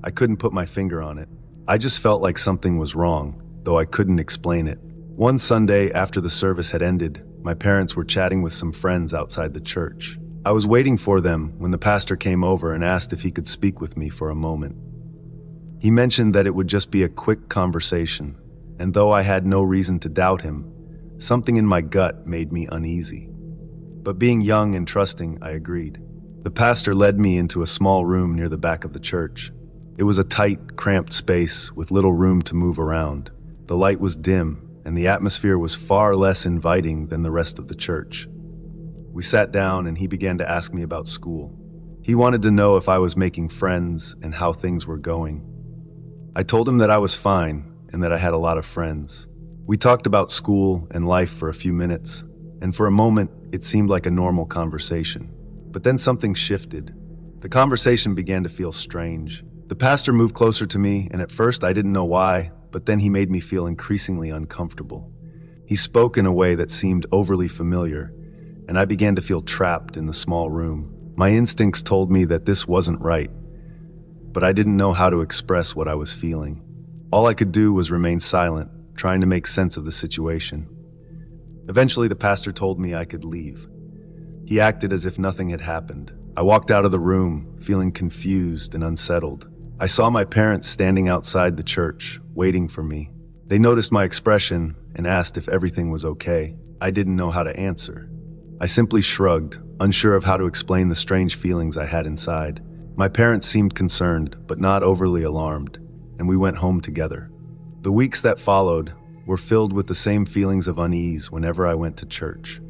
I couldn't put my finger on it. I just felt like something was wrong, though I couldn't explain it. One Sunday, after the service had ended, my parents were chatting with some friends outside the church. I was waiting for them when the pastor came over and asked if he could speak with me for a moment. He mentioned that it would just be a quick conversation, and though I had no reason to doubt him, something in my gut made me uneasy. But being young and trusting, I agreed. The pastor led me into a small room near the back of the church. It was a tight, cramped space with little room to move around. The light was dim, and the atmosphere was far less inviting than the rest of the church. We sat down and he began to ask me about school. He wanted to know if I was making friends and how things were going. I told him that I was fine and that I had a lot of friends. We talked about school and life for a few minutes, and for a moment, it seemed like a normal conversation. But then something shifted. The conversation began to feel strange. The pastor moved closer to me, and at first I didn't know why, but then he made me feel increasingly uncomfortable. He spoke in a way that seemed overly familiar, and I began to feel trapped in the small room. My instincts told me that this wasn't right, but I didn't know how to express what I was feeling. All I could do was remain silent, trying to make sense of the situation. Eventually, the pastor told me I could leave. He acted as if nothing had happened. I walked out of the room, feeling confused and unsettled. I saw my parents standing outside the church, waiting for me. They noticed my expression and asked if everything was okay. I didn't know how to answer. I simply shrugged, unsure of how to explain the strange feelings I had inside. My parents seemed concerned, but not overly alarmed, and we went home together. The weeks that followed were filled with the same feelings of unease whenever I went to church.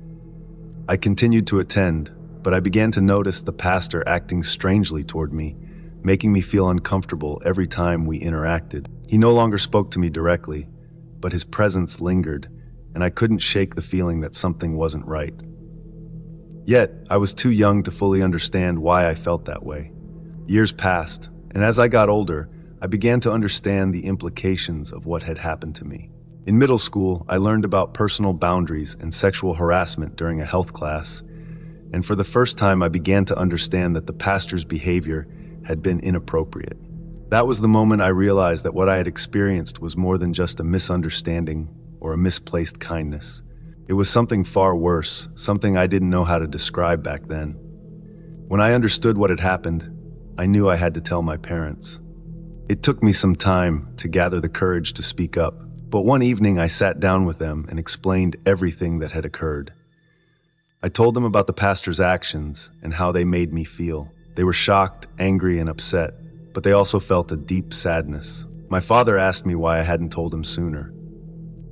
I continued to attend, but I began to notice the pastor acting strangely toward me, making me feel uncomfortable every time we interacted. He no longer spoke to me directly, but his presence lingered, and I couldn't shake the feeling that something wasn't right. Yet, I was too young to fully understand why I felt that way. Years passed, and as I got older, I began to understand the implications of what had happened to me. In middle school, I learned about personal boundaries and sexual harassment during a health class, and for the first time I began to understand that the pastor's behavior had been inappropriate. That was the moment I realized that what I had experienced was more than just a misunderstanding or a misplaced kindness. It was something far worse, something I didn't know how to describe back then. When I understood what had happened, I knew I had to tell my parents. It took me some time to gather the courage to speak up, but one evening I sat down with them and explained everything that had occurred. I told them about the pastor's actions and how they made me feel. They were shocked, angry, and upset, but they also felt a deep sadness. My father asked me why I hadn't told him sooner.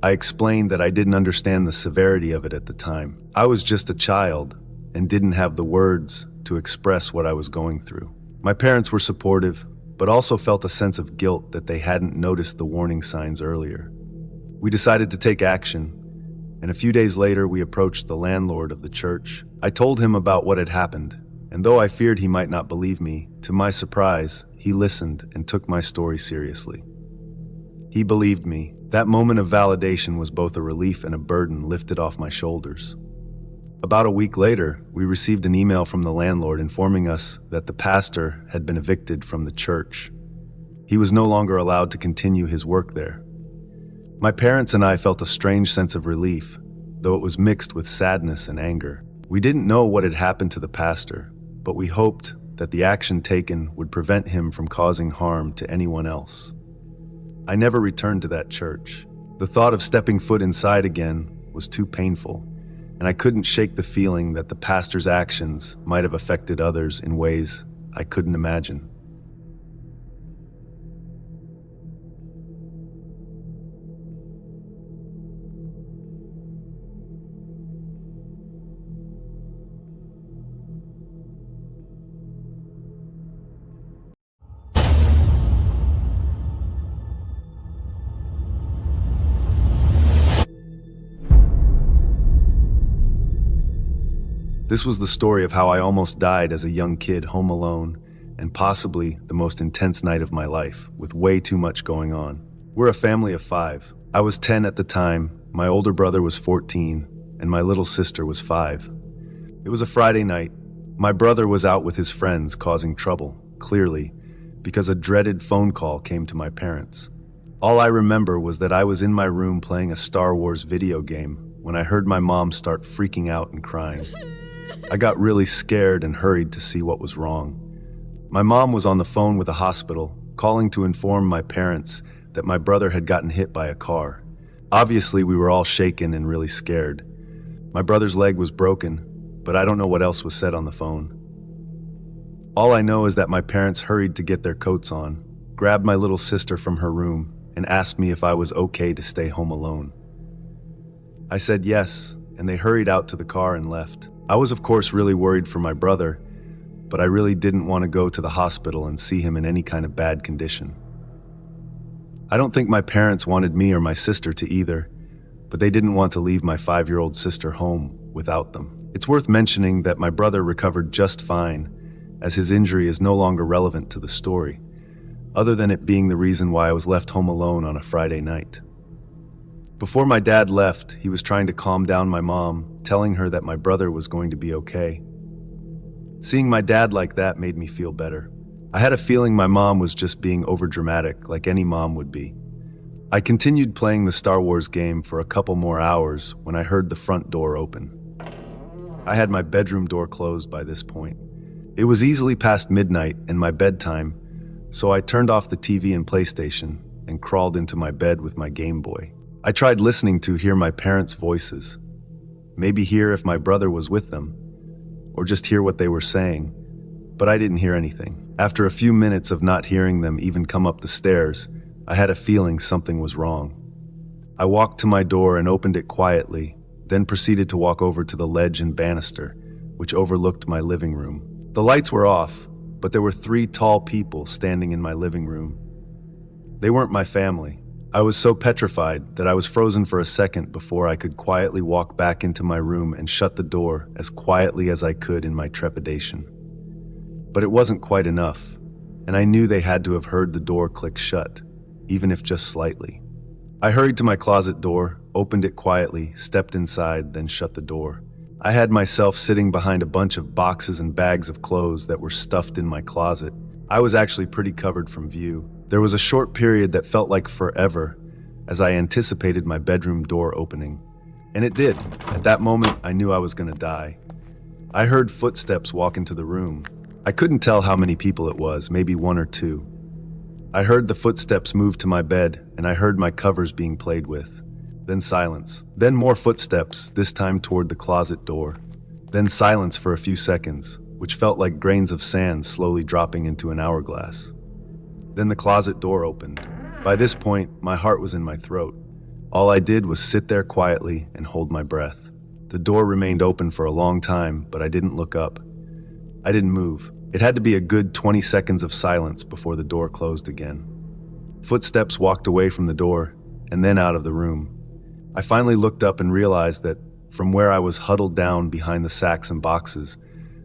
I explained that I didn't understand the severity of it at the time. I was just a child and didn't have the words to express what I was going through. My parents were supportive, but also felt a sense of guilt that they hadn't noticed the warning signs earlier. We decided to take action, and a few days later we approached the landlord of the church. I told him about what had happened, and though I feared he might not believe me, to my surprise, he listened and took my story seriously. He believed me. That moment of validation was both a relief and a burden lifted off my shoulders. About a week later, we received an email from the landlord informing us that the pastor had been evicted from the church. He was no longer allowed to continue his work there. My parents and I felt a strange sense of relief, though it was mixed with sadness and anger. We didn't know what had happened to the pastor, but we hoped that the action taken would prevent him from causing harm to anyone else. I never returned to that church. The thought of stepping foot inside again was too painful, and I couldn't shake the feeling that the pastor's actions might have affected others in ways I couldn't imagine. This was the story of how I almost died as a young kid home alone, and possibly the most intense night of my life, with way too much going on. We're a family of 5. I was 10 at the time, my older brother was 14, and my little sister was 5. It was a Friday night. My brother was out with his friends causing trouble, clearly, because a dreaded phone call came to my parents. All I remember was that I was in my room playing a Star Wars video game when I heard my mom start freaking out and crying. I got really scared and hurried to see what was wrong. My mom was on the phone with a hospital, calling to inform my parents that my brother had gotten hit by a car. Obviously, we were all shaken and really scared. My brother's leg was broken, but I don't know what else was said on the phone. All I know is that my parents hurried to get their coats on, grabbed my little sister from her room, and asked me if I was okay to stay home alone. I said yes, and they hurried out to the car and left. I was of course really worried for my brother, but I really didn't want to go to the hospital and see him in any kind of bad condition. I don't think my parents wanted me or my sister to either, but they didn't want to leave my 5-year-old sister home without them. It's worth mentioning that my brother recovered just fine, as his injury is no longer relevant to the story. other than it being the reason why I was left home alone on a Friday night. Before my dad left, he was trying to calm down my mom, telling her that my brother was going to be okay. Seeing my dad like that made me feel better. I had a feeling my mom was just being overdramatic, like any mom would be. I continued playing the Star Wars game for a couple more hours when I heard the front door open. I had my bedroom door closed by this point. It was easily past midnight and my bedtime, so I turned off the TV and PlayStation and crawled into my bed with my Game Boy. I tried listening to hear my parents' voices, maybe hear if my brother was with them, or just hear what they were saying, but I didn't hear anything. After a few minutes of not hearing them even come up the stairs, I had a feeling something was wrong. I walked to my door and opened it quietly, then proceeded to walk over to the ledge and banister, which overlooked my living room. The lights were off, but there were 3 tall people standing in my living room. They weren't my family. I was so petrified that I was frozen for a second before I could quietly walk back into my room and shut the door as quietly as I could in my trepidation. But it wasn't quite enough, and I knew they had to have heard the door click shut, even if just slightly. I hurried to my closet door, opened it quietly, stepped inside, then shut the door. I had myself sitting behind a bunch of boxes and bags of clothes that were stuffed in my closet. I was actually pretty covered from view. There was a short period that felt like forever as I anticipated my bedroom door opening. And it did. At that moment, I knew I was going to die. I heard footsteps walk into the room. I couldn't tell how many people it was, maybe 1 or 2. I heard the footsteps move to my bed, and I heard my covers being played with. Then silence. Then more footsteps, this time toward the closet door. Then silence for a few seconds, which felt like grains of sand slowly dropping into an hourglass. Then the closet door opened. By this point, my heart was in my throat. All I did was sit there quietly and hold my breath. The door remained open for a long time, but I didn't look up. I didn't move. It had to be a good 20 seconds of silence before the door closed again. Footsteps walked away from the door, and then out of the room. I finally looked up and realized that, from where I was huddled down behind the sacks and boxes,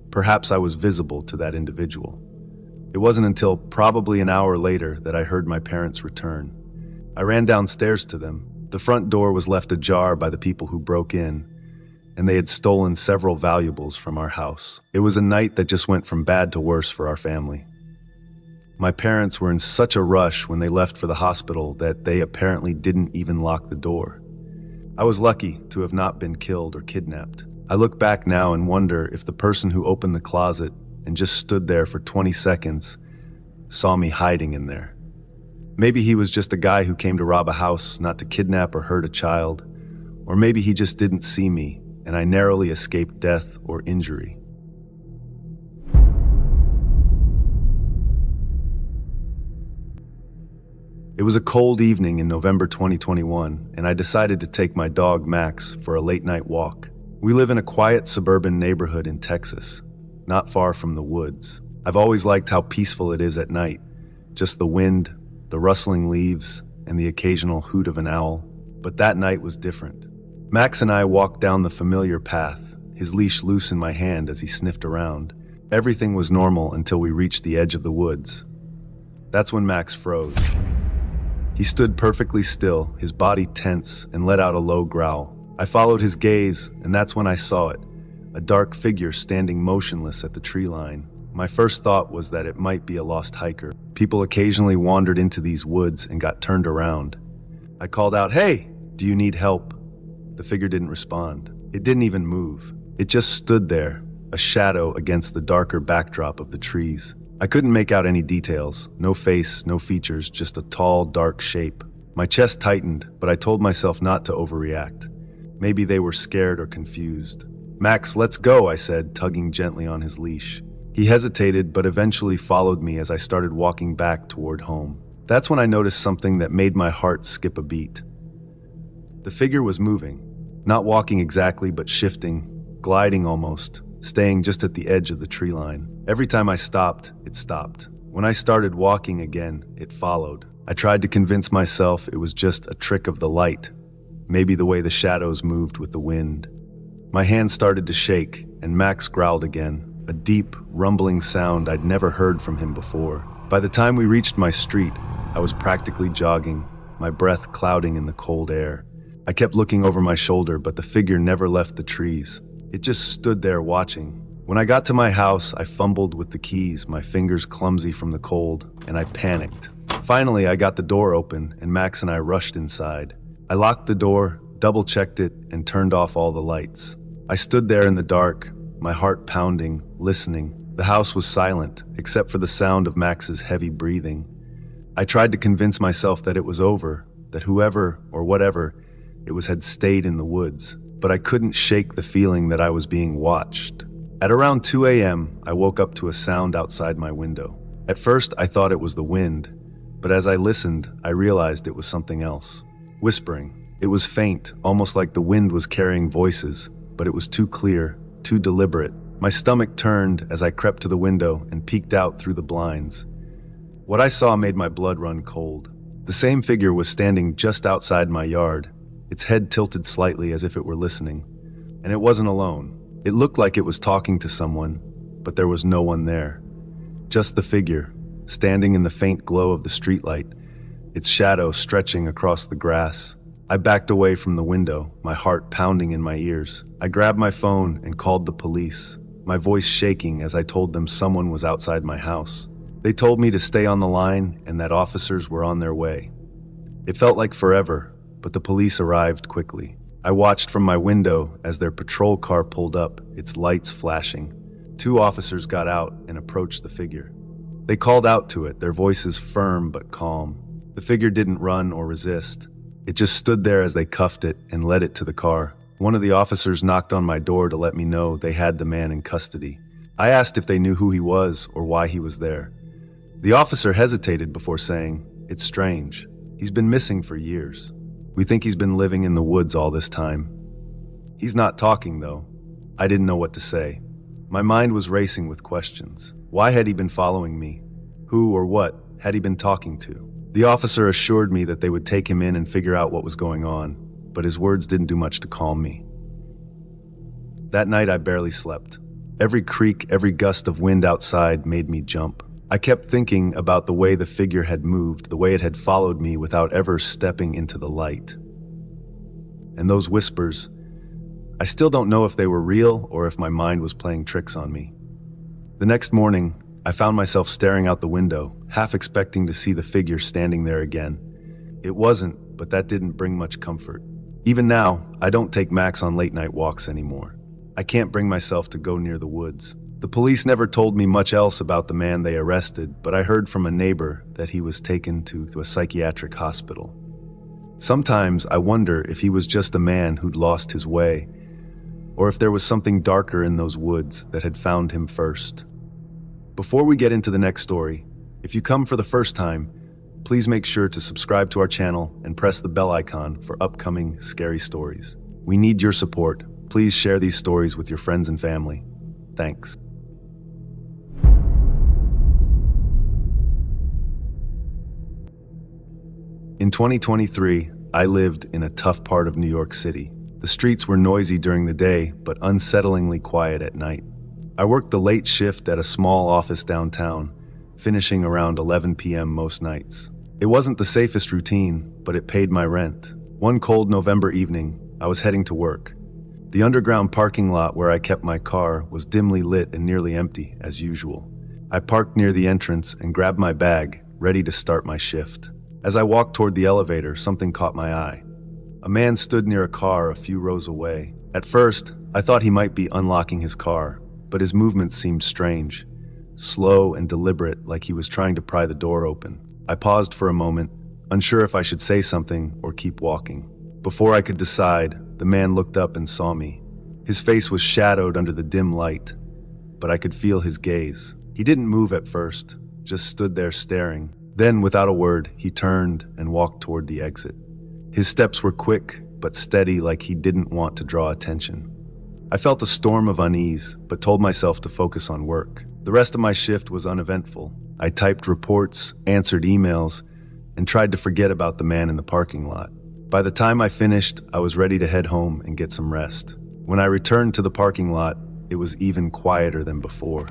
perhaps I was visible to that individual. It wasn't until probably an hour later that I heard my parents return. I ran downstairs to them. The front door was left ajar by the people who broke in, and they had stolen several valuables from our house. It was a night that just went from bad to worse for our family. My parents were in such a rush when they left for the hospital that they apparently didn't even lock the door. I was lucky to have not been killed or kidnapped. I look back now and wonder if the person who opened the closet and just stood there for 20 seconds saw me hiding in there. Maybe he was just a guy who came to rob a house, not to kidnap or hurt a child. Or maybe he just didn't see me, and I narrowly escaped death or injury. It was a cold evening in November 2021, and I decided to take my dog Max for a late-night walk. We live in a quiet suburban neighborhood in Texas, not far from the woods. I've always liked how peaceful it is at night, just the wind, the rustling leaves, and the occasional hoot of an owl. But that night was different. Max and I walked down the familiar path, his leash loose in my hand as he sniffed around. Everything was normal until we reached the edge of the woods. That's when Max froze. He stood perfectly still, his body tense, and let out a low growl. I followed his gaze, and that's when I saw it, a dark figure standing motionless at the tree line. My first thought was that it might be a lost hiker. People occasionally wandered into these woods and got turned around. I called out, "Hey, do you need help?" The figure didn't respond. It didn't even move. It just stood there, a shadow against the darker backdrop of the trees. I couldn't make out any details. No face, no features, just a tall, dark shape. My chest tightened, but I told myself not to overreact. Maybe they were scared or confused. "Max, let's go," I said, tugging gently on his leash. He hesitated, but eventually followed me as I started walking back toward home. That's when I noticed something that made my heart skip a beat. The figure was moving, not walking exactly, but shifting, gliding almost, staying just at the edge of the tree line. Every time I stopped, it stopped. When I started walking again, it followed. I tried to convince myself it was just a trick of the light, maybe the way the shadows moved with the wind. My hands started to shake, and Max growled again, a deep, rumbling sound I'd never heard from him before. By the time we reached my street, I was practically jogging, my breath clouding in the cold air. I kept looking over my shoulder, but the figure never left the trees. It just stood there watching. When I got to my house, I fumbled with the keys, my fingers clumsy from the cold, and I panicked. Finally, I got the door open, and Max and I rushed inside. I locked the door, double-checked it, and turned off all the lights. I stood there in the dark, my heart pounding, listening. The house was silent, except for the sound of Max's heavy breathing. I tried to convince myself that it was over, that whoever or whatever it was had stayed in the woods, but I couldn't shake the feeling that I was being watched. At around 2 a.m., I woke up to a sound outside my window. At first, I thought it was the wind, but as I listened, I realized it was something else. Whispering. It was faint, almost like the wind was carrying voices, but it was too clear, too deliberate. My stomach turned as I crept to the window and peeked out through the blinds. What I saw made my blood run cold. The same figure was standing just outside my yard, its head tilted slightly as if it were listening. And it wasn't alone. It looked like it was talking to someone, but there was no one there. Just the figure, standing in the faint glow of the streetlight, its shadow stretching across the grass. I backed away from the window, my heart pounding in my ears. I grabbed my phone and called the police, my voice shaking as I told them someone was outside my house. They told me to stay on the line and that officers were on their way. It felt like forever, but the police arrived quickly. I watched from my window as their patrol car pulled up, its lights flashing. 2 officers got out and approached the figure. They called out to it, their voices firm but calm. The figure didn't run or resist. It just stood there as they cuffed it and led it to the car. One of the officers knocked on my door to let me know they had the man in custody. I asked if they knew who he was or why he was there. The officer hesitated before saying, "It's strange. He's been missing for years. We think he's been living in the woods all this time." He's not talking, though. I didn't know what to say. My mind was racing with questions. Why had he been following me? Who or what had he been talking to? The officer assured me that they would take him in and figure out what was going on, but his words didn't do much to calm me. That night I barely slept. Every creak, every gust of wind outside made me jump. I kept thinking about the way the figure had moved, the way it had followed me without ever stepping into the light. And those whispers, I still don't know if they were real or if my mind was playing tricks on me. The next morning, I found myself staring out the window, half expecting to see the figure standing there again. It wasn't, but that didn't bring much comfort. Even now, I don't take Max on late-night walks anymore. I can't bring myself to go near the woods. The police never told me much else about the man they arrested, but I heard from a neighbor that he was taken to a psychiatric hospital. Sometimes I wonder if he was just a man who'd lost his way, or if there was something darker in those woods that had found him first. Before we get into the next story, if you come for the first time, please make sure to subscribe to our channel and press the bell icon for upcoming scary stories. We need your support. Please share these stories with your friends and family. Thanks. In 2023, I lived in a tough part of New York City. The streets were noisy during the day, but unsettlingly quiet at night. I worked the late shift at a small office downtown, finishing around 11 p.m. most nights. It wasn't the safest routine, but it paid my rent. One cold November evening, I was heading to work. The underground parking lot where I kept my car was dimly lit and nearly empty, as usual. I parked near the entrance and grabbed my bag, ready to start my shift. As I walked toward the elevator, something caught my eye. A man stood near a car a few rows away. At first, I thought he might be unlocking his car, but his movements seemed strange, slow and deliberate, like he was trying to pry the door open. I paused for a moment, unsure if I should say something or keep walking. Before I could decide, the man looked up and saw me. His face was shadowed under the dim light, but I could feel his gaze. He didn't move at first, just stood there staring. Then, without a word, he turned and walked toward the exit. His steps were quick, but steady, like he didn't want to draw attention. I felt a storm of unease, but told myself to focus on work. The rest of my shift was uneventful. I typed reports, answered emails, and tried to forget about the man in the parking lot. By the time I finished, I was ready to head home and get some rest. When I returned to the parking lot, it was even quieter than before.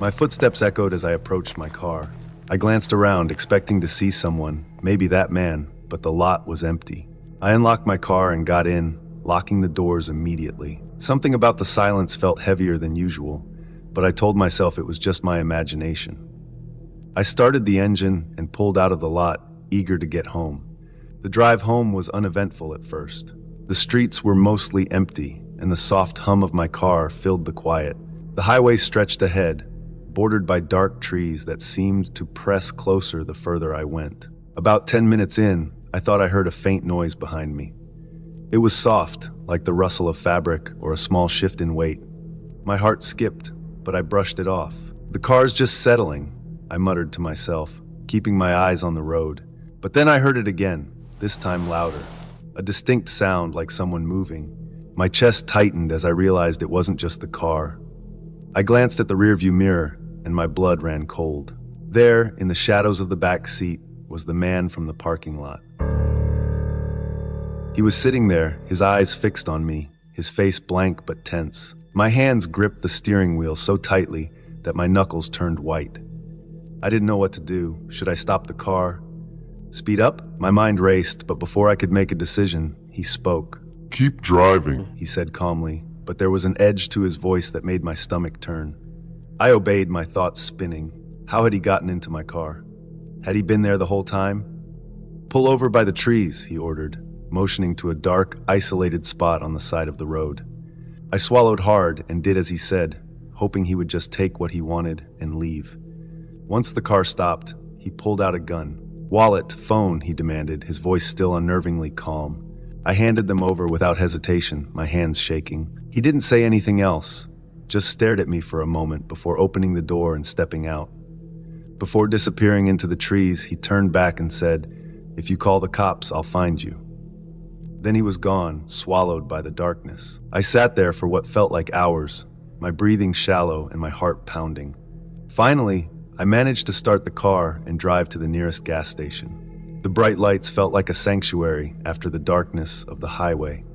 My footsteps echoed as I approached my car. I glanced around, expecting to see someone, maybe that man, but the lot was empty. I unlocked my car and got in, locking the doors immediately. Something about the silence felt heavier than usual, but I told myself it was just my imagination. I started the engine and pulled out of the lot, eager to get home. The drive home was uneventful at first. The streets were mostly empty, and the soft hum of my car filled the quiet. The highway stretched ahead, bordered by dark trees that seemed to press closer the further I went. About 10 minutes in, I thought I heard a faint noise behind me. It was soft, like the rustle of fabric or a small shift in weight. My heart skipped, but I brushed it off. The car's just settling, I muttered to myself, keeping my eyes on the road. But then I heard it again, this time louder. A distinct sound like someone moving. My chest tightened as I realized it wasn't just the car. I glanced at the rearview mirror, and my blood ran cold. There, in the shadows of the back seat, was the man from the parking lot. He was sitting there, his eyes fixed on me, his face blank but tense. My hands gripped the steering wheel so tightly that my knuckles turned white. I didn't know what to do. Should I stop the car? Speed up? My mind raced, but before I could make a decision, he spoke. "Keep driving," He said calmly, but there was an edge to his voice that made my stomach turn. I obeyed, my thoughts spinning. How had he gotten into my car? Had he been there the whole time? "Pull over by the trees," he ordered, motioning to a dark, isolated spot on the side of the road. I swallowed hard and did as he said, hoping he would just take what he wanted and leave. Once the car stopped, he pulled out a gun. "Wallet, phone," he demanded, his voice still unnervingly calm. I handed them over without hesitation, my hands shaking. He didn't say anything else, just stared at me for a moment before opening the door and stepping out. Before disappearing into the trees, he turned back and said, "If you call the cops, I'll find you." Then he was gone, swallowed by the darkness. I sat there for what felt like hours, my breathing shallow and my heart pounding. Finally, I managed to start the car and drive to the nearest gas station. The bright lights felt like a sanctuary after the darkness of the highway.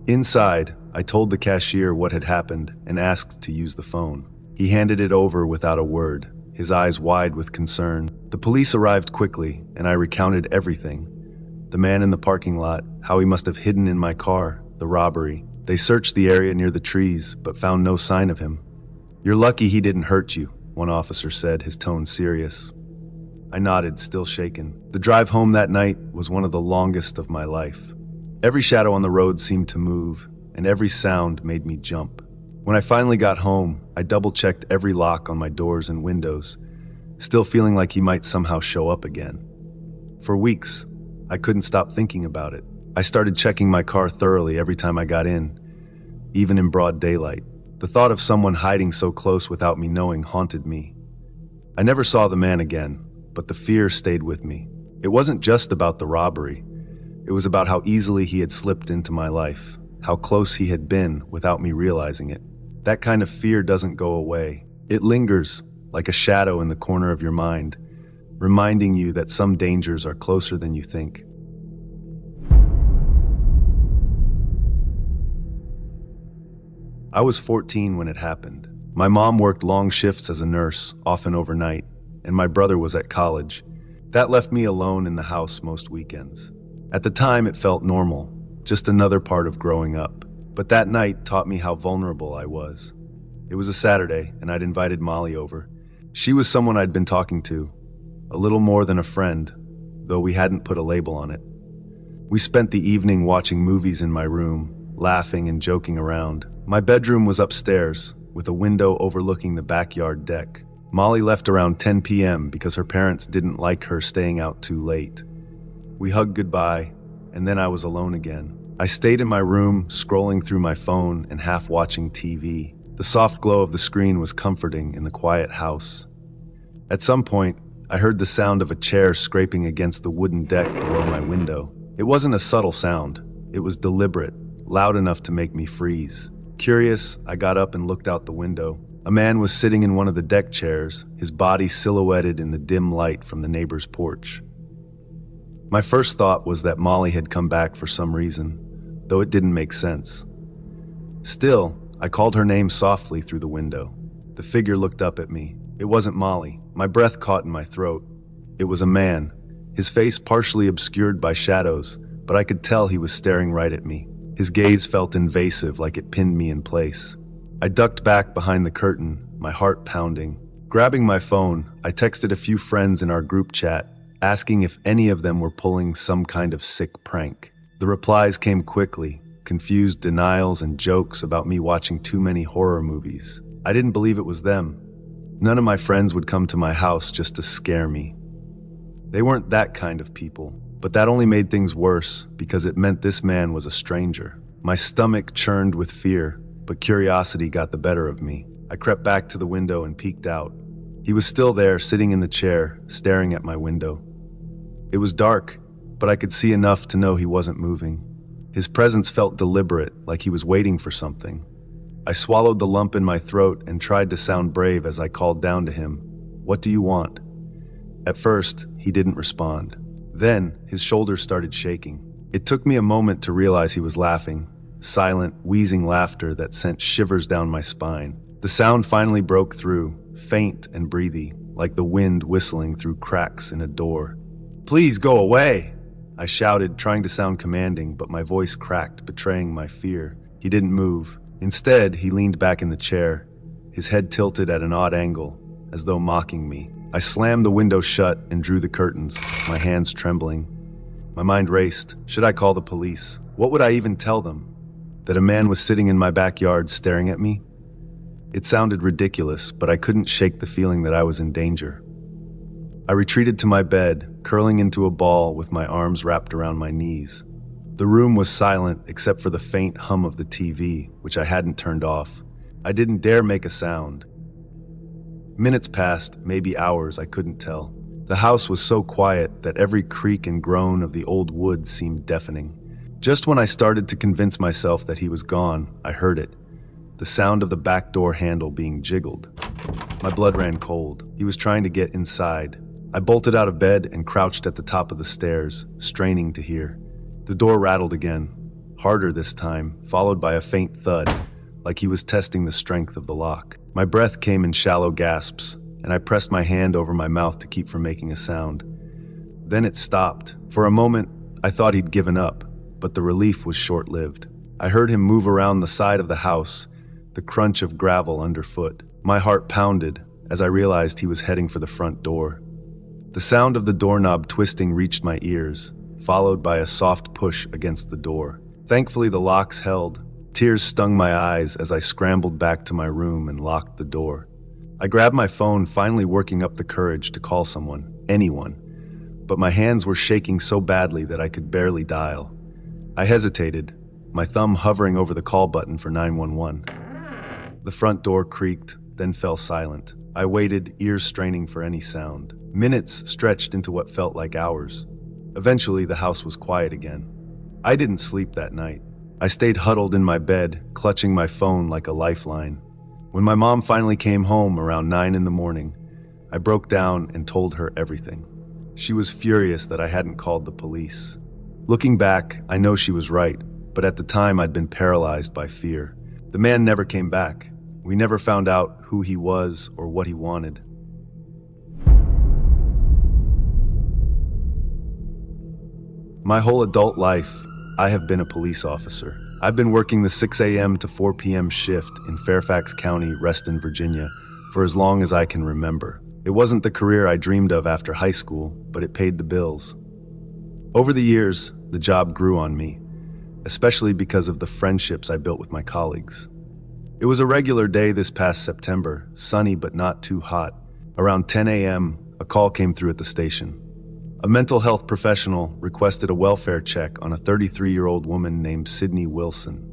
Inside, I told the cashier what had happened and asked to use the phone. He handed it over without a word, his eyes wide with concern. The police arrived quickly, and I recounted everything. The man in the parking lot, how he must have hidden in my car, the robbery. They searched the area near the trees, but found no sign of him. "You're lucky he didn't hurt you," one officer said, his tone serious. I nodded, still shaken. The drive home that night was one of the longest of my life. Every shadow on the road seemed to move, and every sound made me jump. When I finally got home, I double-checked every lock on my doors and windows, still feeling like he might somehow show up again. For weeks, I couldn't stop thinking about it. I started checking my car thoroughly every time I got in, even in broad daylight. The thought of someone hiding so close without me knowing haunted me. I never saw the man again, but the fear stayed with me. It wasn't just about the robbery. It was about how easily he had slipped into my life, how close he had been without me realizing it. That kind of fear doesn't go away. It lingers, like a shadow in the corner of your mind, reminding you that some dangers are closer than you think. I was 14 when it happened. My mom worked long shifts as a nurse, often overnight, and my brother was at college. That left me alone in the house most weekends. At the time, it felt normal, just another part of growing up. But that night taught me how vulnerable I was. It was a Saturday, and I'd invited Molly over. She was someone I'd been talking to, a little more than a friend, though we hadn't put a label on it. We spent the evening watching movies in my room, laughing and joking around. My bedroom was upstairs, with a window overlooking the backyard deck. Molly left around 10 p.m. because her parents didn't like her staying out too late. We hugged goodbye, and then I was alone again. I stayed in my room, scrolling through my phone and half watching TV. The soft glow of the screen was comforting in the quiet house. At some point, I heard the sound of a chair scraping against the wooden deck below my window. It wasn't a subtle sound. It was deliberate, loud enough to make me freeze. Curious, I got up and looked out the window. A man was sitting in one of the deck chairs, his body silhouetted in the dim light from the neighbor's porch. My first thought was that Molly had come back for some reason, though it didn't make sense. Still, I called her name softly through the window. The figure looked up at me. It wasn't Molly. My breath caught in my throat. It was a man, his face partially obscured by shadows, but I could tell he was staring right at me. His gaze felt invasive, like it pinned me in place. I ducked back behind the curtain, my heart pounding. Grabbing my phone, I texted a few friends in our group chat, asking if any of them were pulling some kind of sick prank. The replies came quickly, confused denials and jokes about me watching too many horror movies. I didn't believe it was them. None of my friends would come to my house just to scare me. They weren't that kind of people, but that only made things worse because it meant this man was a stranger. My stomach churned with fear, but curiosity got the better of me. I crept back to the window and peeked out. He was still there, sitting in the chair, staring at my window. It was dark, but I could see enough to know he wasn't moving. His presence felt deliberate, like he was waiting for something. I swallowed the lump in my throat and tried to sound brave as I called down to him, "What do you want?" At first, he didn't respond. Then, his shoulders started shaking. It took me a moment to realize he was laughing, silent, wheezing laughter that sent shivers down my spine. The sound finally broke through, faint and breathy, like the wind whistling through cracks in a door. "Please go away!" I shouted, trying to sound commanding, but my voice cracked, betraying my fear. He didn't move. Instead, he leaned back in the chair, his head tilted at an odd angle, as though mocking me. I slammed the window shut and drew the curtains, my hands trembling. My mind raced. Should I call the police? What would I even tell them? That a man was sitting in my backyard staring at me? It sounded ridiculous, but I couldn't shake the feeling that I was in danger. I retreated to my bed, curling into a ball with my arms wrapped around my knees. The room was silent except for the faint hum of the TV, which I hadn't turned off. I didn't dare make a sound. Minutes passed, maybe hours, I couldn't tell. The house was so quiet that every creak and groan of the old wood seemed deafening. Just when I started to convince myself that he was gone, I heard it. The sound of the back door handle being jiggled. My blood ran cold. He was trying to get inside. I bolted out of bed and crouched at the top of the stairs, straining to hear. The door rattled again, harder this time, followed by a faint thud, like he was testing the strength of the lock. My breath came in shallow gasps, and I pressed my hand over my mouth to keep from making a sound. Then it stopped. For a moment, I thought he'd given up, but the relief was short-lived. I heard him move around the side of the house, the crunch of gravel underfoot. My heart pounded as I realized he was heading for the front door. The sound of the doorknob twisting reached my ears, followed by a soft push against the door. Thankfully, the locks held. Tears stung my eyes as I scrambled back to my room and locked the door. I grabbed my phone, finally working up the courage to call someone, anyone. But my hands were shaking so badly that I could barely dial. I hesitated, my thumb hovering over the call button for 911. The front door creaked, then fell silent. I waited, ears straining for any sound. Minutes stretched into what felt like hours. Eventually, the house was quiet again. I didn't sleep that night. I stayed huddled in my bed, clutching my phone like a lifeline. When my mom finally came home around 9 in the morning, I broke down and told her everything. She was furious that I hadn't called the police. Looking back, I know she was right, but at the time I'd been paralyzed by fear. The man never came back. We never found out who he was or what he wanted. My whole adult life, I have been a police officer. I've been working the 6 a.m. to 4 p.m. shift in Fairfax County, Reston, Virginia, for as long as I can remember. It wasn't the career I dreamed of after high school, but it paid the bills. Over the years, the job grew on me, especially because of the friendships I built with my colleagues. It was a regular day this past September, sunny but not too hot. Around 10 a.m., a call came through at the station. A mental health professional requested a welfare check on a 33-year-old woman named Sydney Wilson.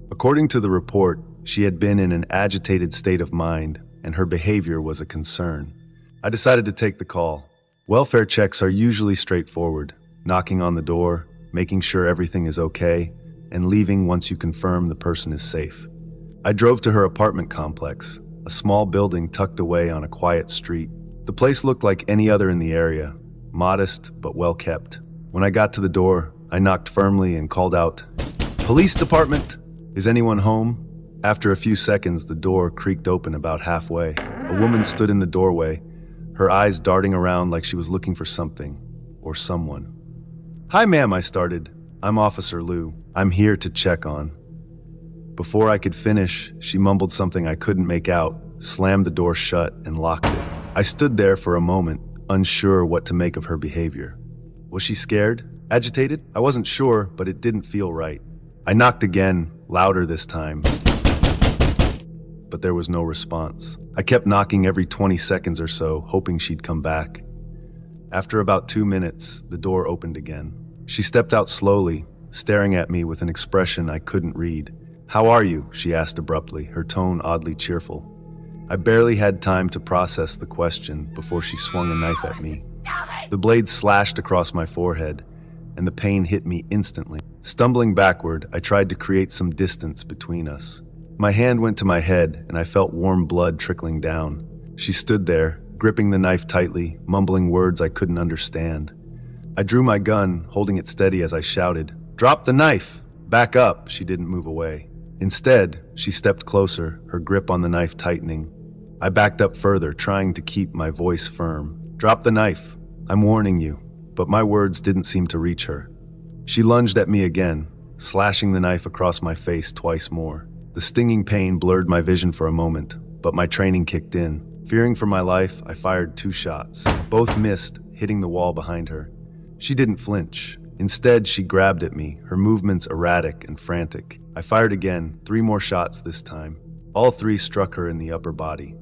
According to the report, she had been in an agitated state of mind, and her behavior was a concern. I decided to take the call. Welfare checks are usually straightforward, knocking on the door, making sure everything is okay, and leaving once you confirm the person is safe. I drove to her apartment complex, a small building tucked away on a quiet street. The place looked like any other in the area, modest but well kept. When I got to the door, I knocked firmly and called out, "Police department! Is anyone home?" After a few seconds, the door creaked open about halfway. A woman stood in the doorway, her eyes darting around like she was looking for something or someone. "Hi, ma'am," I started. "I'm Officer Lou. I'm here to check on." Before I could finish, she mumbled something I couldn't make out, slammed the door shut, and locked it. I stood there for a moment, unsure what to make of her behavior. Was she scared? Agitated? I wasn't sure, but it didn't feel right. I knocked again, louder this time, but there was no response. I kept knocking every 20 seconds or so, hoping she'd come back. After about 2 minutes, the door opened again. She stepped out slowly, staring at me with an expression I couldn't read. "How are you?" she asked abruptly, her tone oddly cheerful. I barely had time to process the question before she swung a knife at me. The blade slashed across my forehead, and the pain hit me instantly. Stumbling backward, I tried to create some distance between us. My hand went to my head, and I felt warm blood trickling down. She stood there, gripping the knife tightly, mumbling words I couldn't understand. I drew my gun, holding it steady as I shouted, "Drop the knife!" "Back up!" She didn't move away. Instead, she stepped closer, her grip on the knife tightening. I backed up further, trying to keep my voice firm. "Drop the knife. I'm warning you." But my words didn't seem to reach her. She lunged at me again, slashing the knife across my face twice more. The stinging pain blurred my vision for a moment, but my training kicked in. Fearing for my life, I fired 2 shots. Both missed, hitting the wall behind her. She didn't flinch. Instead, she grabbed at me, her movements erratic and frantic. I fired again, 3 more shots this time. All 3 struck her in the upper body.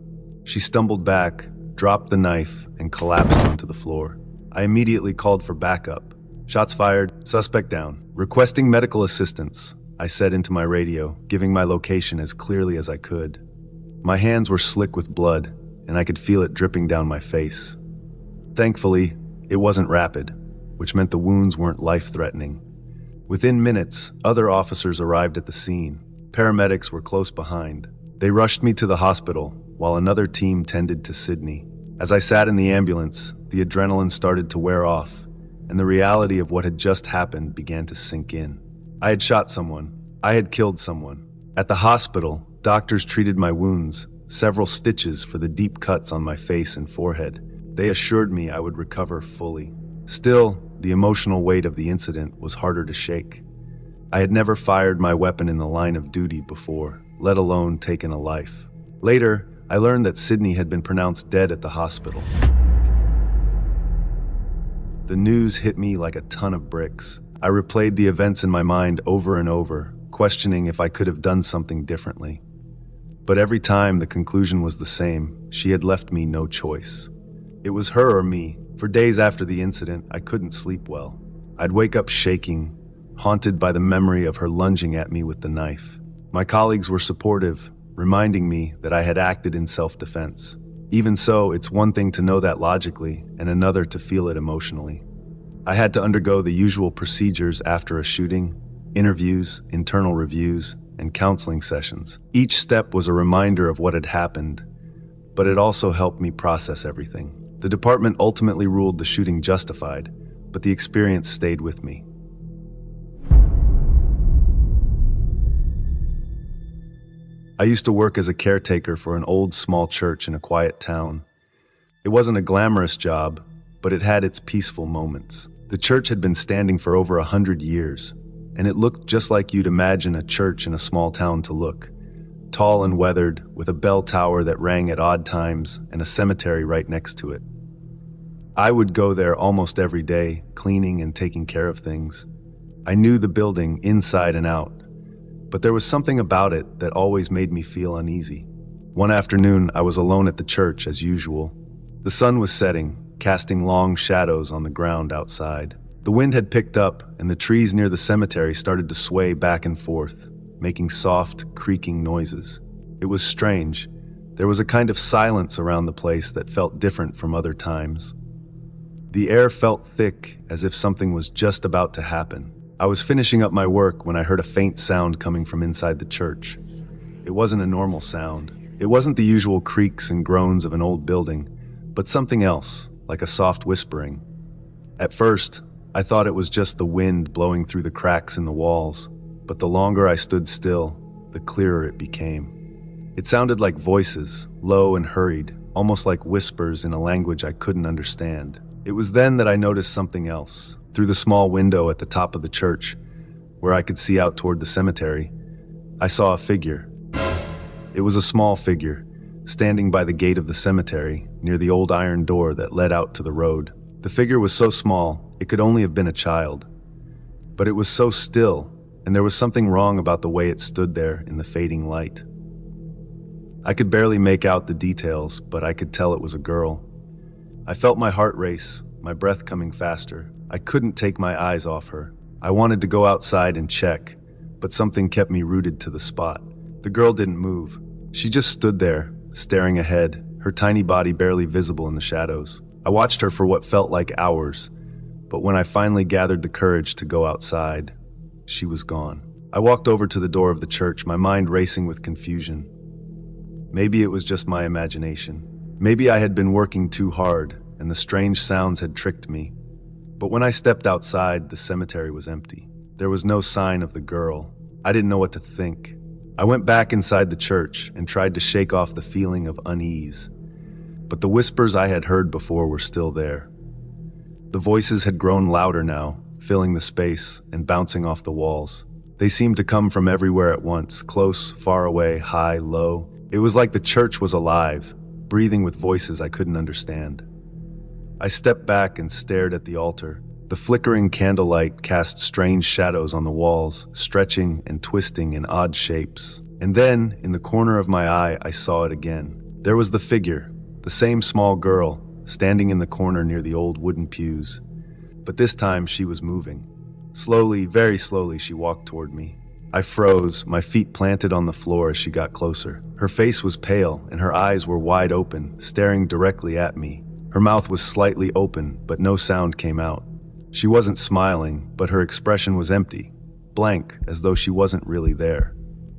She stumbled back, dropped the knife, and collapsed onto the floor. I immediately called for backup. "Shots fired, suspect down. Requesting medical assistance," I said into my radio, giving my location as clearly as I could. My hands were slick with blood, and I could feel it dripping down my face. Thankfully, it wasn't rapid, which meant the wounds weren't life-threatening. Within minutes, other officers arrived at the scene. Paramedics were close behind. They rushed me to the hospital, while another team tended to Sydney. As I sat in the ambulance, the adrenaline started to wear off, and the reality of what had just happened began to sink in. I had shot someone. I had killed someone. At the hospital, doctors treated my wounds, several stitches for the deep cuts on my face and forehead. They assured me I would recover fully. Still, the emotional weight of the incident was harder to shake. I had never fired my weapon in the line of duty before, let alone taken a life. Later, I learned that Sydney had been pronounced dead at the hospital. The news hit me like a ton of bricks. I replayed the events in my mind over and over, questioning if I could have done something differently. But every time the conclusion was the same: she had left me no choice. It was her or me. For days after the incident, I couldn't sleep well. I'd wake up shaking, haunted by the memory of her lunging at me with the knife. My colleagues were supportive, reminding me that I had acted in self-defense. Even so, it's one thing to know that logically, and another to feel it emotionally. I had to undergo the usual procedures after a shooting: interviews, internal reviews, and counseling sessions. Each step was a reminder of what had happened, but it also helped me process everything. The department ultimately ruled the shooting justified, but the experience stayed with me. I used to work as a caretaker for an old small church in a quiet town. It wasn't a glamorous job, but it had its peaceful moments. The church had been standing for over 100 years, and it looked just like you'd imagine a church in a small town to look. Tall and weathered, with a bell tower that rang at odd times and a cemetery right next to it. I would go there almost every day, cleaning and taking care of things. I knew the building inside and out, but there was something about it that always made me feel uneasy. One afternoon, I was alone at the church as usual. The sun was setting, casting long shadows on the ground outside. The wind had picked up, and the trees near the cemetery started to sway back and forth, making soft, creaking noises. It was strange. There was a kind of silence around the place that felt different from other times. The air felt thick, as if something was just about to happen. I was finishing up my work when I heard a faint sound coming from inside the church. It wasn't a normal sound. It wasn't the usual creaks and groans of an old building, but something else, like a soft whispering. At first, I thought it was just the wind blowing through the cracks in the walls, but the longer I stood still, the clearer it became. It sounded like voices, low and hurried, almost like whispers in a language I couldn't understand. It was then that I noticed something else. Through the small window at the top of the church, where I could see out toward the cemetery, I saw a figure. It was a small figure, standing by the gate of the cemetery, near the old iron door that led out to the road. The figure was so small, it could only have been a child. But it was so still, and there was something wrong about the way it stood there in the fading light. I could barely make out the details, but I could tell it was a girl. I felt my heart race, my breath coming faster. I couldn't take my eyes off her. I wanted to go outside and check, but something kept me rooted to the spot. The girl didn't move. She just stood there, staring ahead, her tiny body barely visible in the shadows. I watched her for what felt like hours, but when I finally gathered the courage to go outside, she was gone. I walked over to the door of the church, my mind racing with confusion. Maybe it was just my imagination. Maybe I had been working too hard, and the strange sounds had tricked me. But when I stepped outside, the cemetery was empty. There was no sign of the girl. I didn't know what to think. I went back inside the church and tried to shake off the feeling of unease. But the whispers I had heard before were still there. The voices had grown louder now, filling the space and bouncing off the walls. They seemed to come from everywhere at once, close, far away, high, low. It was like the church was alive, breathing with voices I couldn't understand. I stepped back and stared at the altar. The flickering candlelight cast strange shadows on the walls, stretching and twisting in odd shapes. And then, in the corner of my eye, I saw it again. There was the figure, the same small girl, standing in the corner near the old wooden pews. But this time she was moving. Slowly, very slowly, she walked toward me. I froze, my feet planted on the floor as she got closer. Her face was pale, and her eyes were wide open, staring directly at me. Her mouth was slightly open, but no sound came out. She wasn't smiling, but her expression was empty, blank, as though she wasn't really there.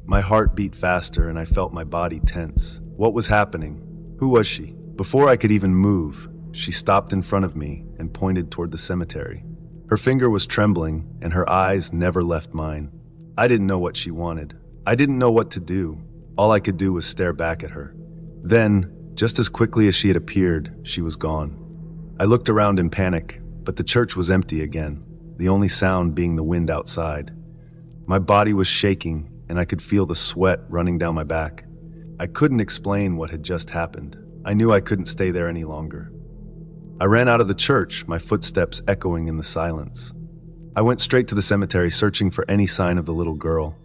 My heart beat faster, and I felt my body tense. What was happening? Who was she? Before I could even move, she stopped in front of me and pointed toward the cemetery. Her finger was trembling, and her eyes never left mine. I didn't know what she wanted. I didn't know what to do. All I could do was stare back at her. Then, just as quickly as she had appeared, she was gone. I looked around in panic, but the church was empty again, the only sound being the wind outside. My body was shaking, and I could feel the sweat running down my back. I couldn't explain what had just happened. I knew I couldn't stay there any longer. I ran out of the church, my footsteps echoing in the silence. I went straight to the cemetery, searching for any sign of the little girl.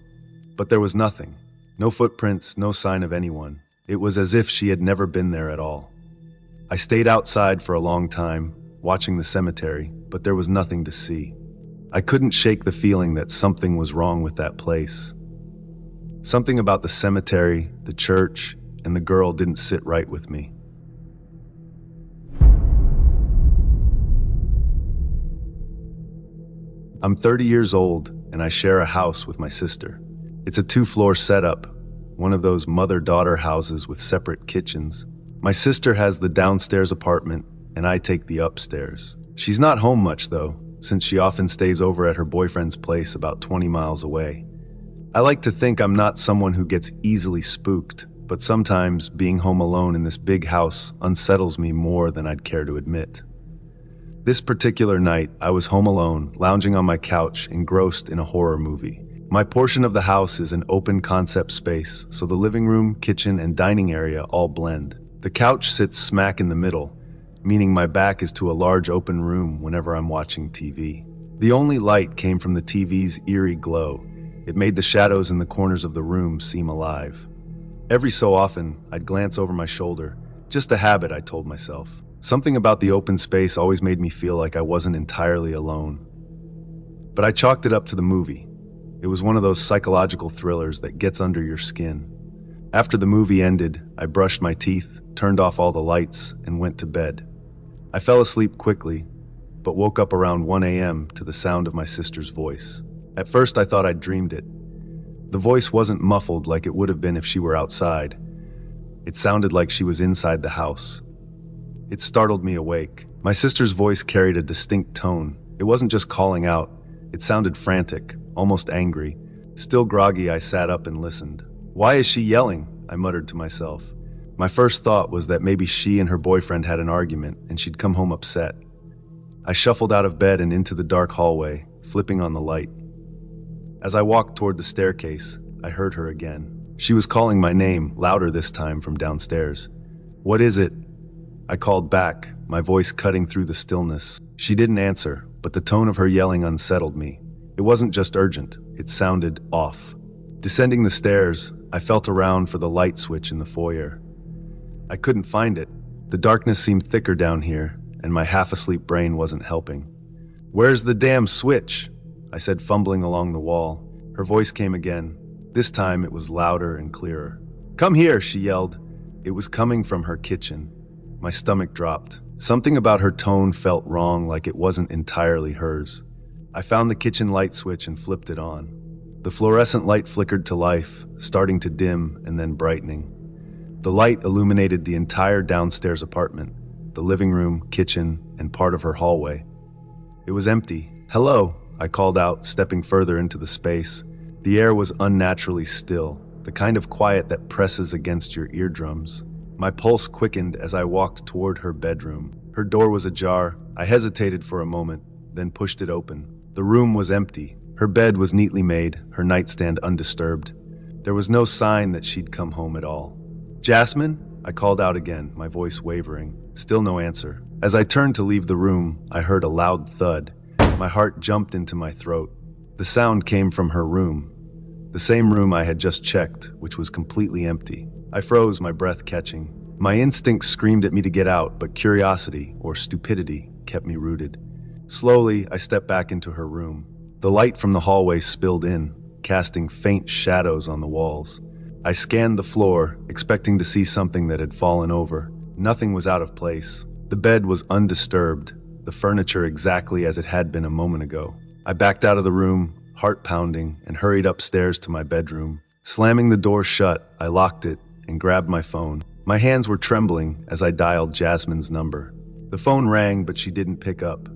But there was nothing. No footprints, no sign of anyone. It was as if she had never been there at all. I stayed outside for a long time, watching the cemetery, but there was nothing to see. I couldn't shake the feeling that something was wrong with that place. Something about the cemetery, the church, and the girl didn't sit right with me. I'm 30 years old, and I share a house with my sister. It's a 2-floor setup, one of those mother-daughter houses with separate kitchens. My sister has the downstairs apartment, and I take the upstairs. She's not home much, though, since she often stays over at her boyfriend's place about 20 miles away. I like to think I'm not someone who gets easily spooked, but sometimes being home alone in this big house unsettles me more than I'd care to admit. This particular night, I was home alone, lounging on my couch, engrossed in a horror movie. My portion of the house is an open concept space, so the living room, kitchen, and dining area all blend. The couch sits smack in the middle, meaning my back is to a large open room whenever I'm watching TV. The only light came from the TV's eerie glow. It made the shadows in the corners of the room seem alive. Every so often, I'd glance over my shoulder. Just a habit, I told myself. Something about the open space always made me feel like I wasn't entirely alone. But I chalked it up to the movie. It was one of those psychological thrillers that gets under your skin. After the movie ended, I brushed my teeth, turned off all the lights, and went to bed. I fell asleep quickly, but woke up around 1 a.m. to the sound of my sister's voice. At first, I thought I'd dreamed it. The voice wasn't muffled like it would have been if she were outside. It sounded like she was inside the house. It startled me awake. My sister's voice carried a distinct tone. It wasn't just calling out. It sounded frantic, almost angry. Still groggy, I sat up and listened. "Why is she yelling?" I muttered to myself. My first thought was that maybe she and her boyfriend had an argument and she'd come home upset. I shuffled out of bed and into the dark hallway, flipping on the light. As I walked toward the staircase, I heard her again. She was calling my name, louder this time from downstairs. "What is it?" I called back, my voice cutting through the stillness. She didn't answer, but the tone of her yelling unsettled me. It wasn't just urgent, it sounded off. Descending the stairs, I felt around for the light switch in the foyer. I couldn't find it. The darkness seemed thicker down here, and my half-asleep brain wasn't helping. "Where's the damn switch?" I said, fumbling along the wall. Her voice came again. This time it was louder and clearer. "Come here," she yelled. It was coming from her kitchen. My stomach dropped. Something about her tone felt wrong, like it wasn't entirely hers. I found the kitchen light switch and flipped it on. The fluorescent light flickered to life, starting to dim and then brightening. The light illuminated the entire downstairs apartment, the living room, kitchen, and part of her hallway. It was empty. "Hello," I called out, stepping further into the space. The air was unnaturally still, the kind of quiet that presses against your eardrums. My pulse quickened as I walked toward her bedroom. Her door was ajar. I hesitated for a moment, then pushed it open. The room was empty. Her bed was neatly made, her nightstand undisturbed. There was no sign that she'd come home at all. "Jasmine?" I called out again, my voice wavering. Still no answer. As I turned to leave the room, I heard a loud thud. My heart jumped into my throat. The sound came from her room. The same room I had just checked, which was completely empty. I froze, my breath catching. My instincts screamed at me to get out, but curiosity, or stupidity, kept me rooted. Slowly, I stepped back into her room. The light from the hallway spilled in, casting faint shadows on the walls. I scanned the floor, expecting to see something that had fallen over. Nothing was out of place. The bed was undisturbed, the furniture exactly as it had been a moment ago. I backed out of the room, heart pounding, and hurried upstairs to my bedroom. Slamming the door shut, I locked it and grabbed my phone. My hands were trembling as I dialed Jasmine's number. The phone rang, but she didn't pick up.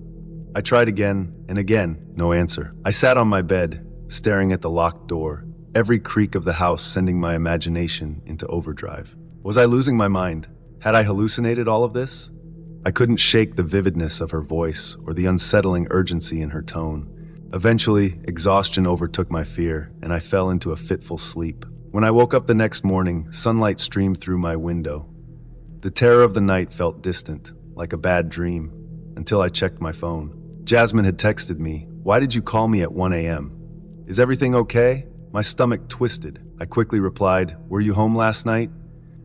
I tried again and again, no answer. I sat on my bed, staring at the locked door, every creak of the house sending my imagination into overdrive. Was I losing my mind? Had I hallucinated all of this? I couldn't shake the vividness of her voice or the unsettling urgency in her tone. Eventually, exhaustion overtook my fear, and I fell into a fitful sleep. When I woke up the next morning, sunlight streamed through my window. The terror of the night felt distant, like a bad dream, until I checked my phone. Jasmine had texted me, "Why did you call me at 1 a.m.? Is everything okay?" My stomach twisted. I quickly replied, "Were you home last night?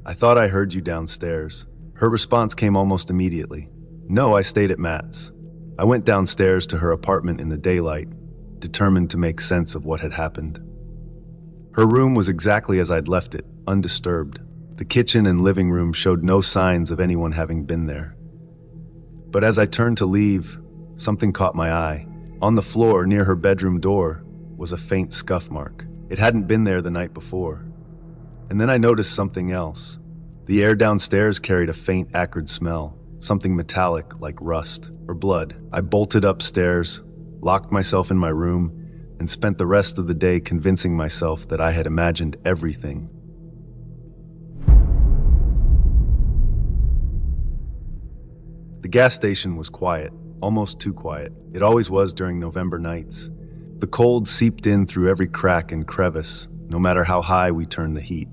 I thought I heard you downstairs." Her response came almost immediately. "No, I stayed at Matt's." I went downstairs to her apartment in the daylight, determined to make sense of what had happened. Her room was exactly as I'd left it, undisturbed. The kitchen and living room showed no signs of anyone having been there. But as I turned to leave, something caught my eye. On the floor near her bedroom door was a faint scuff mark. It hadn't been there the night before. And then I noticed something else. The air downstairs carried a faint acrid smell, something metallic like rust or blood. I bolted upstairs, locked myself in my room, and spent the rest of the day convincing myself that I had imagined everything. The gas station was quiet, almost too quiet. It always was during November nights. The cold seeped in through every crack and crevice, no matter how high we turned the heat.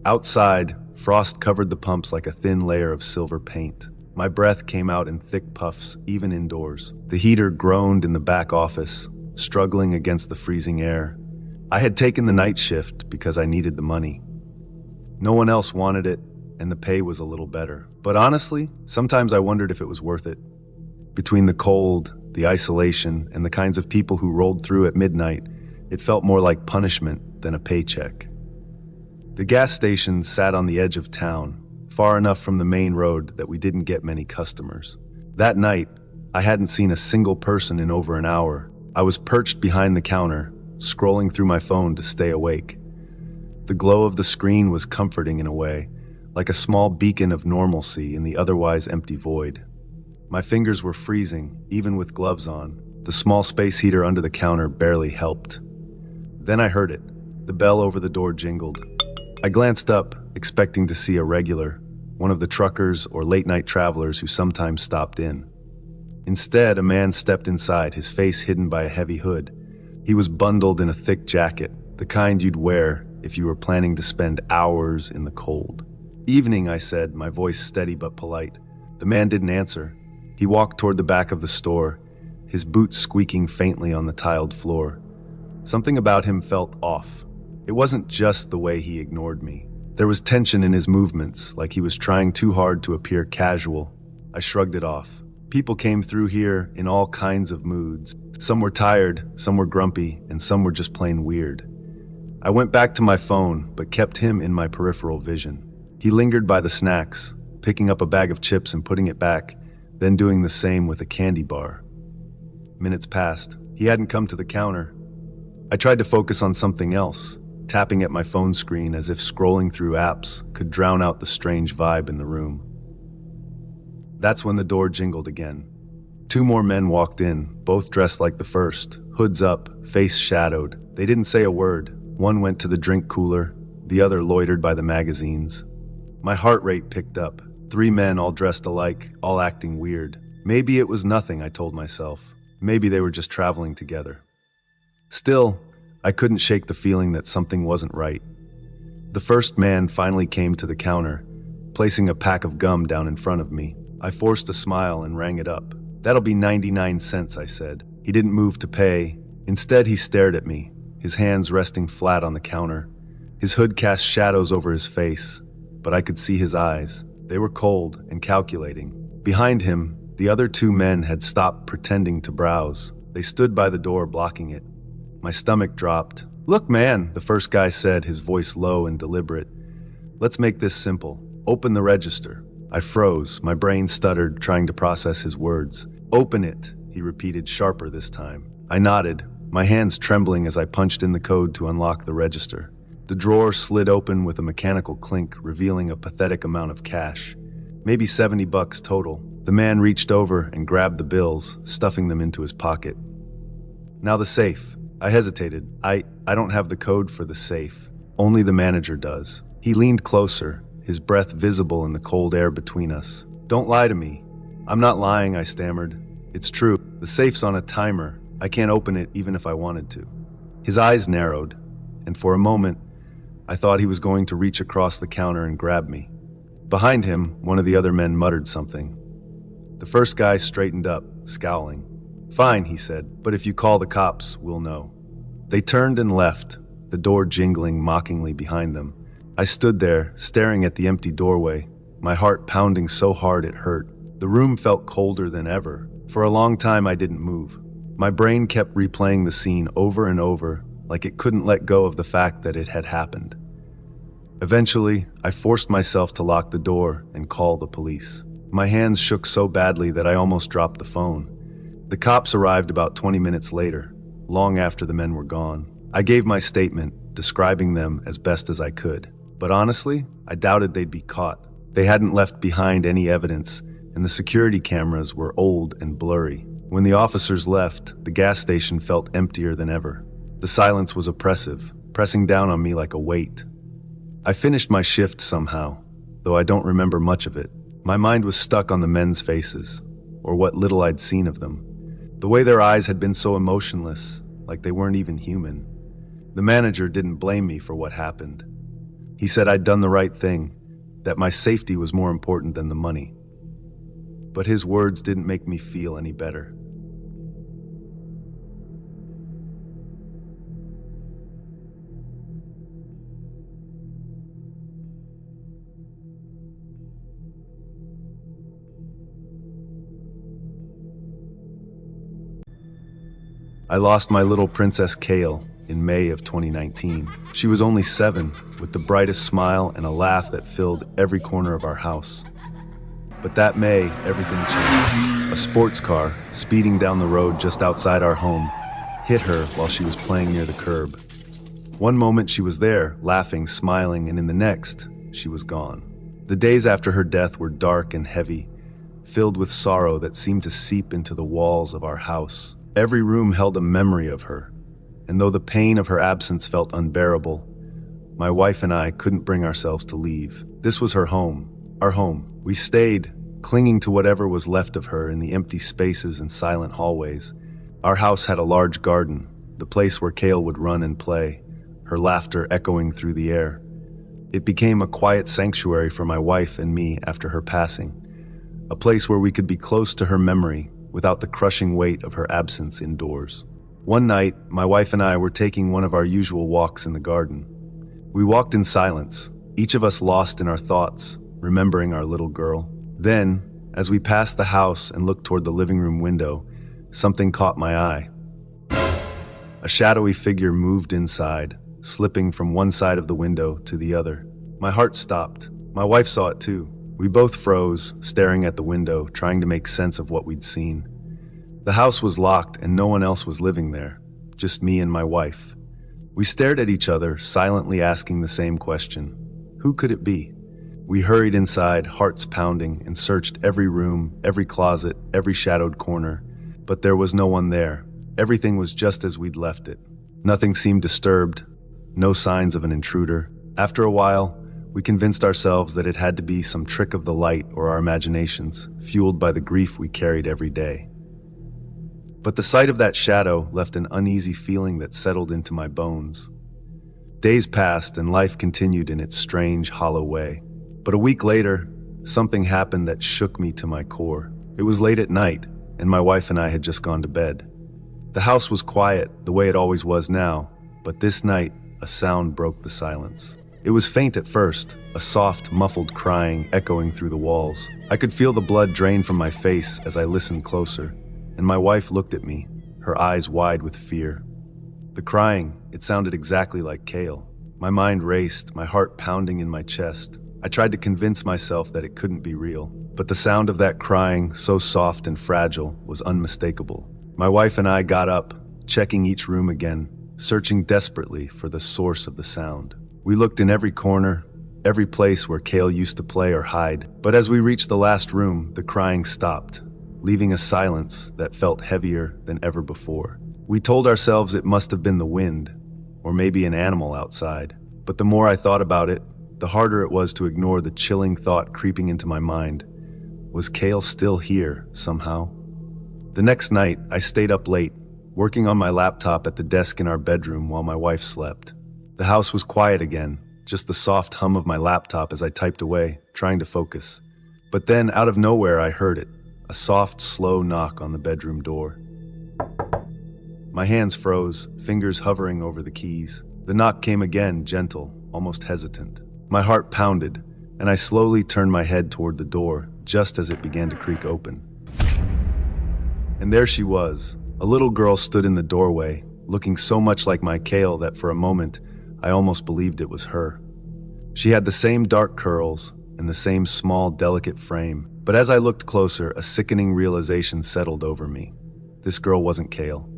Outside, frost covered the pumps like a thin layer of silver paint. My breath came out in thick puffs, even indoors. The heater groaned in the back office, struggling against the freezing air. I had taken the night shift because I needed the money. No one else wanted it, and the pay was a little better. But honestly, sometimes I wondered if it was worth it. Between the cold, the isolation, and the kinds of people who rolled through at midnight, it felt more like punishment than a paycheck. The gas station sat on the edge of town, far enough from the main road that we didn't get many customers. That night, I hadn't seen a single person in over an hour. I was perched behind the counter, scrolling through my phone to stay awake. The glow of the screen was comforting in a way, like a small beacon of normalcy in the otherwise empty void. My fingers were freezing, even with gloves on. The small space heater under the counter barely helped. Then I heard it. The bell over the door jingled. I glanced up, expecting to see a regular, one of the truckers or late-night travelers who sometimes stopped in. Instead, a man stepped inside, his face hidden by a heavy hood. He was bundled in a thick jacket, the kind you'd wear if you were planning to spend hours in the cold. "Evening," I said, my voice steady but polite. The man didn't answer. He walked toward the back of the store, his boots squeaking faintly on the tiled floor. Something about him felt off. It wasn't just the way he ignored me. There was tension in his movements, like he was trying too hard to appear casual. I shrugged it off. People came through here in all kinds of moods. Some were tired, some were grumpy, and some were just plain weird. I went back to my phone, but kept him in my peripheral vision. He lingered by the snacks, picking up a bag of chips and putting it back, then doing the same with a candy bar. Minutes passed. He hadn't come to the counter. I tried to focus on something else, tapping at my phone screen as if scrolling through apps could drown out the strange vibe in the room. That's when the door jingled again. 2 more men walked in, both dressed like the first, hoods up, face shadowed. They didn't say a word. One went to the drink cooler, the other loitered by the magazines. My heart rate picked up. 3 men all dressed alike, all acting weird. Maybe it was nothing, I told myself. Maybe they were just traveling together. Still, I couldn't shake the feeling that something wasn't right. The first man finally came to the counter, placing a pack of gum down in front of me. I forced a smile and rang it up. "That'll be 99 cents, I said. He didn't move to pay. Instead, he stared at me, his hands resting flat on the counter. His hood cast shadows over his face, but I could see his eyes. They were cold and calculating. Behind him, the other 2 men had stopped pretending to browse. They stood by the door, blocking it. My stomach dropped. "Look, man," the first guy said, his voice low and deliberate. "Let's make this simple. Open the register." I froze, my brain stuttered, trying to process his words. "Open it," he repeated, sharper this time. I nodded, my hands trembling as I punched in the code to unlock the register. The drawer slid open with a mechanical clink, revealing a pathetic amount of cash. Maybe $70 total. The man reached over and grabbed the bills, stuffing them into his pocket. "Now the safe." I hesitated. I don't have the code for the safe. Only the manager does. He leaned closer, his breath visible in the cold air between us. "Don't lie to me." "I'm not lying," I stammered. "It's true. The safe's on a timer. I can't open it even if I wanted to." His eyes narrowed, and for a moment, I thought he was going to reach across the counter and grab me. Behind him, one of the other men muttered something. The first guy straightened up, scowling. "Fine," he said, "but if you call the cops, we'll know." They turned and left, the door jingling mockingly behind them. I stood there, staring at the empty doorway, my heart pounding so hard it hurt. The room felt colder than ever. For a long time, I didn't move. My brain kept replaying the scene over and over, like it couldn't let go of the fact that it had happened. Eventually, I forced myself to lock the door and call the police. My hands shook so badly that I almost dropped the phone. The cops arrived about 20 minutes later, long after the men were gone. I gave my statement, describing them as best as I could. But honestly, I doubted they'd be caught. They hadn't left behind any evidence, and the security cameras were old and blurry. When the officers left, the gas station felt emptier than ever. The silence was oppressive, pressing down on me like a weight. I finished my shift somehow, though I don't remember much of it. My mind was stuck on the men's faces, or what little I'd seen of them. The way their eyes had been so emotionless, like they weren't even human. The manager didn't blame me for what happened. He said I'd done the right thing, that my safety was more important than the money. But his words didn't make me feel any better. I lost my little princess Kale in May of 2019. She was only 7, with the brightest smile and a laugh that filled every corner of our house. But that May, everything changed. A sports car, speeding down the road just outside our home, hit her while she was playing near the curb. One moment she was there, laughing, smiling, and in the next, she was gone. The days after her death were dark and heavy, filled with sorrow that seemed to seep into the walls of our house. Every room held a memory of her, and though the pain of her absence felt unbearable, My wife and I couldn't bring ourselves to leave. This was her home, our home. We stayed, clinging to whatever was left of her in the empty spaces and silent hallways. Our house had a large garden, the place where Kale would run and play, her laughter echoing through the air. It became a quiet sanctuary for my wife and me after her passing, a place where we could be close to her memory without the crushing weight of her absence indoors. One night, my wife and I were taking one of our usual walks in the garden. We walked in silence, each of us lost in our thoughts, remembering our little girl. Then, as we passed the house and looked toward the living room window, something caught my eye. A shadowy figure moved inside, slipping from one side of the window to the other. My heart stopped. My wife saw it too. We both froze, staring at the window, trying to make sense of what we'd seen. The house was locked and no one else was living there, just me and my wife. We stared at each other, silently asking the same question. Who could it be? We hurried inside, hearts pounding, and searched every room, every closet, every shadowed corner. But there was no one there. Everything was just as we'd left it. Nothing seemed disturbed, no signs of an intruder. After a while, we convinced ourselves that it had to be some trick of the light or our imaginations, fueled by the grief we carried every day. But the sight of that shadow left an uneasy feeling that settled into my bones. Days passed and life continued in its strange, hollow way. But a week later, something happened that shook me to my core. It was late at night, and my wife and I had just gone to bed. The house was quiet, the way it always was now, but this night, a sound broke the silence. It was faint at first, a soft, muffled crying echoing through the walls. I could feel the blood drain from my face as I listened closer, and my wife looked at me, her eyes wide with fear. The crying, it sounded exactly like Kale. My mind raced, my heart pounding in my chest. I tried to convince myself that it couldn't be real, but the sound of that crying, so soft and fragile, was unmistakable. My wife and I got up, checking each room again, searching desperately for the source of the sound. We looked in every corner, every place where Kale used to play or hide, but as we reached the last room, the crying stopped, leaving a silence that felt heavier than ever before. We told ourselves it must have been the wind, or maybe an animal outside, but the more I thought about it, the harder it was to ignore the chilling thought creeping into my mind. Was Kale still here, somehow? The next night, I stayed up late, working on my laptop at the desk in our bedroom while my wife slept. The house was quiet again, just the soft hum of my laptop as I typed away, trying to focus. But then, out of nowhere, I heard it, a soft, slow knock on the bedroom door. My hands froze, fingers hovering over the keys. The knock came again, gentle, almost hesitant. My heart pounded, and I slowly turned my head toward the door, just as it began to creak open. And there she was. A little girl stood in the doorway, looking so much like my Kale that for a moment, I almost believed it was her. She had the same dark curls and the same small, delicate frame, but as I looked closer, a sickening realization settled over me. This girl wasn't Kale.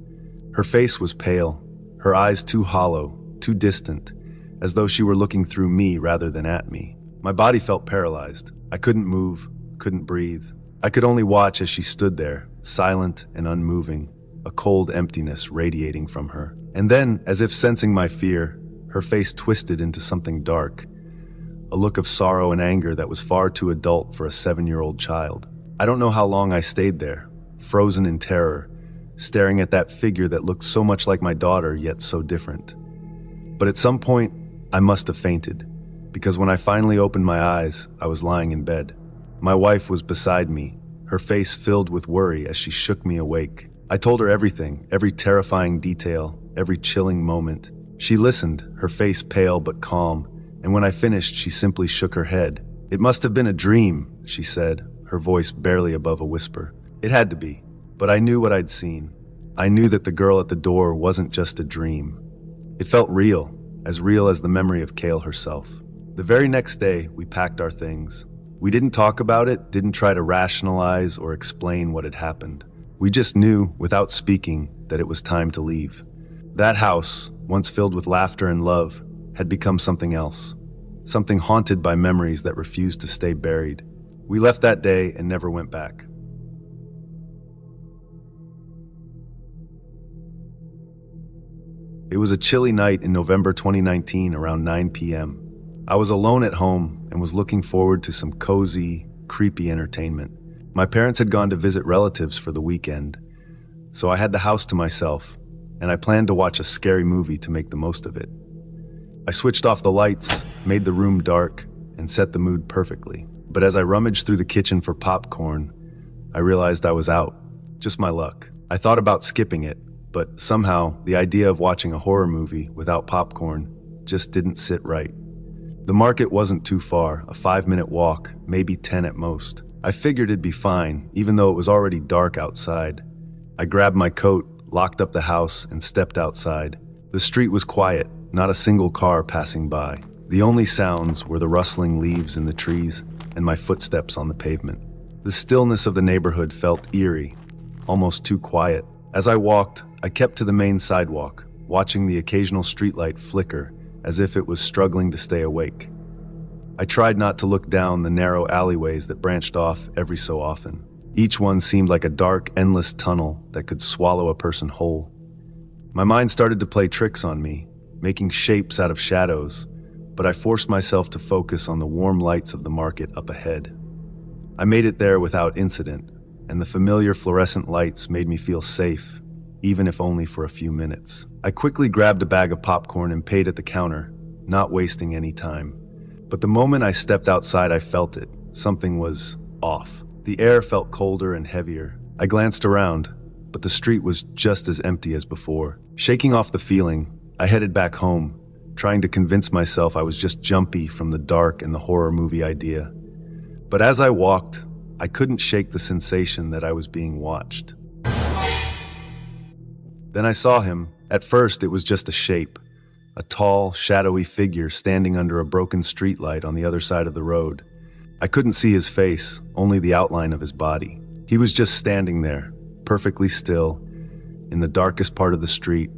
Her face was pale, her eyes too hollow, too distant, as though she were looking through me rather than at me. My body felt paralyzed. I couldn't move, couldn't breathe. I could only watch as she stood there, silent and unmoving, a cold emptiness radiating from her. And then, as if sensing my fear, her face twisted into something dark, a look of sorrow and anger that was far too adult for a 7-year-old child. I don't know how long I stayed there, frozen in terror, staring at that figure that looked so much like my daughter, yet so different. But at some point, I must have fainted, because when I finally opened my eyes, I was lying in bed. My wife was beside me, her face filled with worry as she shook me awake. I told her everything, every terrifying detail, every chilling moment. She listened, her face pale but calm, and when I finished, she simply shook her head. "It must have been a dream," she said, her voice barely above a whisper. It had to be, but I knew what I'd seen. I knew that the girl at the door wasn't just a dream. It felt real as the memory of Kale herself. The very next day, we packed our things. We didn't talk about it, didn't try to rationalize or explain what had happened. We just knew, without speaking, that it was time to leave. That house, once filled with laughter and love, had become something else, something haunted by memories that refused to stay buried. We left that day and never went back. It was a chilly night in November 2019 around 9 p.m. I was alone at home and was looking forward to some cozy, creepy entertainment. My parents had gone to visit relatives for the weekend, so I had the house to myself, and I planned to watch a scary movie to make the most of it. I switched off the lights, made the room dark, and set the mood perfectly. But as I rummaged through the kitchen for popcorn, I realized I was out. Just my luck. I thought about skipping it, but somehow the idea of watching a horror movie without popcorn just didn't sit right. The market wasn't too far, a 5-minute walk, maybe 10 at most. I figured it'd be fine, even though it was already dark outside. I grabbed my coat, locked up the house, and stepped outside. The street was quiet, not a single car passing by. The only sounds were the rustling leaves in the trees and my footsteps on the pavement. The stillness of the neighborhood felt eerie, almost too quiet. As I walked, I kept to the main sidewalk, watching the occasional streetlight flicker as if it was struggling to stay awake. I tried not to look down the narrow alleyways that branched off every so often. Each one seemed like a dark, endless tunnel that could swallow a person whole. My mind started to play tricks on me, making shapes out of shadows, but I forced myself to focus on the warm lights of the market up ahead. I made it there without incident, and the familiar fluorescent lights made me feel safe, even if only for a few minutes. I quickly grabbed a bag of popcorn and paid at the counter, not wasting any time. But the moment I stepped outside, I felt it. Something was off. The air felt colder and heavier. I glanced around, but the street was just as empty as before. Shaking off the feeling, I headed back home, trying to convince myself I was just jumpy from the dark and the horror movie idea. But as I walked, I couldn't shake the sensation that I was being watched. Then I saw him. At first, it was just a shape, a tall, shadowy figure standing under a broken streetlight on the other side of the road. I couldn't see his face, only the outline of his body. He was just standing there, perfectly still, in the darkest part of the street,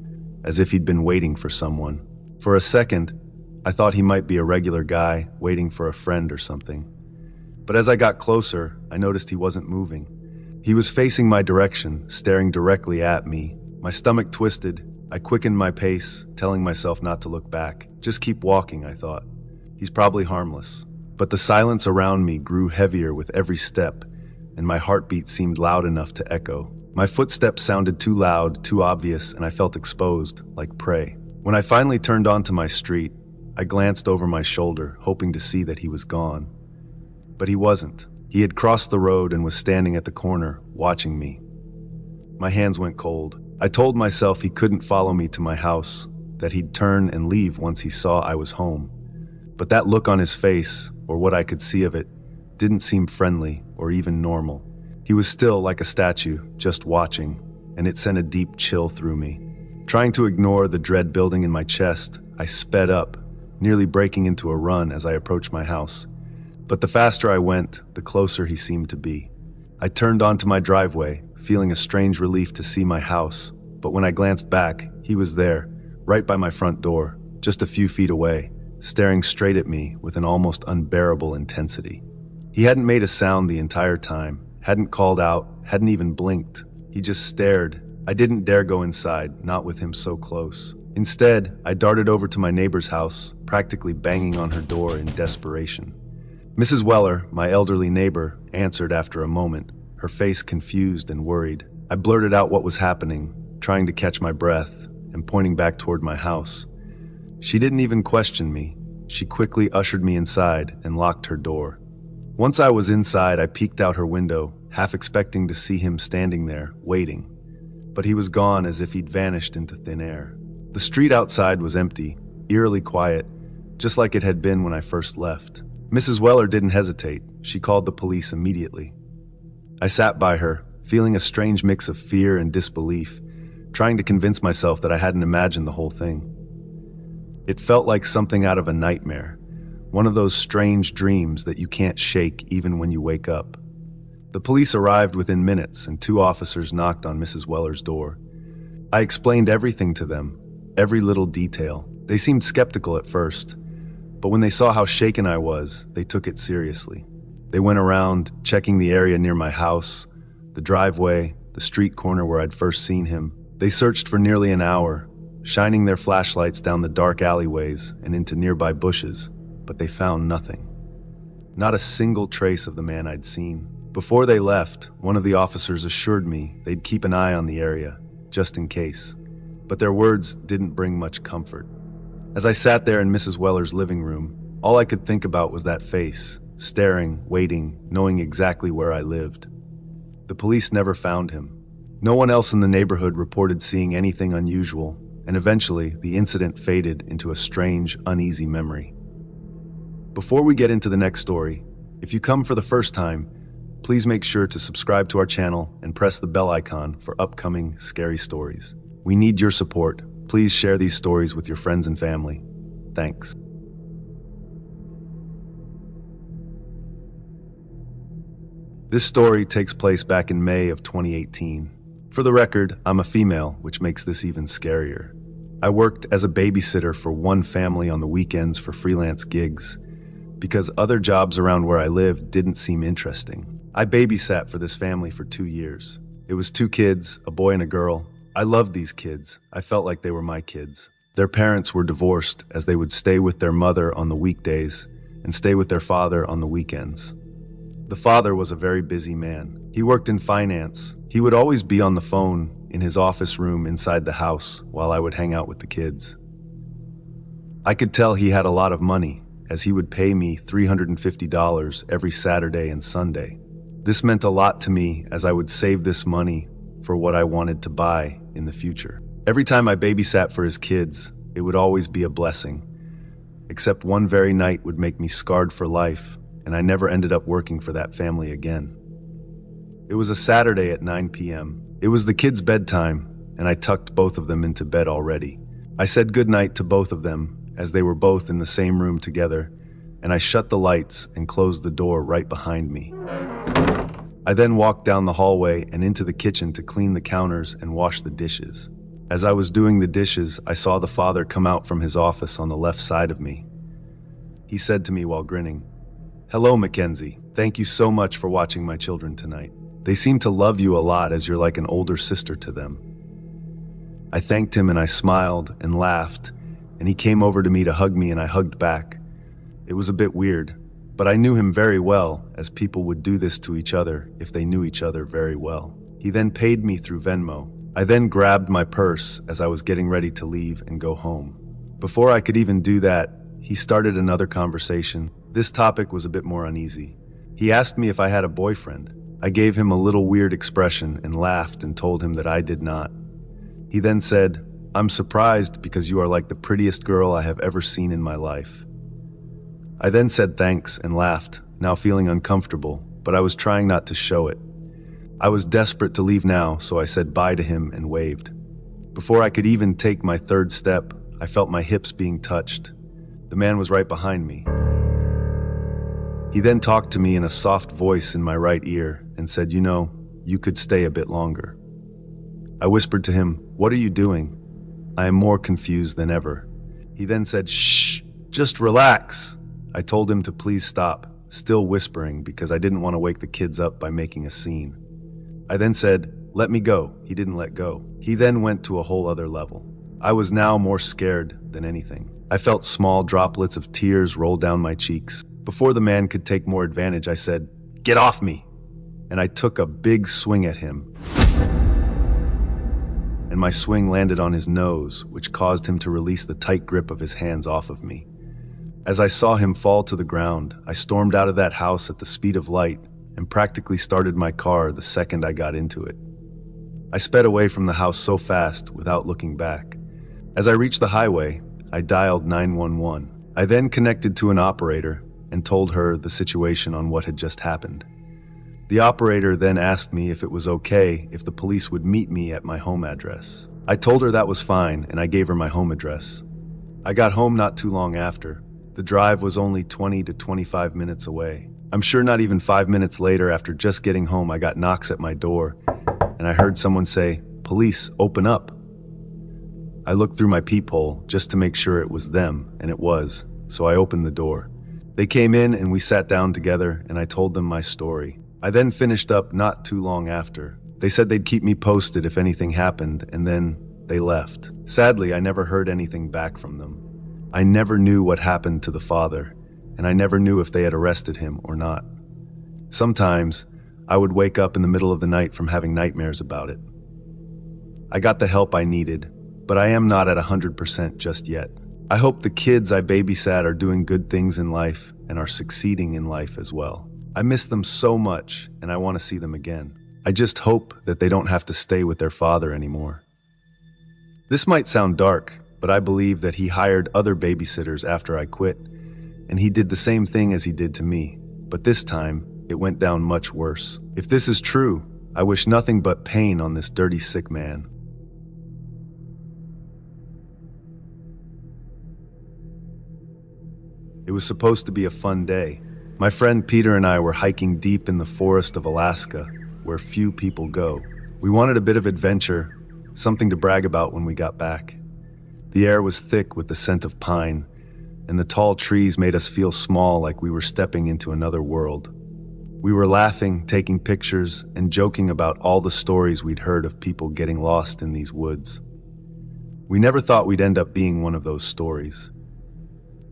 as if he'd been waiting for someone. For a second, I thought he might be a regular guy waiting for a friend or something. But as I got closer, I noticed he wasn't moving. He was facing my direction, staring directly at me. My stomach twisted. I quickened my pace, telling myself not to look back. Just keep walking, I thought. He's probably harmless. But the silence around me grew heavier with every step, and my heartbeat seemed loud enough to echo. My footsteps sounded too loud, too obvious, and I felt exposed, like prey. When I finally turned onto my street, I glanced over my shoulder, hoping to see that he was gone. But he wasn't. He had crossed the road and was standing at the corner, watching me. My hands went cold. I told myself he couldn't follow me to my house, that he'd turn and leave once he saw I was home. But that look on his face, or what I could see of it, didn't seem friendly or even normal. He was still like a statue, just watching, and it sent a deep chill through me. Trying to ignore the dread building in my chest, I sped up, nearly breaking into a run as I approached my house. But the faster I went, the closer he seemed to be. I turned onto my driveway, feeling a strange relief to see my house, but when I glanced back, he was there, right by my front door, just a few feet away, staring straight at me with an almost unbearable intensity. He hadn't made a sound the entire time, hadn't called out, hadn't even blinked. He just stared. I didn't dare go inside, not with him so close. Instead, I darted over to my neighbor's house, practically banging on her door in desperation. Mrs. Weller, my elderly neighbor, answered after a moment, her face confused and worried. I blurted out what was happening, trying to catch my breath and pointing back toward my house. She didn't even question me. She quickly ushered me inside and locked her door. Once I was inside, I peeked out her window, half expecting to see him standing there, waiting. But he was gone as if he'd vanished into thin air. The street outside was empty, eerily quiet, just like it had been when I first left. Mrs. Weller didn't hesitate. She called the police immediately. I sat by her, feeling a strange mix of fear and disbelief, trying to convince myself that I hadn't imagined the whole thing. It felt like something out of a nightmare, one of those strange dreams that you can't shake even when you wake up. The police arrived within minutes, and 2 officers knocked on Mrs. Weller's door. I explained everything to them, every little detail. They seemed skeptical at first, but when they saw how shaken I was, they took it seriously. They went around, checking the area near my house, the driveway, the street corner where I'd first seen him. They searched for nearly an hour, shining their flashlights down the dark alleyways and into nearby bushes, but they found nothing. Not a single trace of the man I'd seen. Before they left, one of the officers assured me they'd keep an eye on the area, just in case. But their words didn't bring much comfort. As I sat there in Mrs. Weller's living room, all I could think about was that face, staring, waiting, knowing exactly where I lived. The police never found him. No one else in the neighborhood reported seeing anything unusual, and eventually the incident faded into a strange, uneasy memory. Before we get into the next story, if you come for the first time, please make sure to subscribe to our channel and press the bell icon for upcoming scary stories. We need your support. Please share these stories with your friends and family. Thanks. This story takes place back in May of 2018. For the record, I'm a female, which makes this even scarier. I worked as a babysitter for one family on the weekends for freelance gigs, because other jobs around where I lived didn't seem interesting. I babysat for this family for 2 years. It was 2 kids, a boy and a girl. I loved these kids. I felt like they were my kids. Their parents were divorced, as they would stay with their mother on the weekdays and stay with their father on the weekends. The father was a very busy man. He worked in finance. He would always be on the phone in his office room inside the house while I would hang out with the kids. I could tell he had a lot of money, as he would pay me $350 every Saturday and Sunday. This meant a lot to me, as I would save this money for what I wanted to buy in the future. Every time I babysat for his kids, it would always be a blessing. Except one very night would make me scarred for life, and I never ended up working for that family again. It was a Saturday at 9 p.m. It was the kids' bedtime, and I tucked both of them into bed already. I said goodnight to both of them, as they were both in the same room together, and I shut the lights and closed the door right behind me. I then walked down the hallway and into the kitchen to clean the counters and wash the dishes. As I was doing the dishes, I saw the father come out from his office on the left side of me. He said to me while grinning, "Hello, Mackenzie. Thank you so much for watching my children tonight. They seem to love you a lot, as you're like an older sister to them." I thanked him and I smiled and laughed, and he came over to me to hug me and I hugged back. It was a bit weird, but I knew him very well, as people would do this to each other if they knew each other very well. He then paid me through Venmo. I then grabbed my purse as I was getting ready to leave and go home. Before I could even do that, he started another conversation. This topic was a bit more uneasy. He asked me if I had a boyfriend. I gave him a little weird expression and laughed and told him that I did not. He then said, "I'm surprised because you are like the prettiest girl I have ever seen in my life." I then said thanks and laughed, now feeling uncomfortable, but I was trying not to show it. I was desperate to leave now, so I said bye to him and waved. Before I could even take my third step, I felt my hips being touched. The man was right behind me. He then talked to me in a soft voice in my right ear and said, "You know, you could stay a bit longer." I whispered to him, "What are you doing?" I am more confused than ever. He then said, "Shh, just relax." I told him to please stop, still whispering because I didn't want to wake the kids up by making a scene. I then said, "Let me go." He didn't let go. He then went to a whole other level. I was now more scared than anything. I felt small droplets of tears roll down my cheeks. Before the man could take more advantage, I said, "Get off me!" And I took a big swing at him. And my swing landed on his nose, which caused him to release the tight grip of his hands off of me. As I saw him fall to the ground, I stormed out of that house at the speed of light and practically started my car the second I got into it. I sped away from the house so fast without looking back. As I reached the highway, I dialed 911. I then connected to an operator and told her the situation on what had just happened. The operator then asked me if it was okay if the police would meet me at my home address. I told her that was fine, and I gave her my home address. I got home not too long after. The drive was only 20 to 25 minutes away. I'm sure not even 5 minutes later, after just getting home, I got knocks at my door, and I heard someone say, "Police, open up." I looked through my peephole just to make sure it was them, and it was, so I opened the door. They came in and we sat down together, and I told them my story. I then finished up not too long after. They said they'd keep me posted if anything happened, and then they left. Sadly, I never heard anything back from them. I never knew what happened to the father, and I never knew if they had arrested him or not. Sometimes, I would wake up in the middle of the night from having nightmares about it. I got the help I needed, but I am not at 100% just yet. I hope the kids I babysat are doing good things in life and are succeeding in life as well. I miss them so much, and I want to see them again. I just hope that they don't have to stay with their father anymore. This might sound dark, but I believe that he hired other babysitters after I quit, and he did the same thing as he did to me, but this time, it went down much worse. If this is true, I wish nothing but pain on this dirty, sick man. It was supposed to be a fun day. My friend Peter and I were hiking deep in the forest of Alaska, where few people go. We wanted a bit of adventure, something to brag about when we got back. The air was thick with the scent of pine, and the tall trees made us feel small, like we were stepping into another world. We were laughing, taking pictures, and joking about all the stories we'd heard of people getting lost in these woods. We never thought we'd end up being one of those stories.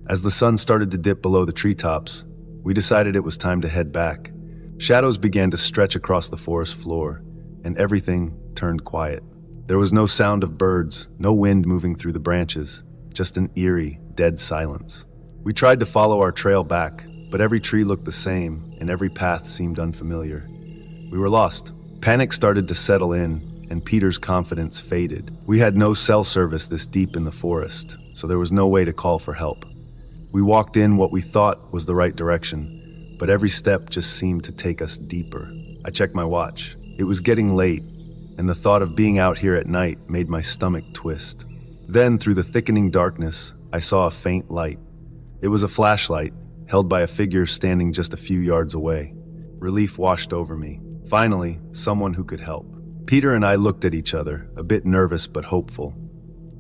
As the sun started to dip below the treetops, we decided it was time to head back. Shadows began to stretch across the forest floor, and everything turned quiet. There was no sound of birds, no wind moving through the branches, just an eerie, dead silence. We tried to follow our trail back, but every tree looked the same, and every path seemed unfamiliar. We were lost. Panic started to settle in, and Peter's confidence faded. We had no cell service this deep in the forest, so there was no way to call for help. We walked in what we thought was the right direction, but every step just seemed to take us deeper. I checked my watch. It was getting late, and the thought of being out here at night made my stomach twist. Then, through the thickening darkness, I saw a faint light. It was a flashlight, held by a figure standing just a few yards away. Relief washed over me. Finally, someone who could help. Peter and I looked at each other, a bit nervous but hopeful.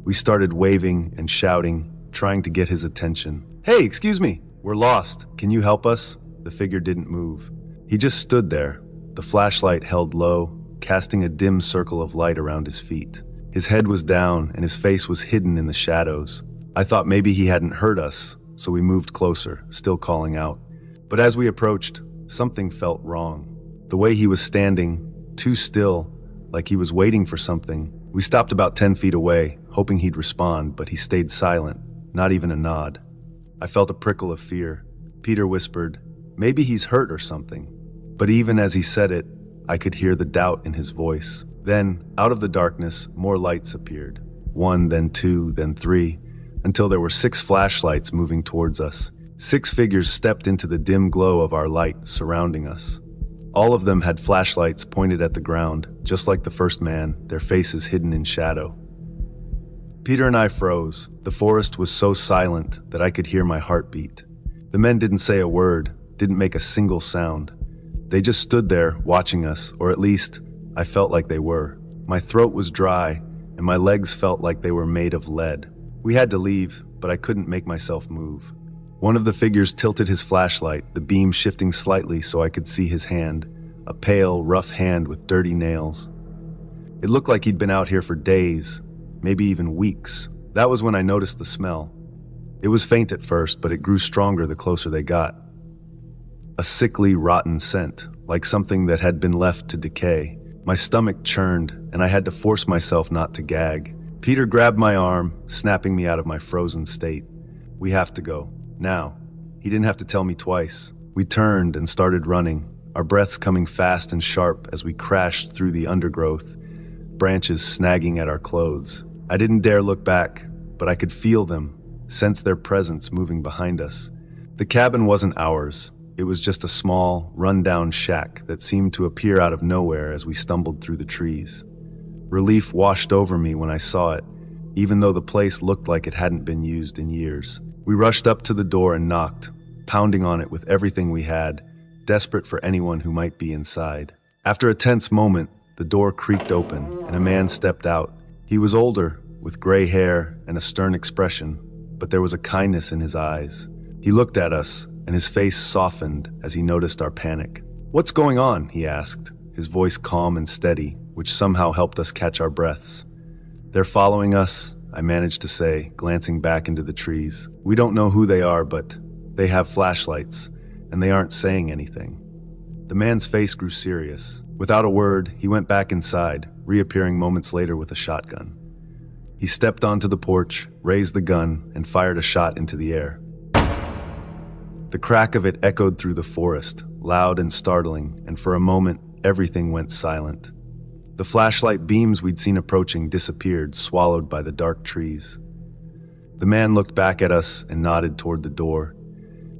We started waving and shouting, trying to get his attention. "Hey, excuse me, we're lost. Can you help us?" The figure didn't move. He just stood there, the flashlight held low, casting a dim circle of light around his feet. His head was down and his face was hidden in the shadows. I thought maybe he hadn't heard us, so we moved closer, still calling out. But as we approached, something felt wrong. The way he was standing, too still, like he was waiting for something. We stopped about 10 feet away, hoping he'd respond, but he stayed silent, not even a nod. I felt a prickle of fear. Peter whispered, "Maybe he's hurt or something." But even as he said it, I could hear the doubt in his voice. Then, out of the darkness, more lights appeared. One, then two, then three, until there were 6 flashlights moving towards us. 6 figures stepped into the dim glow of our light, surrounding us. All of them had flashlights pointed at the ground, just like the first man, their faces hidden in shadow. Peter and I froze. The forest was so silent that I could hear my heartbeat. The men didn't say a word, didn't make a single sound. They just stood there, watching us, or at least, I felt like they were. My throat was dry, and my legs felt like they were made of lead. We had to leave, but I couldn't make myself move. One of the figures tilted his flashlight, the beam shifting slightly so I could see his hand, a pale, rough hand with dirty nails. It looked like he'd been out here for days, maybe even weeks. That was when I noticed the smell. It was faint at first, but it grew stronger the closer they got. A sickly, rotten scent, like something that had been left to decay. My stomach churned, and I had to force myself not to gag. Peter grabbed my arm, snapping me out of my frozen state. "We have to go. Now." He didn't have to tell me twice. We turned and started running, our breaths coming fast and sharp as we crashed through the undergrowth, branches snagging at our clothes. I didn't dare look back, but I could feel them, sense their presence moving behind us. The cabin wasn't ours. It was just a small, run-down shack that seemed to appear out of nowhere as we stumbled through the trees. Relief washed over me when I saw it, even though the place looked like it hadn't been used in years. We rushed up to the door and knocked, pounding on it with everything we had, desperate for anyone who might be inside. After a tense moment, the door creaked open, and a man stepped out. He was older, with gray hair and a stern expression, but there was a kindness in his eyes. He looked at us, and his face softened as he noticed our panic. "What's going on?" he asked, his voice calm and steady, which somehow helped us catch our breaths. "They're following us," I managed to say, glancing back into the trees. "We don't know who they are, but they have flashlights, and they aren't saying anything." The man's face grew serious. Without a word, he went back inside, reappearing moments later with a shotgun. He stepped onto the porch, raised the gun, and fired a shot into the air. The crack of it echoed through the forest, loud and startling, and for a moment, everything went silent. The flashlight beams we'd seen approaching disappeared, swallowed by the dark trees. The man looked back at us and nodded toward the door.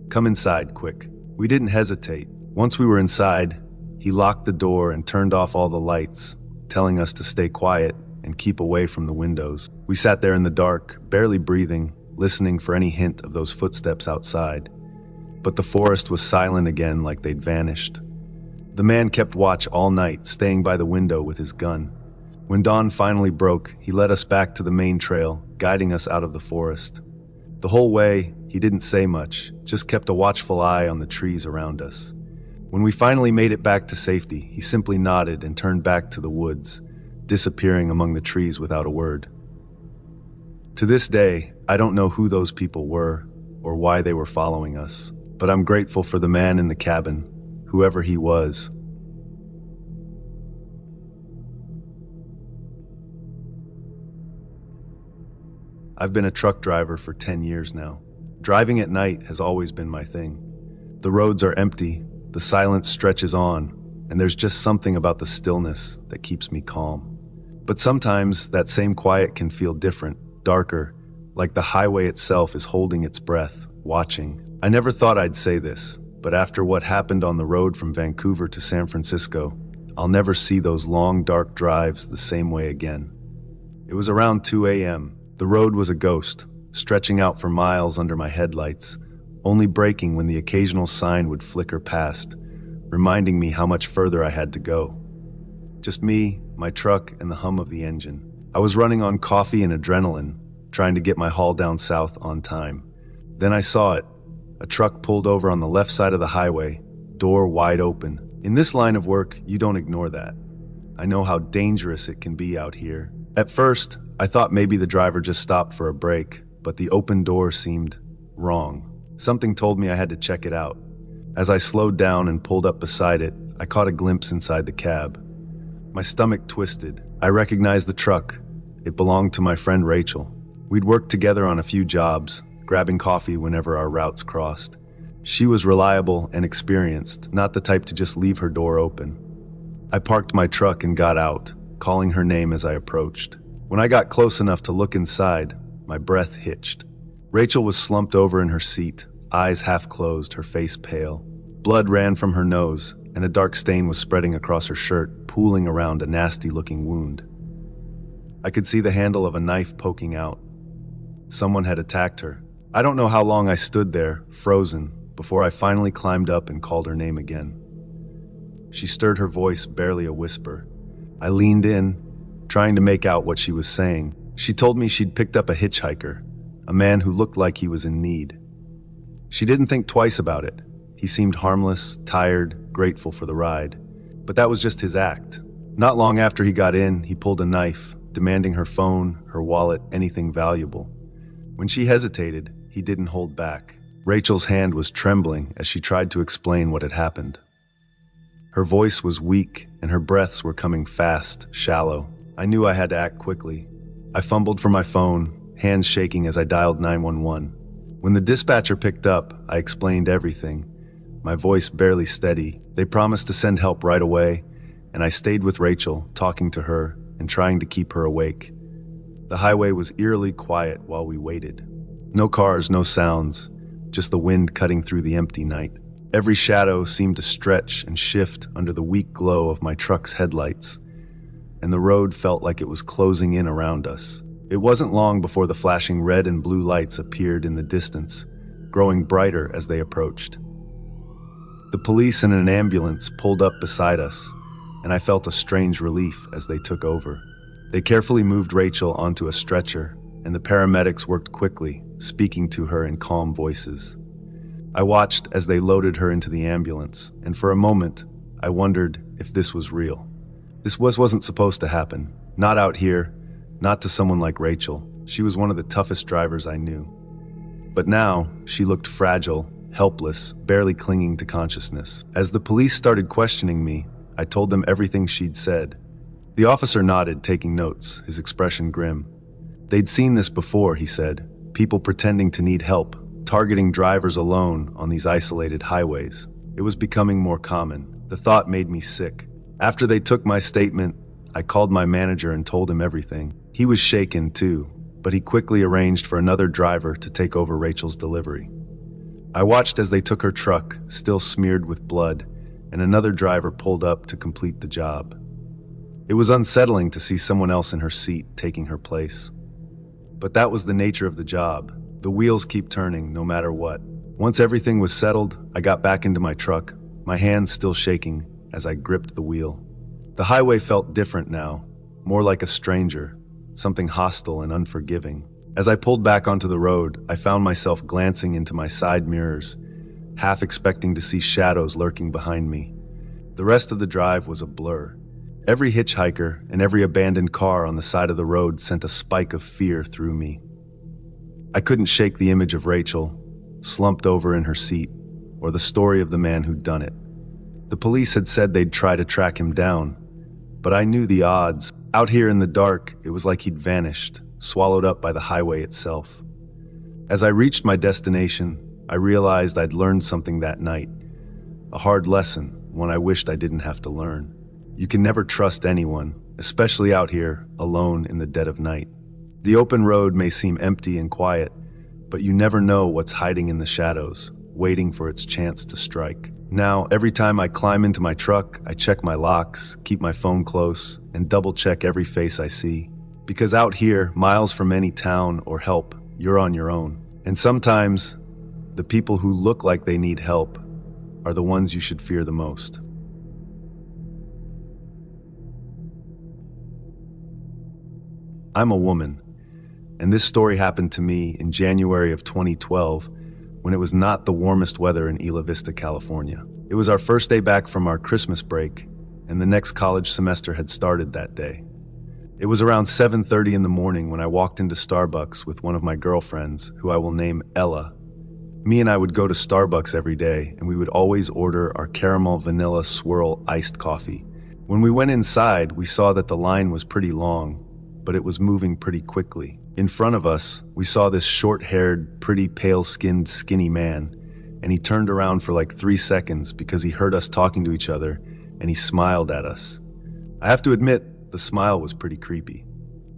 "Come inside, quick." We didn't hesitate. Once we were inside, he locked the door and turned off all the lights, telling us to stay quiet and keep away from the windows. We sat there in the dark, barely breathing, listening for any hint of those footsteps outside. But the forest was silent again, like they'd vanished. The man kept watch all night, staying by the window with his gun. When dawn finally broke, he led us back to the main trail, guiding us out of the forest. The whole way, he didn't say much, just kept a watchful eye on the trees around us. When we finally made it back to safety, he simply nodded and turned back to the woods, disappearing among the trees without a word. To this day, I don't know who those people were or why they were following us, but I'm grateful for the man in the cabin, whoever he was. I've been a truck driver for 10 years now. Driving at night has always been my thing. The roads are empty, the silence stretches on, and there's just something about the stillness that keeps me calm. But sometimes that same quiet can feel different, darker, like the highway itself is holding its breath, watching. I never thought I'd say this, but after what happened on the road from Vancouver to San Francisco, I'll never see those long, dark drives the same way again. It was around 2 a.m. The road was a ghost, stretching out for miles under my headlights, only braking when the occasional sign would flicker past, reminding me how much further I had to go. Just me, my truck, and the hum of the engine. I was running on coffee and adrenaline, trying to get my haul down south on time. Then I saw it. A truck pulled over on the left side of the highway, door wide open. In this line of work, you don't ignore that. I know how dangerous it can be out here. At first, I thought maybe the driver just stopped for a break, but the open door seemed wrong. Something told me I had to check it out. As I slowed down and pulled up beside it, I caught a glimpse inside the cab. My stomach twisted. I recognized the truck. It belonged to my friend Rachel. We'd worked together on a few jobs, grabbing coffee whenever our routes crossed. She was reliable and experienced, not the type to just leave her door open. I parked my truck and got out, calling her name as I approached. When I got close enough to look inside, my breath hitched. Rachel was slumped over in her seat, eyes half closed, her face pale. Blood ran from her nose, and a dark stain was spreading across her shirt, pooling around a nasty-looking wound. I could see the handle of a knife poking out. Someone had attacked her. I don't know how long I stood there, frozen, before I finally climbed up and called her name again. She stirred her voice, barely a whisper. I leaned in, trying to make out what she was saying. She told me she'd picked up a hitchhiker, a man who looked like he was in need. She didn't think twice about it. He seemed harmless, tired, grateful for the ride. But that was just his act. Not long after he got in, he pulled a knife, demanding her phone, her wallet, anything valuable. When she hesitated, he didn't hold back. Rachel's hand was trembling as she tried to explain what had happened. Her voice was weak, and her breaths were coming fast, shallow. I knew I had to act quickly. I fumbled for my phone, hands shaking as I dialed 911. When the dispatcher picked up, I explained everything, my voice barely steady. They promised to send help right away, and I stayed with Rachel, talking to her and trying to keep her awake. The highway was eerily quiet while we waited. No cars, no sounds, just the wind cutting through the empty night. Every shadow seemed to stretch and shift under the weak glow of my truck's headlights, and the road felt like it was closing in around us. It wasn't long before the flashing red and blue lights appeared in the distance, growing brighter as they approached. The police and an ambulance pulled up beside us, and I felt a strange relief as they took over. They carefully moved Rachel onto a stretcher, and the paramedics worked quickly, speaking to her in calm voices. I watched as they loaded her into the ambulance, and for a moment, I wondered if this was real. This wasn't supposed to happen. Not out here, not to someone like Rachel. She was one of the toughest drivers I knew. But now, she looked fragile, helpless, barely clinging to consciousness. As the police started questioning me, I told them everything she'd said. The officer nodded, taking notes, his expression grim. They'd seen this before, he said. People pretending to need help, targeting drivers alone on these isolated highways. It was becoming more common. The thought made me sick. After they took my statement, I called my manager and told him everything. He was shaken too, but he quickly arranged for another driver to take over Rachel's delivery. I watched as they took her truck, still smeared with blood, and another driver pulled up to complete the job. It was unsettling to see someone else in her seat taking her place. But that was the nature of the job. The wheels keep turning no matter what. Once everything was settled, I got back into my truck, my hands still shaking as I gripped the wheel. The highway felt different now, more like a stranger, something hostile and unforgiving. As I pulled back onto the road, I found myself glancing into my side mirrors, half expecting to see shadows lurking behind me. The rest of the drive was a blur. Every hitchhiker and every abandoned car on the side of the road sent a spike of fear through me. I couldn't shake the image of Rachel, slumped over in her seat, or the story of the man who'd done it. The police had said they'd try to track him down, but I knew the odds. Out here in the dark, it was like he'd vanished, swallowed up by the highway itself. As I reached my destination, I realized I'd learned something that night. A hard lesson, one I wished I didn't have to learn. You can never trust anyone, especially out here, alone in the dead of night. The open road may seem empty and quiet, but you never know what's hiding in the shadows, waiting for its chance to strike. Now, every time I climb into my truck, I check my locks, keep my phone close, and double-check every face I see. Because out here, miles from any town or help, you're on your own. And sometimes, the people who look like they need help are the ones you should fear the most. I'm a woman, and this story happened to me in January of 2012 when it was not the warmest weather in Isla Vista, California. It was our first day back from our Christmas break, and the next college semester had started that day. It was around 7:30 in the morning when I walked into Starbucks with one of my girlfriends, who I will name Ella. Me and I would go to Starbucks every day, and we would always order our caramel vanilla swirl iced coffee. When we went inside, we saw that the line was pretty long, but it was moving pretty quickly. In front of us, we saw this short-haired, pretty pale-skinned, skinny man, and he turned around for like 3 seconds because he heard us talking to each other, and he smiled at us. I have to admit, the smile was pretty creepy.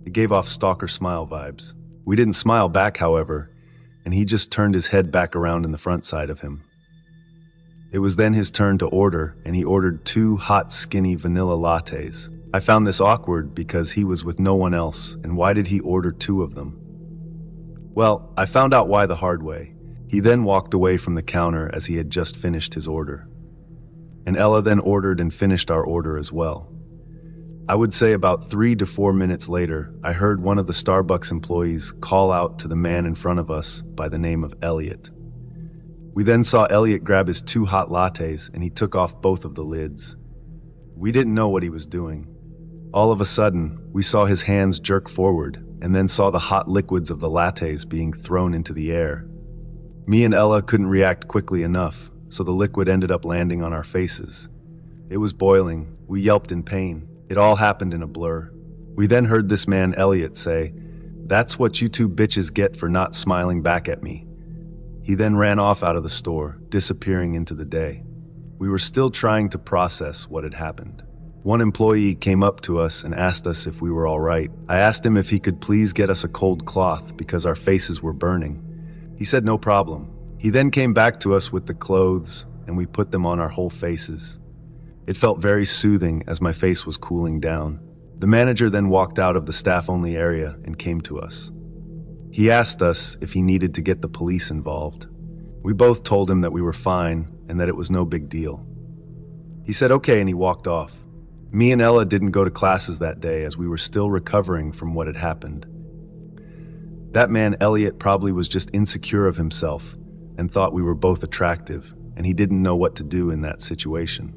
It gave off stalker smile vibes. We didn't smile back, however, and he just turned his head back around in the front side of him. It was then his turn to order, and he ordered 2 hot, skinny vanilla lattes. I found this awkward because he was with no one else, and why did he order 2 of them? Well, I found out why the hard way. He then walked away from the counter as he had just finished his order. And Ella then ordered and finished our order as well. I would say about 3 to 4 minutes later, I heard one of the Starbucks employees call out to the man in front of us by the name of Elliot. We then saw Elliot grab his 2 hot lattes, and he took off both of the lids. We didn't know what he was doing. All of a sudden, we saw his hands jerk forward, and then saw the hot liquids of the lattes being thrown into the air. Me and Ella couldn't react quickly enough, so the liquid ended up landing on our faces. It was boiling. We yelped in pain. It all happened in a blur. We then heard this man Elliot say, "That's what you 2 bitches get for not smiling back at me." He then ran off out of the store, disappearing into the day. We were still trying to process what had happened. One employee came up to us and asked us if we were all right. I asked him if he could please get us a cold cloth because our faces were burning. He said no problem. He then came back to us with the clothes, and we put them on our whole faces. It felt very soothing as my face was cooling down. The manager then walked out of the staff-only area and came to us. He asked us if he needed to get the police involved. We both told him that we were fine and that it was no big deal. He said okay, and he walked off. Me and Ella didn't go to classes that day as we were still recovering from what had happened. That man Elliot probably was just insecure of himself and thought we were both attractive, and he didn't know what to do in that situation.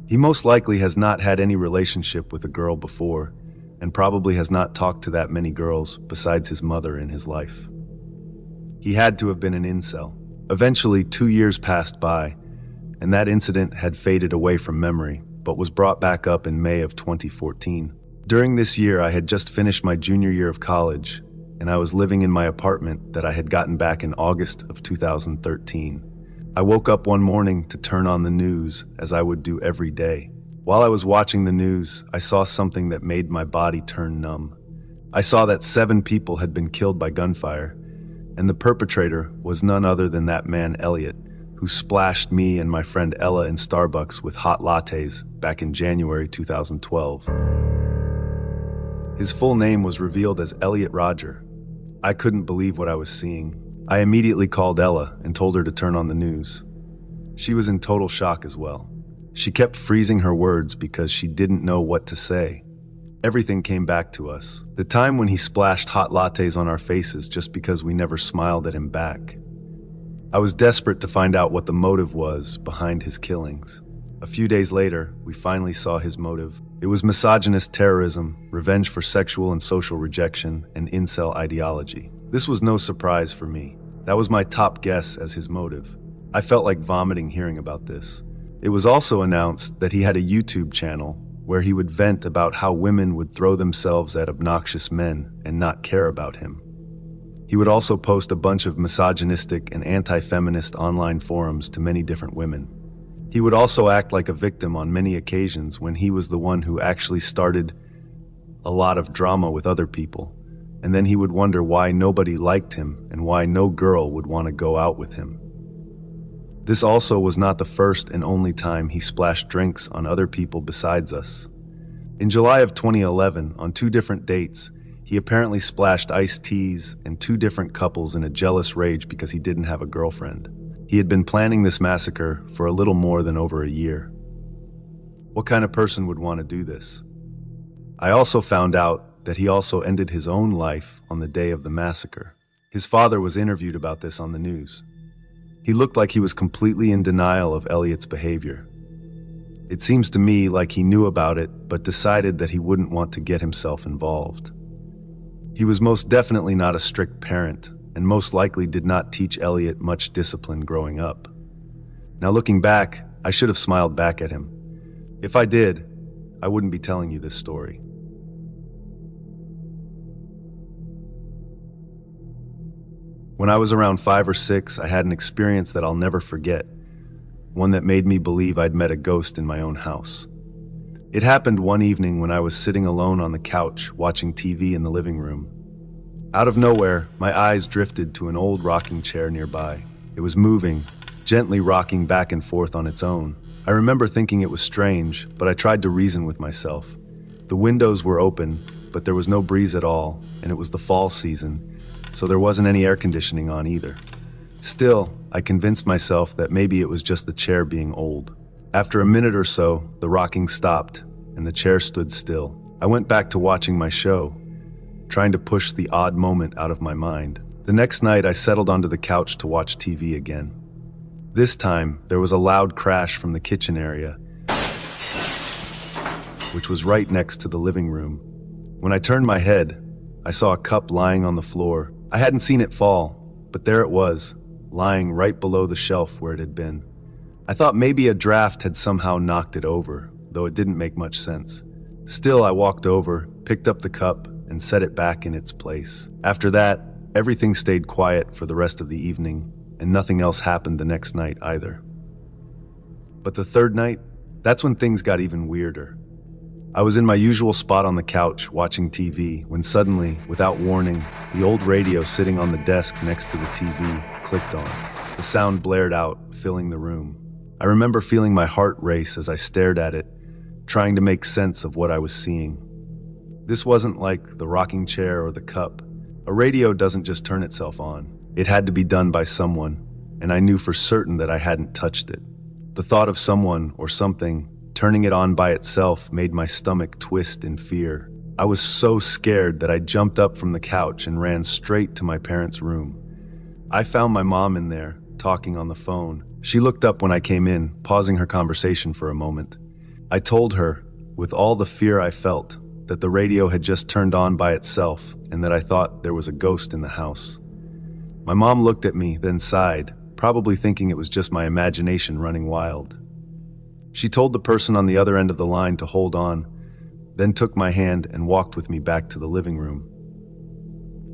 He most likely has not had any relationship with a girl before, and probably has not talked to that many girls besides his mother in his life. He had to have been an incel. Eventually, 2 years passed by, and that incident had faded away from memory, but was brought back up in May of 2014. During this year, I had just finished my junior year of college, and I was living in my apartment that I had gotten back in August of 2013. I woke up one morning to turn on the news, as I would do every day. While I was watching the news, I saw something that made my body turn numb. I saw that 7 people had been killed by gunfire, and the perpetrator was none other than that man Elliot, who splashed me and my friend Ella in Starbucks with hot lattes back in January 2012. His full name was revealed as Elliot Roger. I couldn't believe what I was seeing. I immediately called Ella and told her to turn on the news. She was in total shock as well. She kept freezing her words because she didn't know what to say. Everything came back to us. The time when he splashed hot lattes on our faces just because we never smiled at him back. I was desperate to find out what the motive was behind his killings. A few days later, we finally saw his motive. It was misogynist terrorism, revenge for sexual and social rejection, and incel ideology. This was no surprise for me. That was my top guess as his motive. I felt like vomiting hearing about this. It was also announced that he had a YouTube channel where he would vent about how women would throw themselves at obnoxious men and not care about him. He would also post a bunch of misogynistic and anti-feminist online forums to many different women. He would also act like a victim on many occasions when he was the one who actually started a lot of drama with other people, and then he would wonder why nobody liked him and why no girl would want to go out with him. This also was not the first and only time he splashed drinks on other people besides us. In July of 2011, on 2 different dates, he apparently splashed iced teas and 2 different couples in a jealous rage because he didn't have a girlfriend. He had been planning this massacre for a little more than over a year. What kind of person would want to do this? I also found out that he also ended his own life on the day of the massacre. His father was interviewed about this on the news. He looked like he was completely in denial of Elliot's behavior. It seems to me like he knew about it, but decided that he wouldn't want to get himself involved. He was most definitely not a strict parent, and most likely did not teach Elliot much discipline growing up. Now looking back, I should have smiled back at him. If I did, I wouldn't be telling you this story. When I was around 5 or 6, I had an experience that I'll never forget, one that made me believe I'd met a ghost in my own house. It happened one evening when I was sitting alone on the couch watching TV in the living room. Out of nowhere, my eyes drifted to an old rocking chair nearby. It was moving, gently rocking back and forth on its own. I remember thinking it was strange, but I tried to reason with myself. The windows were open, but there was no breeze at all, and it was the fall season, so there wasn't any air conditioning on either. Still, I convinced myself that maybe it was just the chair being old. After a minute or so, the rocking stopped, and the chair stood still. I went back to watching my show, trying to push the odd moment out of my mind. The next night, I settled onto the couch to watch TV again. This time, there was a loud crash from the kitchen area, which was right next to the living room. When I turned my head, I saw a cup lying on the floor. I hadn't seen it fall, but there it was, lying right below the shelf where it had been. I thought maybe a draft had somehow knocked it over, though it didn't make much sense. Still, I walked over, picked up the cup, and set it back in its place. After that, everything stayed quiet for the rest of the evening, and nothing else happened the next night either. But the third night, that's when things got even weirder. I was in my usual spot on the couch watching TV when suddenly, without warning, the old radio sitting on the desk next to the TV clicked on. The sound blared out, filling the room. I remember feeling my heart race as I stared at it, trying to make sense of what I was seeing. This wasn't like the rocking chair or the cup. A radio doesn't just turn itself on. It had to be done by someone, and I knew for certain that I hadn't touched it. The thought of someone or something turning it on by itself made my stomach twist in fear. I was so scared that I jumped up from the couch and ran straight to my parents' room. I found my mom in there, talking on the phone. She looked up when I came in, pausing her conversation for a moment. I told her, with all the fear I felt, that the radio had just turned on by itself and that I thought there was a ghost in the house. My mom looked at me, then sighed, probably thinking it was just my imagination running wild. She told the person on the other end of the line to hold on, then took my hand and walked with me back to the living room.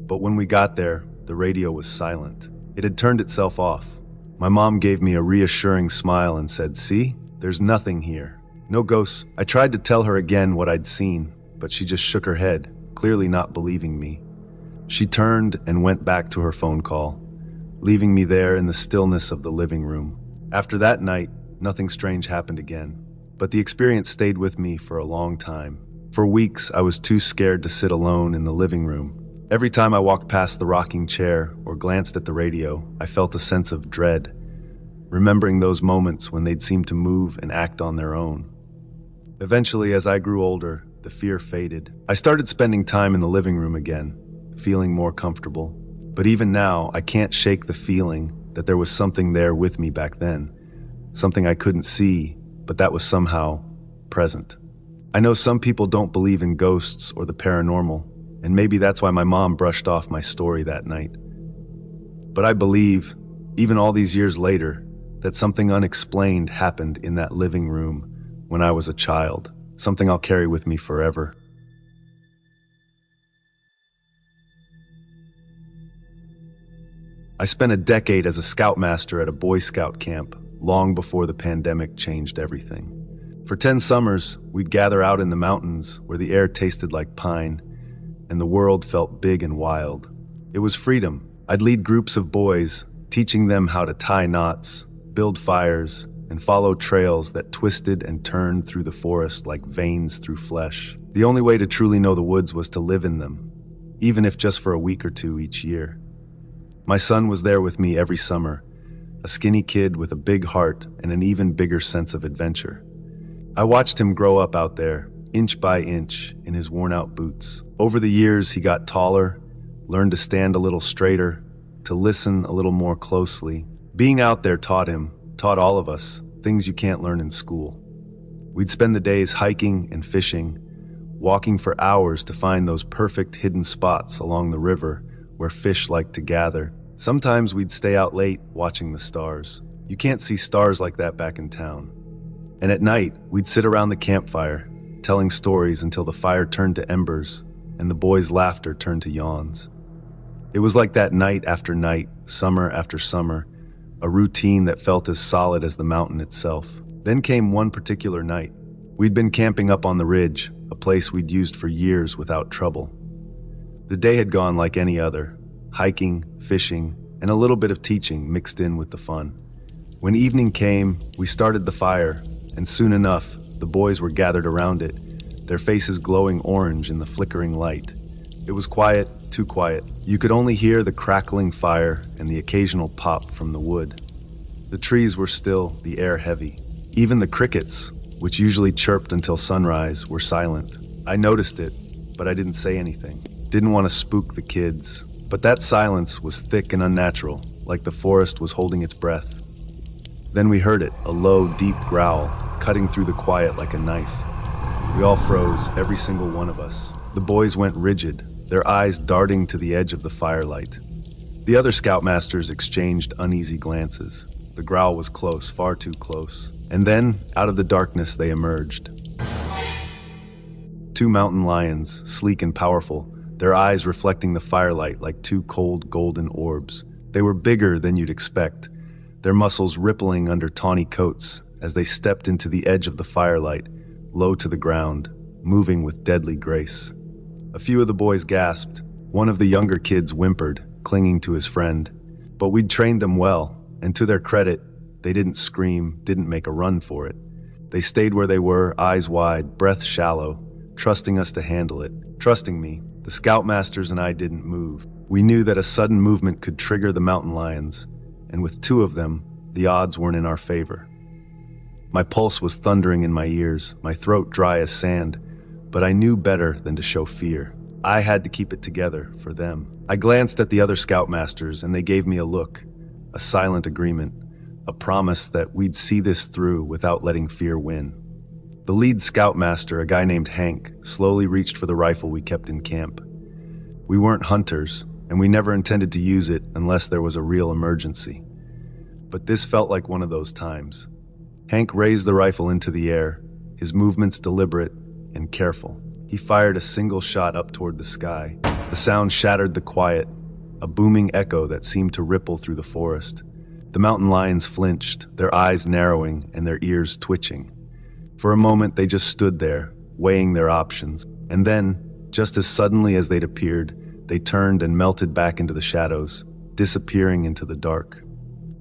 But when we got there, the radio was silent. It had turned itself off. My mom gave me a reassuring smile and said, "See, there's nothing here. No ghosts." I tried to tell her again what I'd seen, but she just shook her head, clearly not believing me. She turned and went back to her phone call, leaving me there in the stillness of the living room. After that night, nothing strange happened again, but the experience stayed with me for a long time. For weeks, I was too scared to sit alone in the living room. Every time I walked past the rocking chair or glanced at the radio, I felt a sense of dread, remembering those moments when they'd seem to move and act on their own. Eventually, as I grew older, the fear faded. I started spending time in the living room again, feeling more comfortable. But even now, I can't shake the feeling that there was something there with me back then, something I couldn't see, but that was somehow present. I know some people don't believe in ghosts or the paranormal, and maybe that's why my mom brushed off my story that night. But I believe, even all these years later, that something unexplained happened in that living room when I was a child, something I'll carry with me forever. I spent a decade as a scoutmaster at a Boy Scout camp, long before the pandemic changed everything. For 10 summers, we'd gather out in the mountains where the air tasted like pine and the world felt big and wild. It was freedom. I'd lead groups of boys, teaching them how to tie knots, build fires, and follow trails that twisted and turned through the forest like veins through flesh. The only way to truly know the woods was to live in them, even if just for a week or two each year. My son was there with me every summer, a skinny kid with a big heart and an even bigger sense of adventure. I watched him grow up out there, inch by inch, in his worn-out boots. Over the years, he got taller, learned to stand a little straighter, to listen a little more closely. Being out there taught all of us, things you can't learn in school. We'd spend the days hiking and fishing, walking for hours to find those perfect hidden spots along the river where fish like to gather. Sometimes we'd stay out late watching the stars. You can't see stars like that back in town. And at night, we'd sit around the campfire, telling stories until the fire turned to embers and the boys' laughter turned to yawns. It was like that night after night, summer after summer, a routine that felt as solid as the mountain itself. Then came one particular night. We'd been camping up on the ridge, a place we'd used for years without trouble. The day had gone like any other, hiking, fishing, and a little bit of teaching mixed in with the fun. When evening came, we started the fire, and soon enough, the boys were gathered around it, their faces glowing orange in the flickering light. It was quiet, too quiet. You could only hear the crackling fire and the occasional pop from the wood. The trees were still, the air heavy. Even the crickets, which usually chirped until sunrise, were silent. I noticed it, but I didn't say anything. Didn't want to spook the kids. But that silence was thick and unnatural, like the forest was holding its breath. Then we heard it, a low, deep growl, cutting through the quiet like a knife. We all froze, every single one of us. The boys went rigid, their eyes darting to the edge of the firelight. The other scoutmasters exchanged uneasy glances. The growl was close, far too close. And then, out of the darkness, they emerged. 2 mountain lions, sleek and powerful, their eyes reflecting the firelight like 2 cold, golden orbs. They were bigger than you'd expect, their muscles rippling under tawny coats as they stepped into the edge of the firelight, low to the ground, moving with deadly grace. A few of the boys gasped. One of the younger kids whimpered, clinging to his friend. But we'd trained them well, and to their credit, they didn't scream, didn't make a run for it. They stayed where they were, eyes wide, breath shallow, trusting us to handle it. Trusting me, the scoutmasters and I didn't move. We knew that a sudden movement could trigger the mountain lions, and with 2 of them, the odds weren't in our favor. My pulse was thundering in my ears, my throat dry as sand, but I knew better than to show fear. I had to keep it together for them. I glanced at the other scoutmasters and they gave me a look, a silent agreement, a promise that we'd see this through without letting fear win. The lead scoutmaster, a guy named Hank, slowly reached for the rifle we kept in camp. We weren't hunters, and we never intended to use it unless there was a real emergency. But this felt like one of those times. Hank raised the rifle into the air, his movements deliberate and careful. He fired a single shot up toward the sky. The sound shattered the quiet, a booming echo that seemed to ripple through the forest. The mountain lions flinched, their eyes narrowing and their ears twitching. For a moment, they just stood there, weighing their options. And then, just as suddenly as they'd appeared, they turned and melted back into the shadows, disappearing into the dark.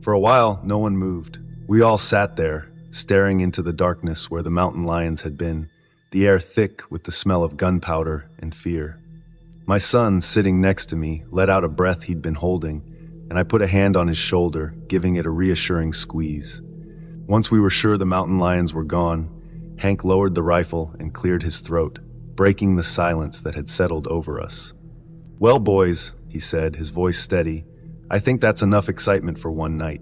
For a while, no one moved. We all sat there, staring into the darkness where the mountain lions had been, the air thick with the smell of gunpowder and fear. My son, sitting next to me, let out a breath he'd been holding, and I put a hand on his shoulder, giving it a reassuring squeeze. Once we were sure the mountain lions were gone, Hank lowered the rifle and cleared his throat, breaking the silence that had settled over us. "Well, boys," he said, his voice steady, "I think that's enough excitement for one night."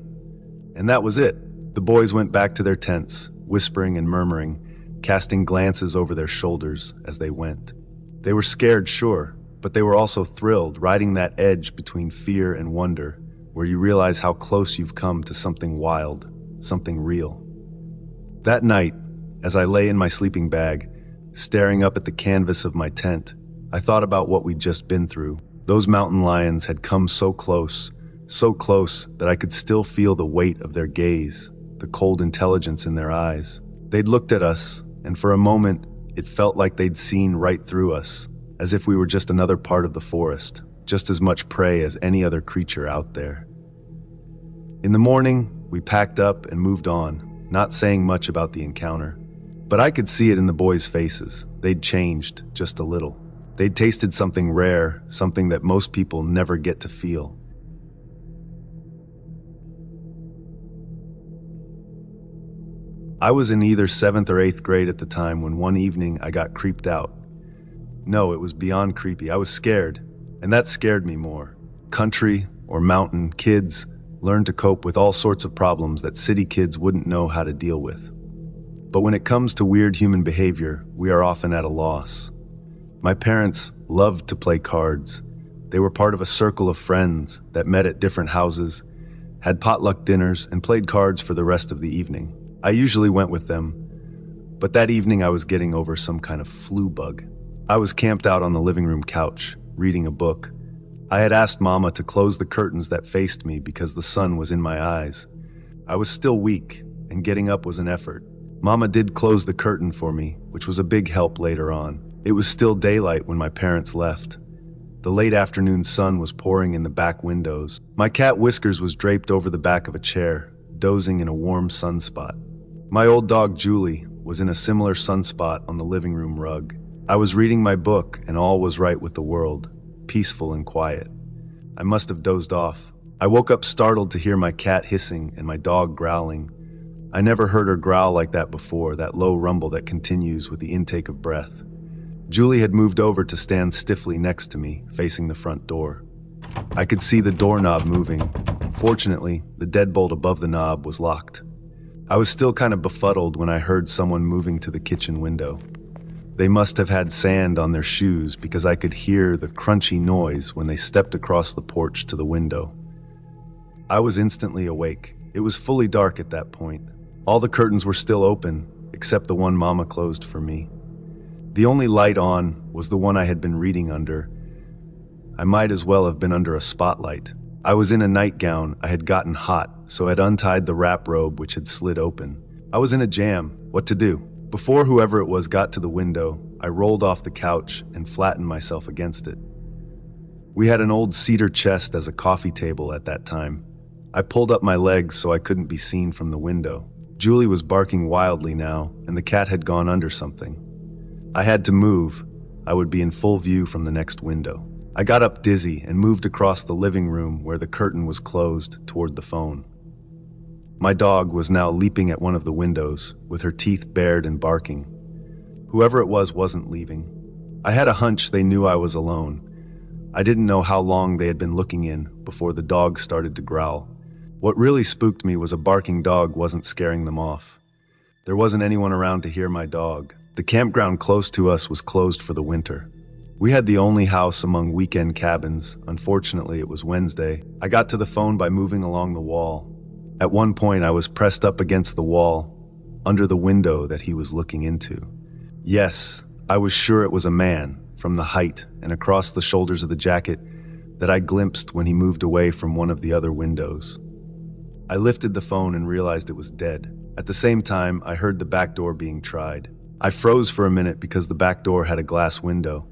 And that was it. The boys went back to their tents, whispering and murmuring, casting glances over their shoulders as they went. They were scared, sure, but they were also thrilled, riding that edge between fear and wonder, where you realize how close you've come to something wild, something real. That night, as I lay in my sleeping bag, staring up at the canvas of my tent, I thought about what we'd just been through. Those mountain lions had come so close that I could still feel the weight of their gaze, the cold intelligence in their eyes. They'd looked at us, and for a moment, it felt like they'd seen right through us, as if we were just another part of the forest, just as much prey as any other creature out there. In the morning, we packed up and moved on, not saying much about the encounter. But I could see it in the boys' faces. They'd changed just a little. They'd tasted something rare, something that most people never get to feel. I was in either 7th or 8th grade at the time when one evening I got creeped out. No, it was beyond creepy. I was scared, and that scared me more. Country or mountain kids learn to cope with all sorts of problems that city kids wouldn't know how to deal with. But when it comes to weird human behavior, we are often at a loss. My parents loved to play cards. They were part of a circle of friends that met at different houses, had potluck dinners, and played cards for the rest of the evening. I usually went with them, but that evening I was getting over some kind of flu bug. I was camped out on the living room couch, reading a book. I had asked Mama to close the curtains that faced me because the sun was in my eyes. I was still weak, and getting up was an effort. Mama did close the curtain for me, which was a big help later on. It was still daylight when my parents left. The late afternoon sun was pouring in the back windows. My cat Whiskers was draped over the back of a chair, dozing in a warm sunspot. My old dog Julie was in a similar sunspot on the living room rug. I was reading my book and all was right with the world, peaceful and quiet. I must have dozed off. I woke up startled to hear my cat hissing and my dog growling. I never heard her growl like that before, that low rumble that continues with the intake of breath. Julie had moved over to stand stiffly next to me, facing the front door. I could see the doorknob moving. Fortunately, the deadbolt above the knob was locked. I was still kind of befuddled when I heard someone moving to the kitchen window. They must have had sand on their shoes because I could hear the crunchy noise when they stepped across the porch to the window. I was instantly awake. It was fully dark at that point. All the curtains were still open, except the one Mama closed for me. The only light on was the one I had been reading under. I might as well have been under a spotlight. I was in a nightgown. I had gotten hot, so I had untied the wrap robe which had slid open. I was in a jam. What to do? Before whoever it was got to the window, I rolled off the couch and flattened myself against it. We had an old cedar chest as a coffee table at that time. I pulled up my legs so I couldn't be seen from the window. Julie was barking wildly now, and the cat had gone under something. I had to move. I would be in full view from the next window. I got up dizzy and moved across the living room where the curtain was closed toward the phone. My dog was now leaping at one of the windows, with her teeth bared and barking. Whoever it was wasn't leaving. I had a hunch they knew I was alone. I didn't know how long they had been looking in before the dog started to growl. What really spooked me was a barking dog wasn't scaring them off. There wasn't anyone around to hear my dog. The campground close to us was closed for the winter. We had the only house among weekend cabins. Unfortunately, it was Wednesday. I got to the phone by moving along the wall. At one point, I was pressed up against the wall, under the window that he was looking into. Yes, I was sure it was a man, from the height and across the shoulders of the jacket that I glimpsed when he moved away from one of the other windows. I lifted the phone and realized it was dead. At the same time, I heard the back door being tried. I froze for a minute because the back door had a glass window.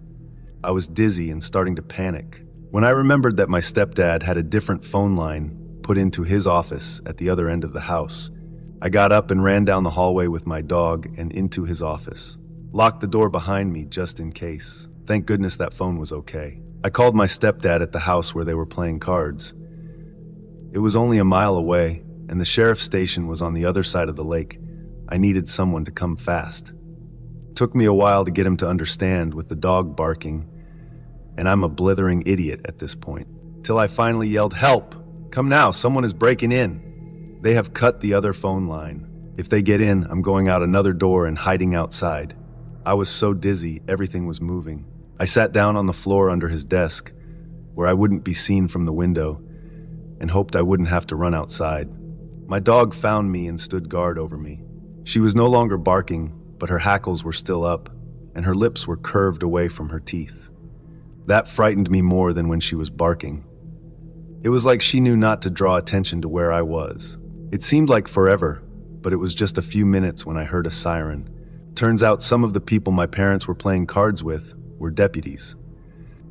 I was dizzy and starting to panic. When I remembered that my stepdad had a different phone line put into his office at the other end of the house, I got up and ran down the hallway with my dog and into his office. Locked the door behind me just in case. Thank goodness that phone was okay. I called my stepdad at the house where they were playing cards. It was only a mile away, and the sheriff's station was on the other side of the lake. I needed someone to come fast. It took me a while to get him to understand with the dog barking, and I'm a blithering idiot at this point, till I finally yelled, "Help! Come now, someone is breaking in. They have cut the other phone line. If they get in, I'm going out another door and hiding outside." I was so dizzy, everything was moving. I sat down on the floor under his desk, where I wouldn't be seen from the window, and hoped I wouldn't have to run outside. My dog found me and stood guard over me. She was no longer barking, but her hackles were still up, and her lips were curved away from her teeth. That frightened me more than when she was barking. It was like she knew not to draw attention to where I was. It seemed like forever, but it was just a few minutes when I heard a siren. Turns out some of the people my parents were playing cards with were deputies.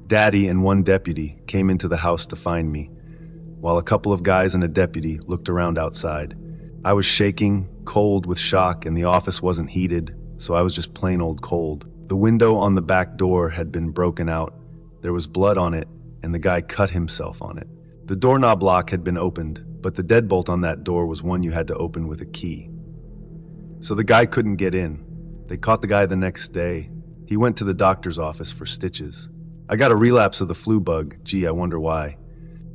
Daddy and one deputy came into the house to find me, while a couple of guys and a deputy looked around outside. I was shaking, cold with shock, and the office wasn't heated, so I was just plain old cold. The window on the back door had been broken out. There was blood on it, and the guy cut himself on it. The doorknob lock had been opened, but the deadbolt on that door was one you had to open with a key. So the guy couldn't get in. They caught the guy the next day. He went to the doctor's office for stitches. I got a relapse of the flu bug. Gee, I wonder why.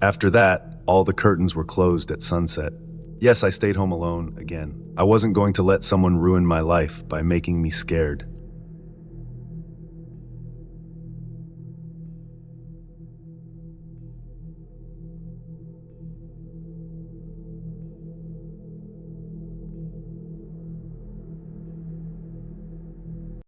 After that, all the curtains were closed at sunset. Yes, I stayed home alone again. I wasn't going to let someone ruin my life by making me scared.